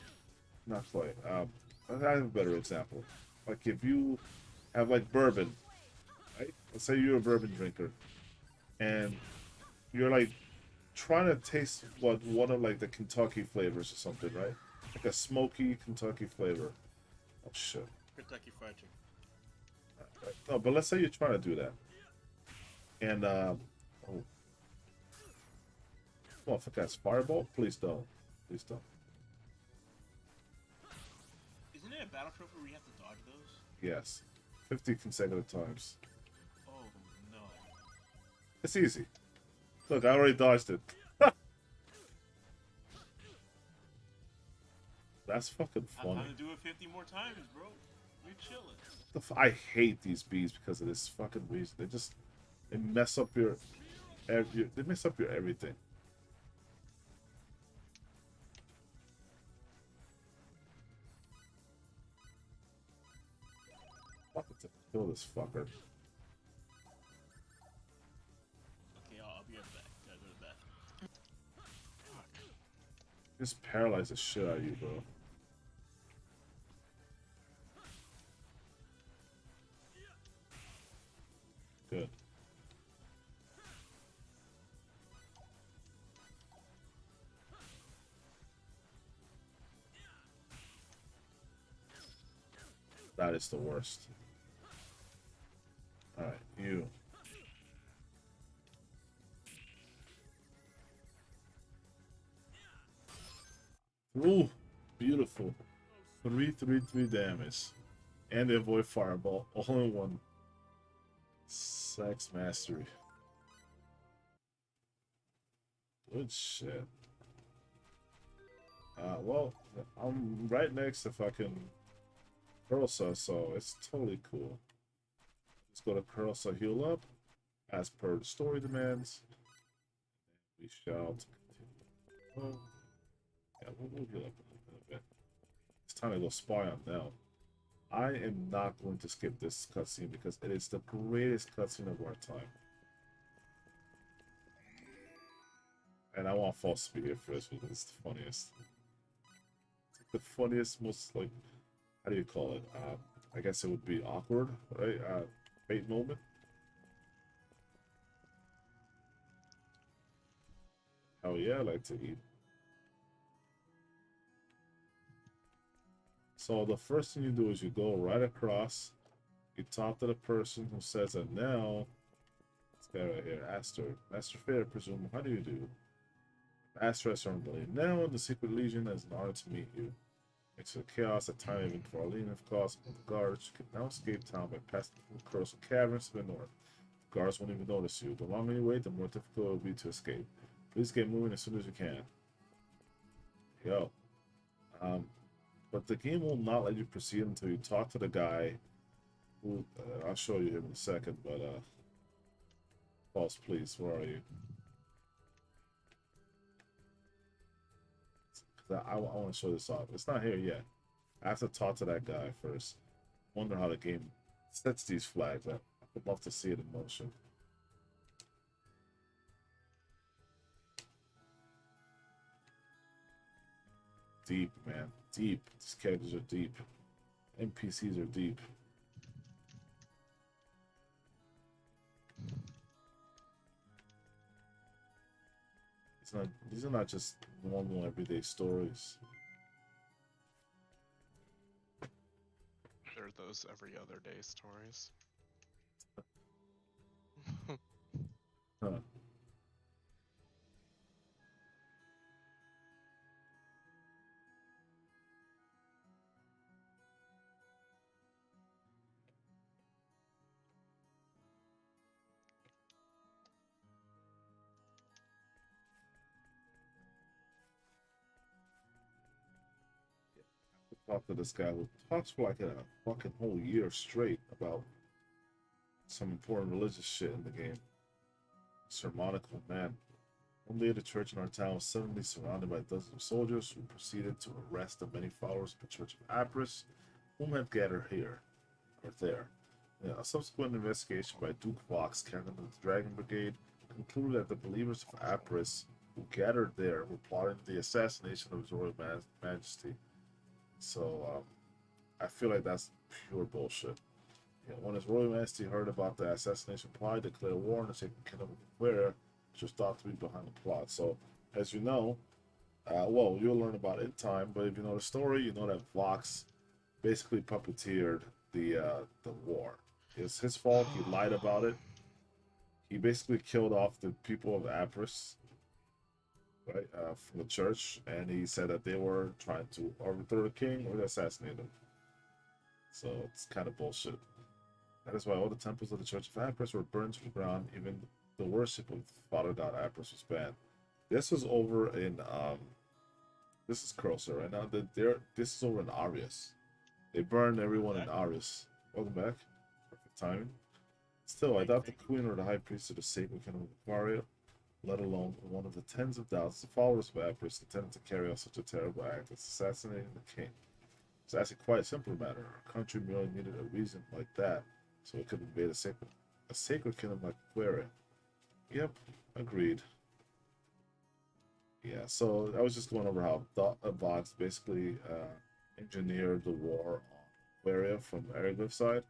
not quite. I have a better example. Like if you have like bourbon, right? Let's say you're a bourbon drinker, and you're like trying to taste one of like the Kentucky flavors or something, right? Like a smoky Kentucky flavor. Oh shit. Kentucky Fried Chicken. No, but let's say you're trying to do that, and oh, fuck that's fireball. Please don't. Please don't. Isn't it a battle trophy where you have to dodge those? Yes, 50 consecutive times. Oh no. It's easy. Look, I already dodged it. That's fucking I'm funny. gonna do it 50 more times, bro. You're chilling. I hate these bees because of this fucking reason. They mess up your they mess up your everything. Fucking to kill this fucker. Okay, I'll be right back. Gotta go to the bathroom. Just paralyze the shit out of you, bro. Good. That is the worst. Alright, you. Ooh, beautiful. 3 damage. And they avoid fireball. All in one. Sex mastery. Good shit. Well, I'm right next to fucking Cursa, so it's totally cool. Let's go to Cursa, heal up, as per the story demands. We shall continue. Oh, yeah, we'll heal up a little bit. It's time to go spy on them. I am not going to skip this cutscene because it is the greatest cutscene of our time. And I want False to be here first because it's the funniest. It's like the funniest, most like, how do you call it? I guess it would be awkward, right? Fate moment. Oh yeah, I like to eat. So the first thing you do is you go right across, you talk to the person who says that now, this guy right here, Aster. Master Fair, presume, how do you do? Aster has believe. Now the Secret Legion is an honor to meet you. It's a chaos, a tiny event for Arlene, of course, but the guards can now escape town by passing through the Coruscant caverns to the north. The guards won't even notice you. The longer you wait, the more difficult it will be to escape. Please get moving as soon as you can. Yo. But the game will not let you proceed until you talk to the guy who, I'll show you him in a second, but, False, please, where are you? I want to show this off. It's not here yet. I have to talk to that guy first. Wonder how the game sets these flags. I would love to see it in motion. Deep, man. Deep. These characters are deep. NPCs are deep. These are not just normal everyday stories. They're those every other day stories. Huh. Talk to this guy who talks for like a fucking whole year straight about some important religious shit in the game. Sermonical, man. One day the church in our town was suddenly surrounded by dozens of soldiers who proceeded to arrest the many followers of the Church of Apris, whom had gathered here or there. A subsequent investigation by Duke Vox, captain of the Dragon Brigade, concluded that the believers of Apris who gathered there were plotting the assassination of His Royal Majesty. So I feel like that's pure bullshit. When His Royal Majesty heard about the assassination plot, he declared war on the Sacred Kingdom of Aquaria, which was thought to be behind the plot. So, as you know, well, you'll learn about it in time, but if you know the story, you know that Vox basically puppeteered the war. It's his fault. He lied about it. He basically killed off the people of Apris, right, from the church, and he said that they were trying to overthrow the king or assassinate him. So it's kind of bullshit. That is why all the temples of the Church of Apris were burned to the ground. Even the worship of Father God Apris was banned. This was over in this is Cursor right now. This is over in Arius. They burned everyone in Arius. Welcome back. Perfect timing. Still, I doubt the queen or the high priest of the sacred kingdom of Aquaria, let alone one of the tens of thousands of followers of Apris, intended to carry out such a terrible act as assassinating the king. It's actually quite a simple matter. Our country merely needed a reason like that so it could invade a sacred kingdom like Aquaria. Yep, agreed. Yeah, so I was just going over how Vox basically engineered the war on Aquaria from Araglyph side.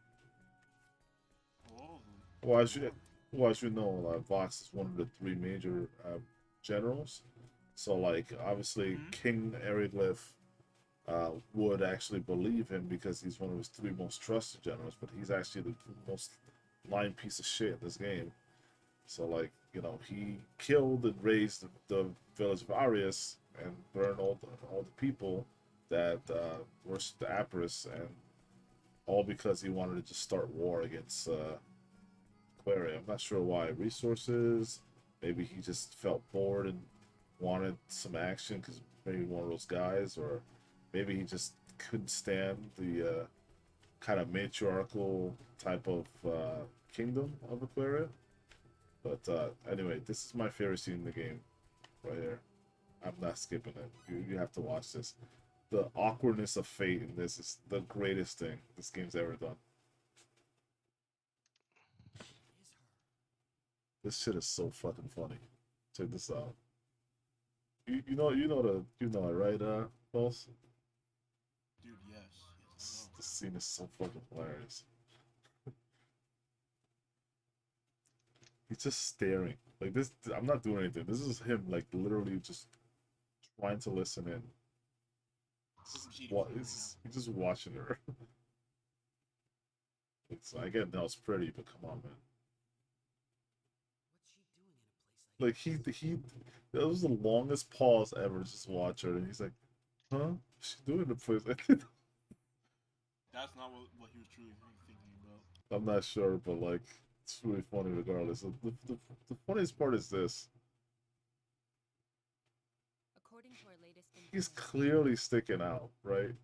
Oh, Well, as you know, Vox is one of the three major generals. So, like, obviously, King Araglyph would actually believe him because he's one of his three most trusted generals, but he's actually the most lying piece of shit in this game. So, like, he killed and razed the village of Arius and burned all the people that worshipped the Apris, and all because he wanted to just start war against Aquaria. I'm not sure why. Resources. Maybe he just felt bored and wanted some action because maybe one of those guys, or maybe he just couldn't stand the kind of matriarchal type of kingdom of Aquaria. But anyway, this is my favorite scene in the game, right here. I'm not skipping it. You have to watch this. The awkwardness of fate in this is the greatest thing this game's ever done. This shit is so fucking funny. Check this out. You know it, right, boss? dude, yes. This scene is so fucking hilarious. He's just staring. Like this, I'm not doing anything. This is him, like, literally just trying to listen in. He's just watching her. I get now it's pretty, but come on, man. Like he that was the longest pause ever. Just watch her, and he's like, "Huh? What's she doing in a place?" That's not what he was truly thinking about. I'm not sure, but like, it's really funny regardless. The funniest part is this: According to our latest he's information, clearly sticking out, right? I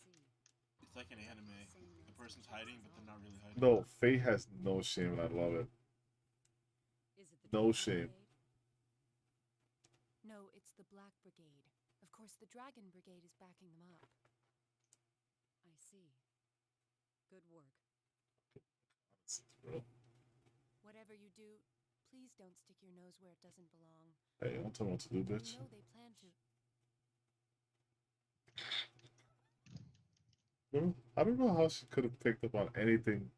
see. It's like an anime. The person's hiding, but they're not really hiding. No, Faye has no shame, and I love it. Is it the No Black shame. Brigade? No, it's the Black Brigade. Of course, the Dragon Brigade is backing them up. I see. Good work. Bro. Whatever you do, please don't stick your nose where it doesn't belong. Hey, don't tell me what to do, bitch. You know they plan to. Bro, I don't know how she could have picked up on anything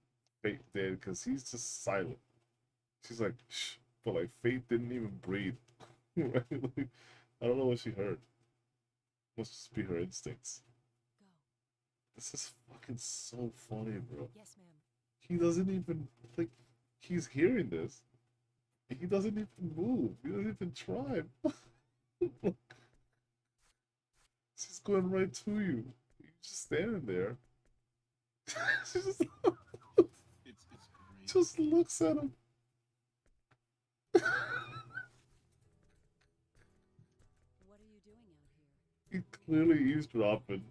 Fate did, because he's just silent. She's like, shh, but like Fate didn't even breathe. Right? Like, I don't know what she heard. Must just be her instincts. Go. This is fucking so funny, bro. Yes, ma'am. He doesn't even, like, he's hearing this. He doesn't even move. He doesn't even try. She's going right to you. You're just standing there. She It's great. just looks at him. What are you doing out here? He clearly eavesdropping.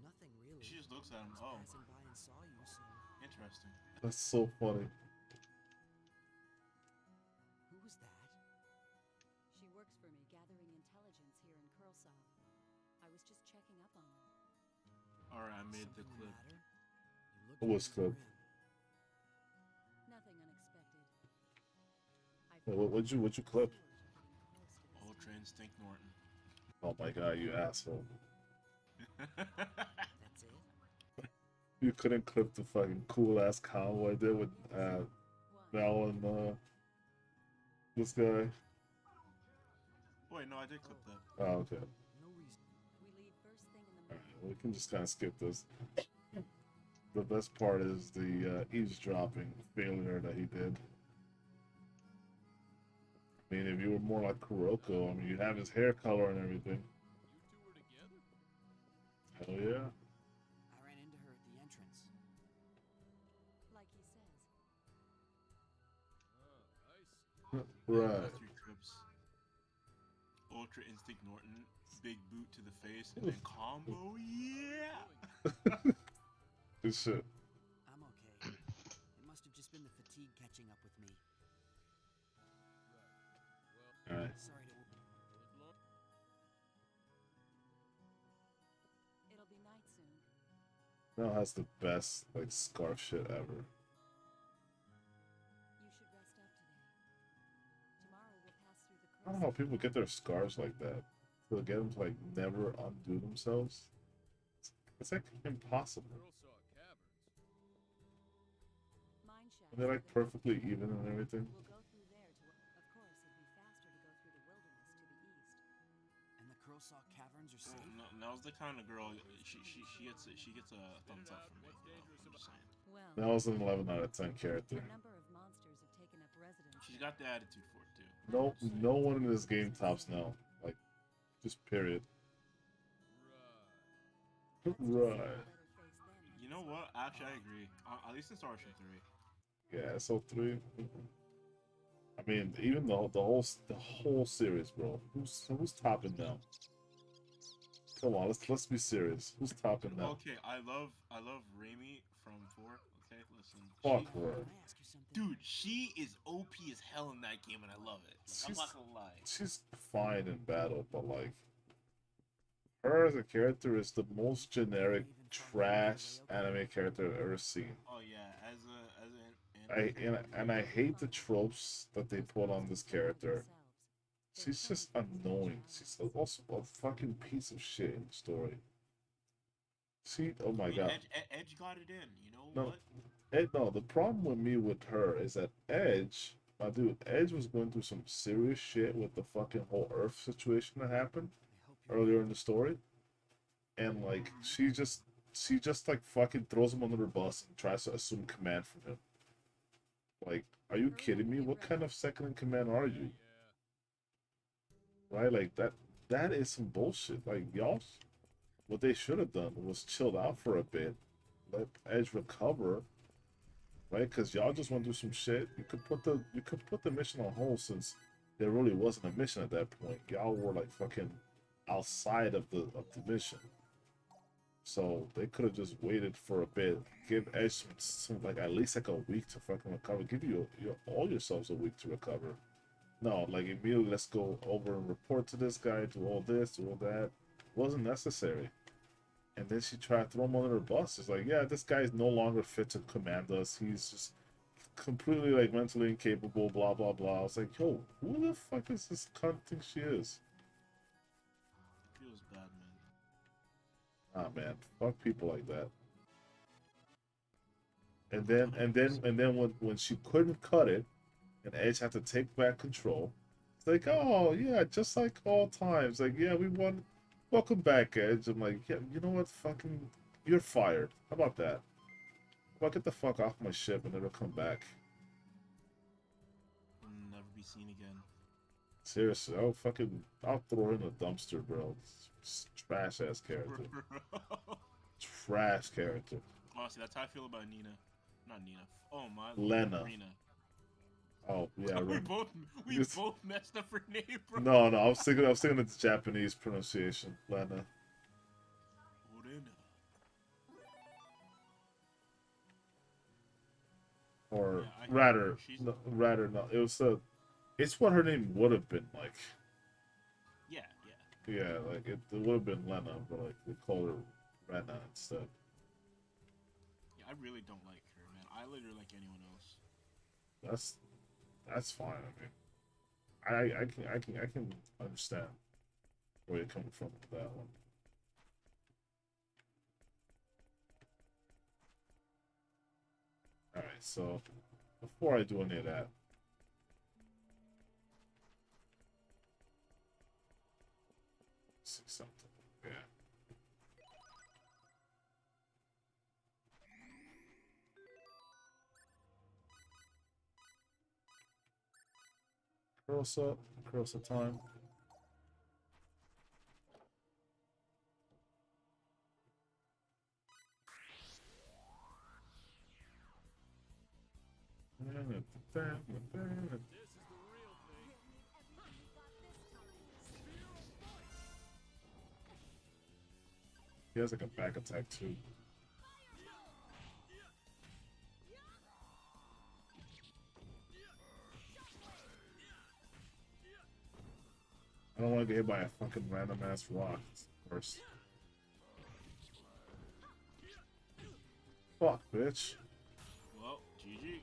Nothing really. She just looks at him. Just Oh, passing by and saw you, so interesting. That's so funny. who was that? She works for me, gathering intelligence here in Curlsaw. I was just checking up on her. Alright, I made the Something clip. matter? You look What was very clip? grim. Nothing unexpected. I What'd you clip? Ultra Instinct Norton. Oh my god, you asshole. That's it? You couldn't clip the fucking cool ass combo I did with Val and this guy. Wait, no, I did clip that. Oh, okay. No reason. We leave first thing in the Alright, morning. we can just kind of skip this. The best part is the eavesdropping failure that he did. I mean, if you were more like Kuroko, I mean, you have his hair color and everything. Hell yeah. I ran into her at the entrance. Like he says. Right. Three clips. Ultra Instinct Norton, big boot to the face, and then combo, yeah! Good shit. I'm okay. It must have just been the fatigue catching up with me. Alright. Sorry to. It'll be night soon. Mel has the best, like, scarf shit ever. You should rest up today. Tomorrow we'll pass through the I don't know how Curlsaw people get their Mountains. scars like that. They'll get them to, like, never undo themselves. It's like impossible. Mine shafts And they're like are there. perfectly even and everything. We'll go through there to. Of course, it'd be faster to go through the wilderness to the east. And the Curlsaw Caverns are safe? No, Now's the kind of girl, she gets a thumbs up from me. I'm just saying. Well, That was an 11 out of 10 character. a number of monsters have taken up residence. She's there. got the attitude for it, too. No one in this game tops now. Like, just period. That's just Right. a better face then, You know what? Actually, I agree. At least in Star Ocean 3. Yeah, so 3. I mean, even the whole series, bro. Who's topping now? Come on, let's be serious. Who's topping now? Okay, I love Raimi from 4. Okay, listen. Fuck She- her. Can I ask you something? Dude, she is OP as hell in that game, and I love it. I'm She's- not gonna lie. She's fine in battle, but like, her as a character is the most generic trash anime character I've ever seen. Oh yeah, as an I hate the tropes that they put on this character. She's just annoying. She's also a fucking piece of shit in the story. Oh my god. Edge got it in. You know No. what? No, the problem with me with her is that Edge, my dude, Edge was going through some serious shit with the fucking whole Earth situation that happened I hope you're earlier in the story. And like she just like fucking throws him under the bus and tries to assume command from him. Like, are you kidding me? What kind of second in command are you? Right? Like that is some bullshit. Like y'all, what they should have done was chilled out for a bit, let Edge recover, right? Because y'all just went through some shit. You could put the mission on hold since there really wasn't a mission at that point. Y'all were like fucking outside of the mission. So they could have just waited for a bit, give Edge some like at least like a week to fucking recover. Give you all yourselves a week to recover. No, like immediately let's go over and report to this guy, do all this, do all that. Wasn't necessary. And then she tried to throw him under the bus. It's like, yeah, this guy is no longer fit to command us. He's just completely like mentally incapable, blah blah blah. I was like, yo, who the fuck is this cunt think she is? Feels bad, man. Ah man, fuck people like that. And then when she couldn't cut it and Edge had to take back control, it's like, oh yeah, just like all times. Like, yeah, we won. Welcome back, Edge. I'm like, yeah, you know what? Fucking, you're fired. How about that? Well, get the fuck off my ship and never come back. Never be seen again. Seriously, I'll throw her in a dumpster, bro. Trash ass character. Trash character. Honestly, that's how I feel about Nina. Not Nina. Oh my. Lena. Rena. Oh yeah, we right. both messed up her name, bro. No, I was thinking of the Japanese pronunciation, Lena. Rena. Or Yeah, rather, no. It's what her name would have been like. Yeah. Yeah, like it would have been Lena, but like they call her Rena instead. Yeah, I really don't like her, man. I literally like anyone else. That's fine. I mean, I can understand where you're coming from with that one. All right, so before I do any of that, see something. Yeah. Curls up time. He has like a back attack too. I don't want to get hit by a fucking random ass rock, of course. Fuck, bitch. Well, GG.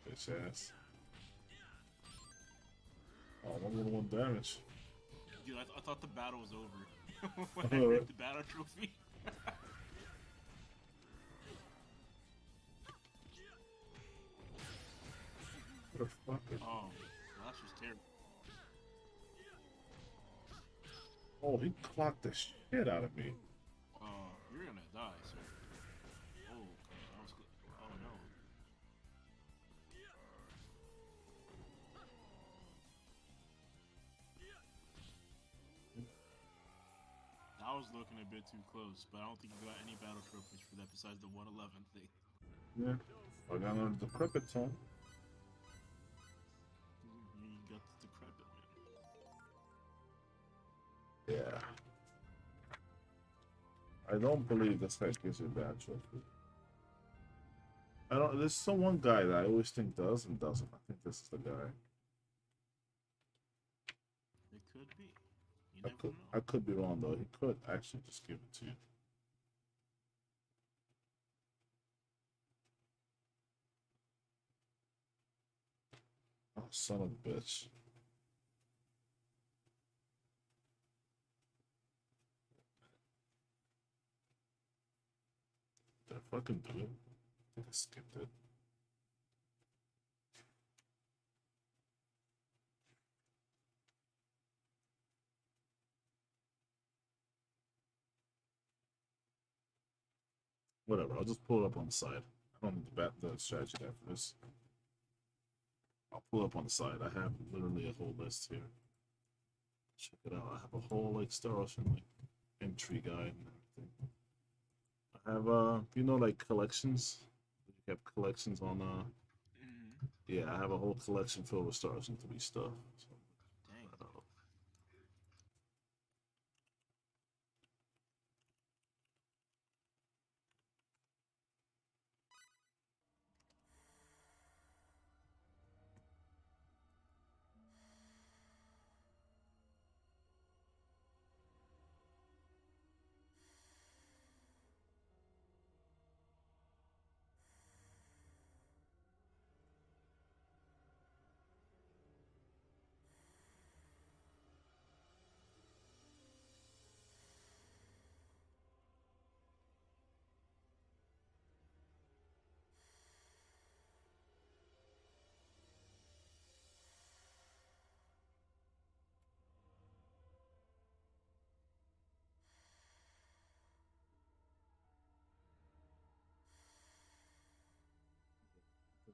Bitch ass. Oh, 111 damage. Dude, I thought the battle was over. When I ripped the battle trophy. What a fucker. Oh, that's just terrible. Oh, he clocked the shit out of me. Oh, you're gonna die, sir. Oh, that was good. Oh no. That was looking a bit too close, but I don't think you got any battle trophies for that besides the 111 thing. Yeah. I got another decrepit tone. You got the decrepit, man. Yeah. I don't believe this guy gives you a bad trophy. I don't. There's some one guy that I always think does and doesn't. I think this is the guy. It could be. You never know. I could be wrong though. He could actually just give it to you. Oh, son of a bitch. Did I fucking do it? I think I skipped it. Whatever, I'll just pull it up on the side. I don't need the strategy guide for this. I'll pull it up on the side. I have literally a whole list here. Check it out. I have a whole like Star Ocean like entry guide and everything. I have like collections. You have collections on yeah, I have a whole collection filled with Star Ocean 3 stuff. So, Dang.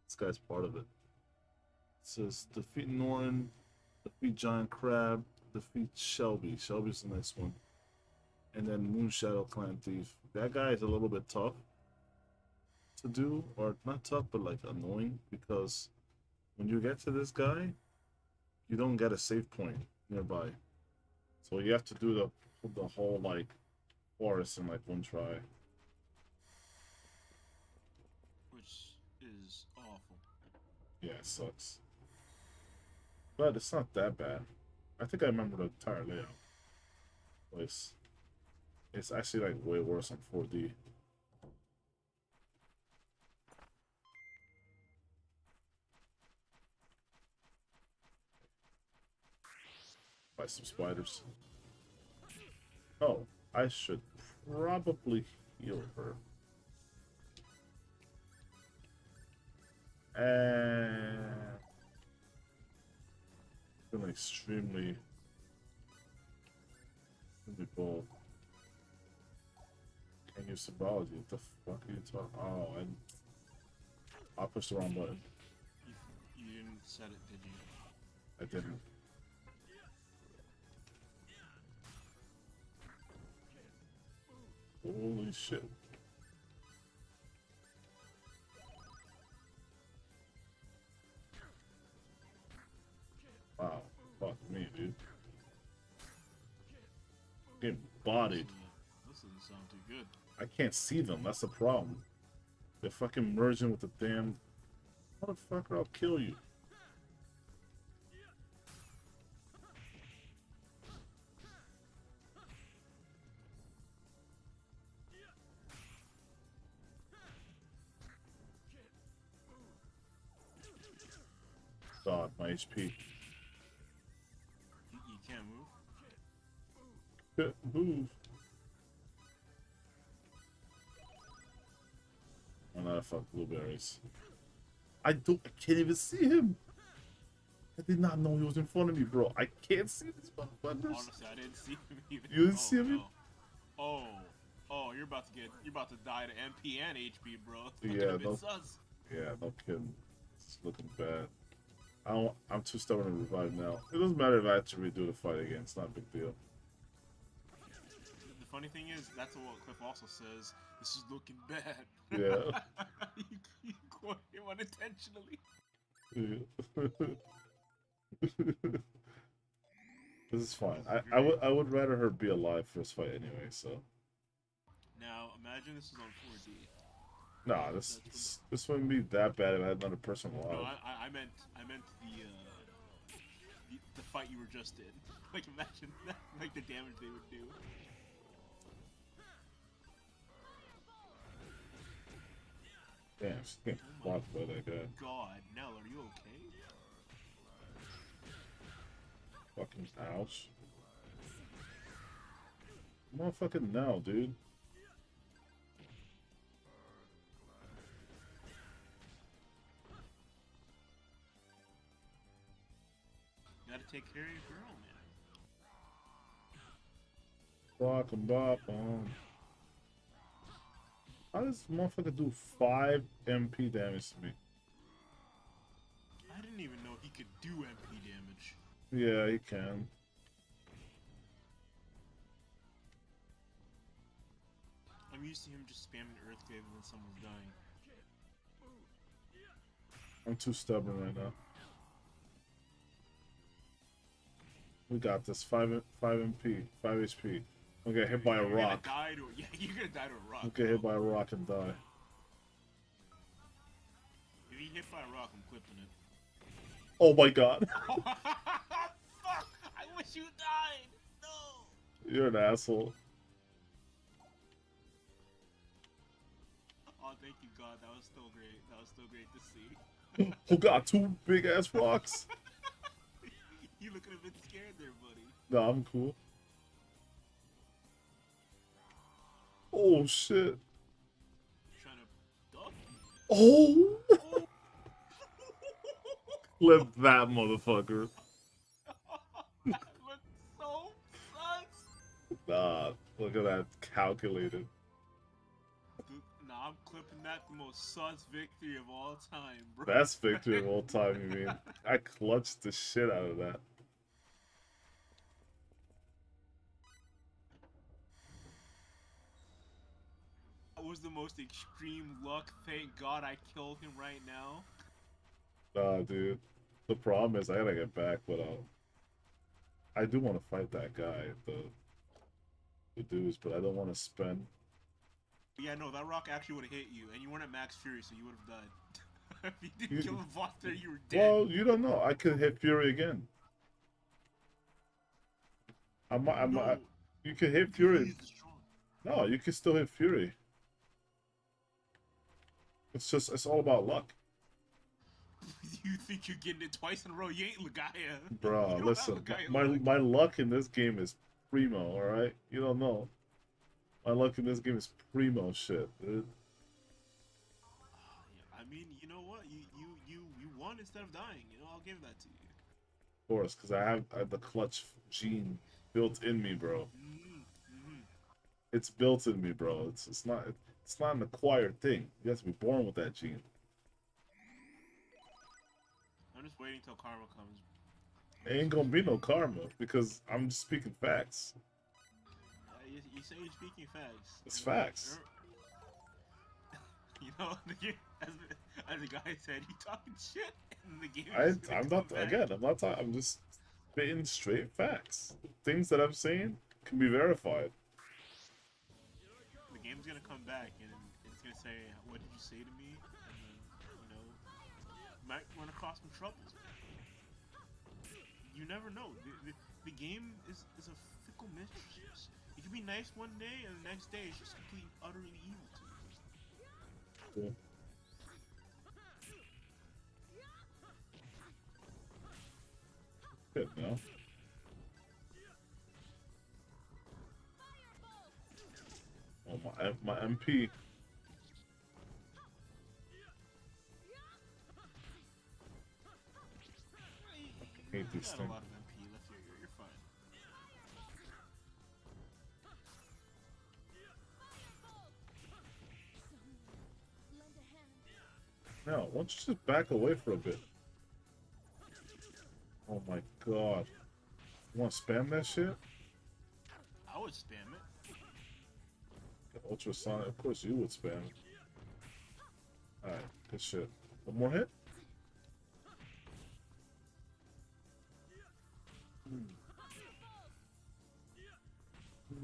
This guy's part of it. It says defeat Norton, defeat Giant Crab, defeat Shelby. Shelby's the next one. And then Moonshadow Clan Thief. That guy is a little bit tough to do, or not tough, but like annoying, because when you get to this guy, you don't get a save point nearby. So you have to do the whole like forest in like one try. Which is awful. Yeah, it sucks. But it's not that bad. I think I remember the entire layout. It's actually like way worse on 4D. By some spiders. Oh, I should probably heal her. And been extremely bold. Can't use symbology. What the fuck are you talking? Oh, and I pushed the wrong button. You didn't set it, did you? I didn't. Holy shit. Wow. Fuck me, dude. Getting bodied. This doesn't sound too good. I can't see them. That's the problem. They're fucking merging with the damn... Motherfucker, I'll kill you. God, my HP. You can't move? Move. Oh, no, fuck blueberries. I can't even see him. I did not know he was in front of me, bro. I can't see these motherfuckers. Honestly, I didn't see him either. You didn't see him? No. Oh, you're about to die to MP and HP, bro. Yeah, no, sus. Yeah, no kidding. It's looking bad. I'm too stubborn to revive now. It doesn't matter if I actually redo the fight again. It's not a big deal. The funny thing is, that's what Cliff also says. This is looking bad. Yeah. you quote him unintentionally. Yeah. This is fine. I would rather her be alive first fight anyway. So. Now imagine this is on 4D. Nah, this wouldn't be that bad if I had another person alive. No, I meant the fight you were just in. Like imagine that, like the damage they would do. Damn, she's getting blocked by that guy. God, Nell, are you okay? Fucking ouch. Motherfucking now, dude. You gotta take care of your girl, man. Rock and bop on. How does this motherfucker do 5 MP damage to me? I didn't even know he could do MP damage. Yeah, he can. I'm used to him just spamming Earthquake when someone's dying. I'm too stubborn right now. We got this. 5 MP, 5 HP. I'm gonna get hit by a rock. Yeah, you're gonna die to a rock. I'm gonna get hit by a rock and die. If you hit by a rock, I'm clipping it. Oh my god. Fuck! I wish you died! No! You're an asshole. Oh, thank you, God. That was still great. That was still great to see. Oh god, 2 big ass rocks. You looking a bit scared there, buddy. No, I'm cool. Oh shit. Trying to duck? Oh! Clip that motherfucker. That looks so sus! Nah, look at that calculated. Nah, I'm clipping that the most sus victory of all time, bro. Best victory of all time, you mean? I clutched the shit out of that. That was the most extreme luck. Thank God I killed him right now. Nah, dude. The problem is I gotta get back, but I do want to fight that guy, the dudes, but I don't want to spend. Yeah, no, that rock actually would have hit you, and you weren't at max fury, so you would have died. If you didn't kill the boss there, you were dead. Well, you don't know. I could hit Fury again. No, You can hit because Fury. he's strong. No, you can still hit Fury. It's all about luck. You think you're getting it twice in a row? You ain't Lagaya. Bro, You don't listen, have Lagaya my luck. my luck in this game is primo, alright? You don't know. My luck in this game is primo shit, dude. I mean, you know what? You won instead of dying. You know, I'll give that to you. Of course, because I have the clutch gene built in me, bro. It's built in me, bro. It's not an acquired thing. You have to be born with that gene. I'm just waiting till karma comes. Ain't gonna be no karma because I'm just speaking facts. You say you're speaking facts. It's facts. You know, as the guy said, you talking shit, and the game. I'm not again. I'm not talking. I'm just spitting straight facts. Things that I'm saying can be verified. The game's gonna come back, and it's gonna say, "What did you say to me?" And then, you know, you might run across some troubles. You never know. The game is a fickle mistress. It can be nice one day, and the next day it's just completely, utterly evil to you. Cool. Good, no? Oh, my MP. I hate these You got things. a lot of MP left. You're fine. No, why don't you just back away for a bit? Oh my god. You want to spam that shit? I would spam it. Ultrasonic, of course you would spam it. Alright, good shit. One more hit?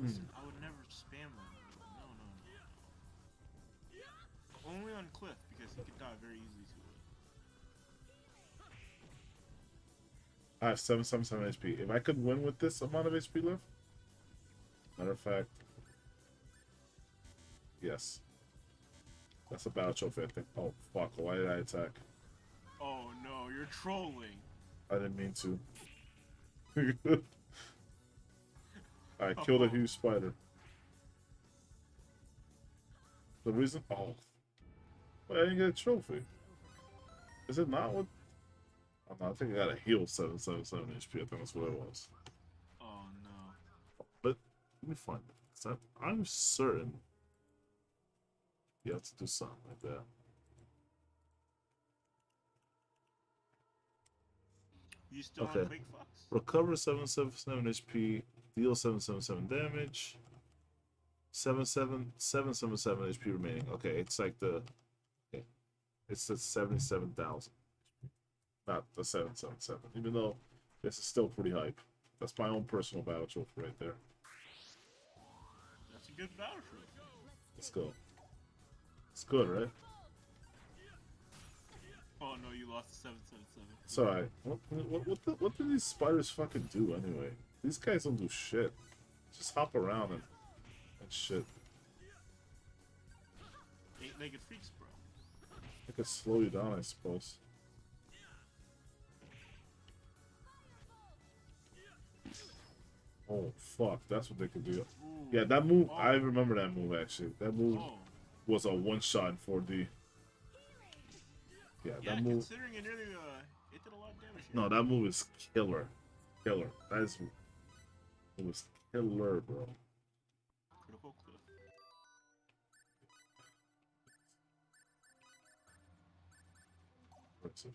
Listen, I would never spam them. No. Only on Cliff, because he could die very easily to it. I have 777 HP. If I could win with this amount of HP left, matter of fact, yes. That's a battle trophy, I think. Oh, fuck. Why did I attack? Oh no, you're trolling. I didn't mean to. I killed a huge spider. The reason? Oh. Wait, I didn't get a trophy. Is it not what? Oh, no, I think I got a heal 777 HP. I think that's what it was. Oh no. But let me find it. 'Cause I'm certain you have to do something like that. You still Okay. on Quake Fox? Recover 777 HP, deal 777 damage. 777 HP remaining. Okay, it's like okay. It's the 77,000. Not the 777. Even though this is still pretty hype. That's my own personal battle trophy right there. That's a good battle trophy. Let's go. It's good, right? Oh no, you lost to 777. It's alright. What do these spiders fucking do anyway? These guys don't do shit. Just hop around and shit. Eight-legged freaks, bro. They could slow you down, I suppose. Oh fuck, that's what they could do. Ooh. Yeah, that move, Oh. I remember that move actually. That move Oh. was a one-shot in 4D. Yeah, Yeah, that move. considering it nearly it did a lot of damage. Here. No, that move is killer. Killer. That is. It was killer, bro. Critical Cliff. Where's it?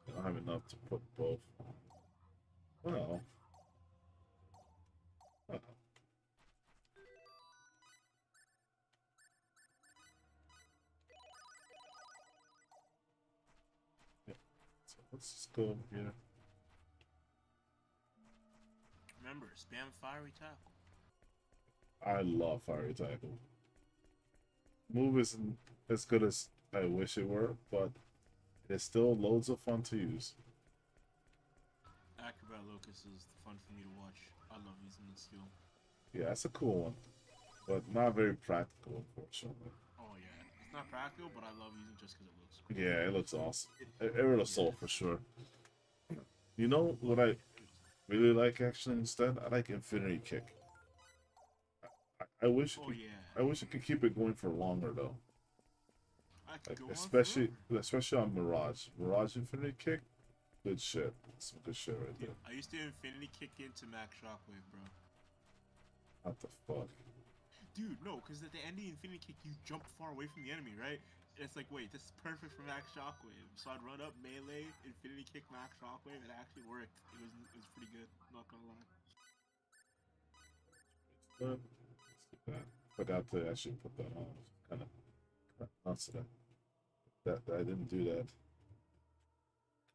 I don't have enough to put both. Well. Yeah. So let's just go over here. Remember, spam fiery tackle. I love Fiery Tackle. Move isn't as good as I wish it were, but it's still loads of fun to use. Acrobat Locus is fun for me to watch. I love using the skill. Yeah, it's a cool one, but not very practical, unfortunately. Oh yeah, it's not practical, but I love using it just because it looks cool. Yeah, it looks awesome. Aerial Assault for sure. You know what I really like actually instead? I like Infinity Kick. I wish Oh yeah. I wish I could keep it going for longer though. I could Like go on especially on Mirage. Mirage Infinity Kick, good shit. Some good shit right there. I used to infinity kick into Max Shockwave, bro. What the fuck? Dude, no, because at the end of the infinity kick, you jump far away from the enemy, right? And it's like, wait, this is perfect for Max Shockwave. So I'd run up melee, infinity kick Max Shockwave, and it actually worked. It was pretty good. Not gonna lie. Let's do that. Forgot to actually put that on. Kind of nuts that I didn't do that.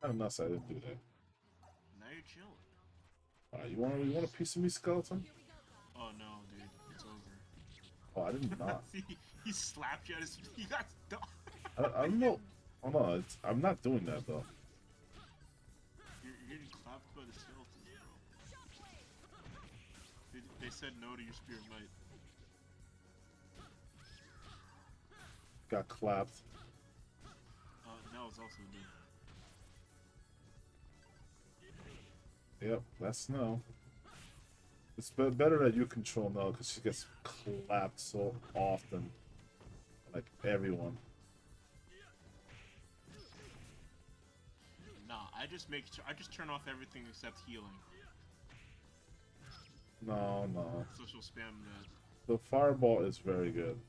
Kind of nuts I didn't do that. Now you're chilling. Alright, you want a piece of me, skeleton? Oh no, dude, it's over. Oh, I did not. See, he slapped you at his. He got stuck. I don't know. Oh no, I'm not doing that though. You're getting clapped by the skeletons, bro. They said no to your spirit might. Got clapped. Now it's also dead. Yep, that's no. It's better that you control no, because she gets clapped so often. Like everyone. Nah, I just turn off everything except healing. No, no. So she'll spam that. The fireball is very good.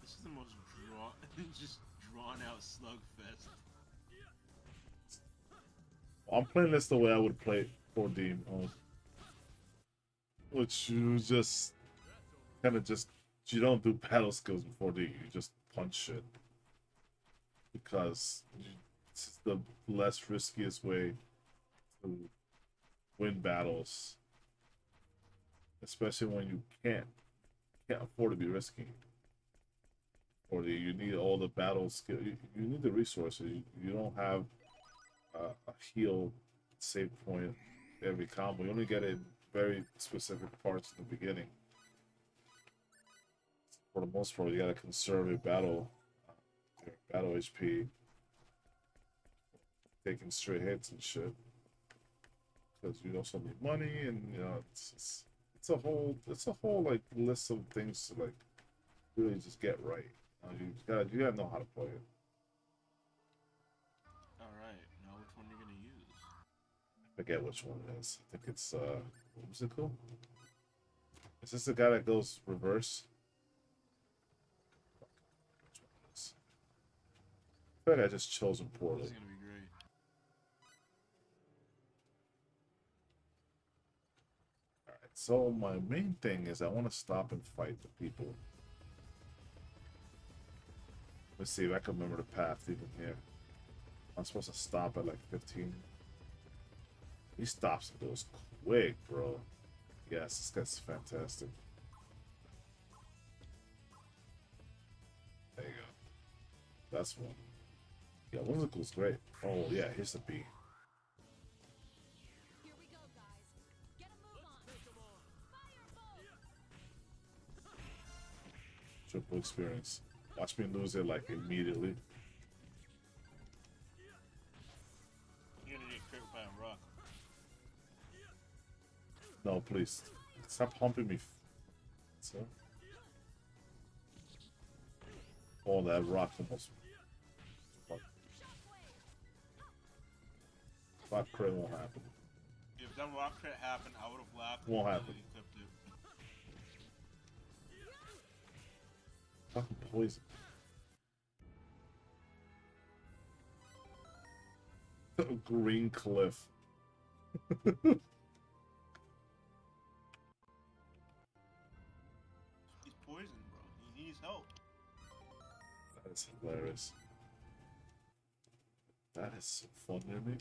This is the most just drawn out slugfest. I'm playing this the way I would play 4D mode. Which you just kind of you don't do battle skills in 4D, you just punch shit. Because it's the less riskiest way to win battles. Especially when you can't afford to be risky. Or you need all the battle skill. You need the resources. You don't have a heal save point every combo. You only get it in very specific parts in the beginning. For the most part, you gotta conserve your battle HP, taking straight hits and shit. Because you also need money, and you know it's a whole like list of things to like really just get right. You gotta know how to play it. Alright, now which one you're gonna use? I forget which one it is. I think it's what was it called? Is this the guy that goes reverse? Which one it is? I feel like I just chose him This poorly. is gonna be great. Alright, so my main thing is I want to stop and fight the people. Let's see if I can remember the path even here. I'm supposed to stop at like 15. He stops and goes quick, bro. Yes, this guy's fantastic. There you go. That's one. Yeah, Whimsical's great. Oh yeah, here's the B. Here we go, guys. Get a move on. Firebolt. Triple experience. Watch me lose it like immediately. You're gonna get crit by a rock. No, please. Stop humping me. So. Oh, that rock almost. Rock crit won't happen. If that rock crit happened, I would have laughed. Won't and happen. clipped it. Fucking poison. Green cliff. He's poisoned, bro. He needs help. That is hilarious. That is so fun, near me.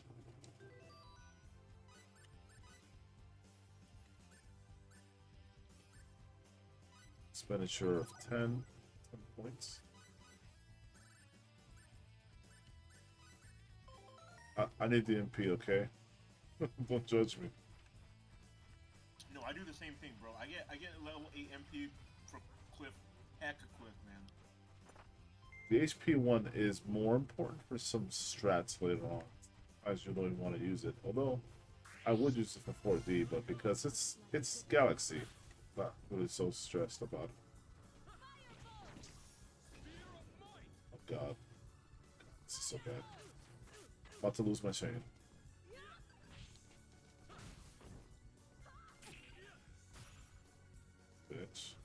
Expenditure of 10 points. I need the MP, okay? Don't judge me. No, I do the same thing, bro. I get level 8 MP for Cliff, hecka quick, man. The HP one is more important for some strats later on, as you really want to use it. Although, I would use it for 4D, but because it's Galaxy, not really so stressed about it. Oh god. This is so bad. About to lose my chain. Bitch.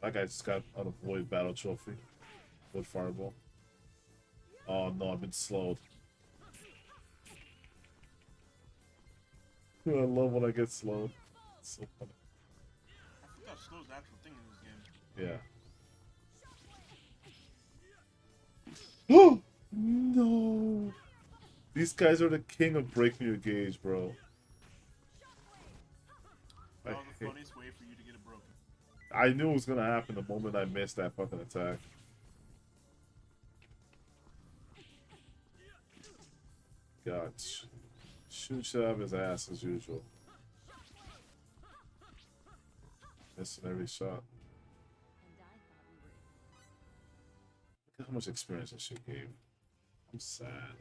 That guy just got an avoid battle trophy with fireball. Oh no, I've been slowed. I love when I get slowed. It's so funny. I forgot slow's the actual thing in this game. Yeah. Oh no! These guys are the king of breaking your gauge, bro. That was the funniest way for you to get it broken. I knew it was gonna happen the moment I missed that fucking attack. God, shoot out of his ass as usual. Missing every shot. And I thought we were. Look at how much experience this shit gave. I'm sad.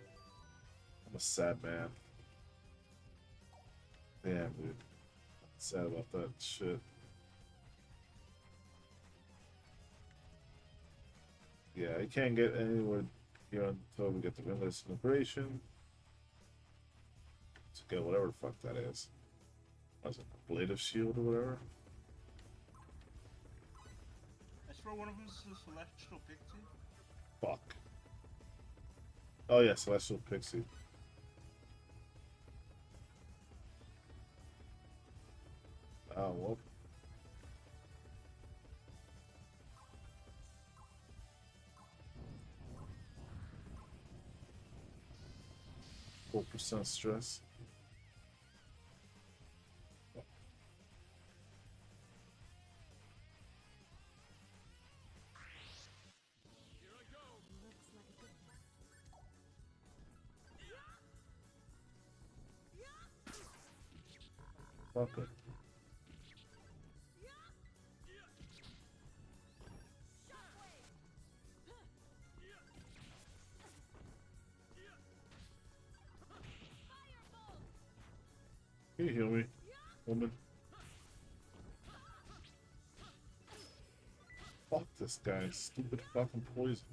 I'm a sad man. Damn, dude. I'm sad about that shit. Yeah, I can't get anywhere here until we get the windless liberation. To get whatever the fuck that is. Was it a blade of shield or whatever? I swear one of them is a celestial pixie. Fuck. Oh yeah, Celestial Pixie. Oh well. %4 stress. Looks like a good one. Fuck it. Can you heal me, woman? Fuck this guy, stupid fucking poison.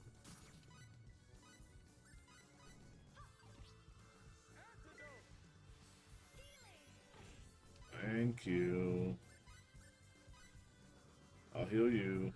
Thank you. I'll heal you.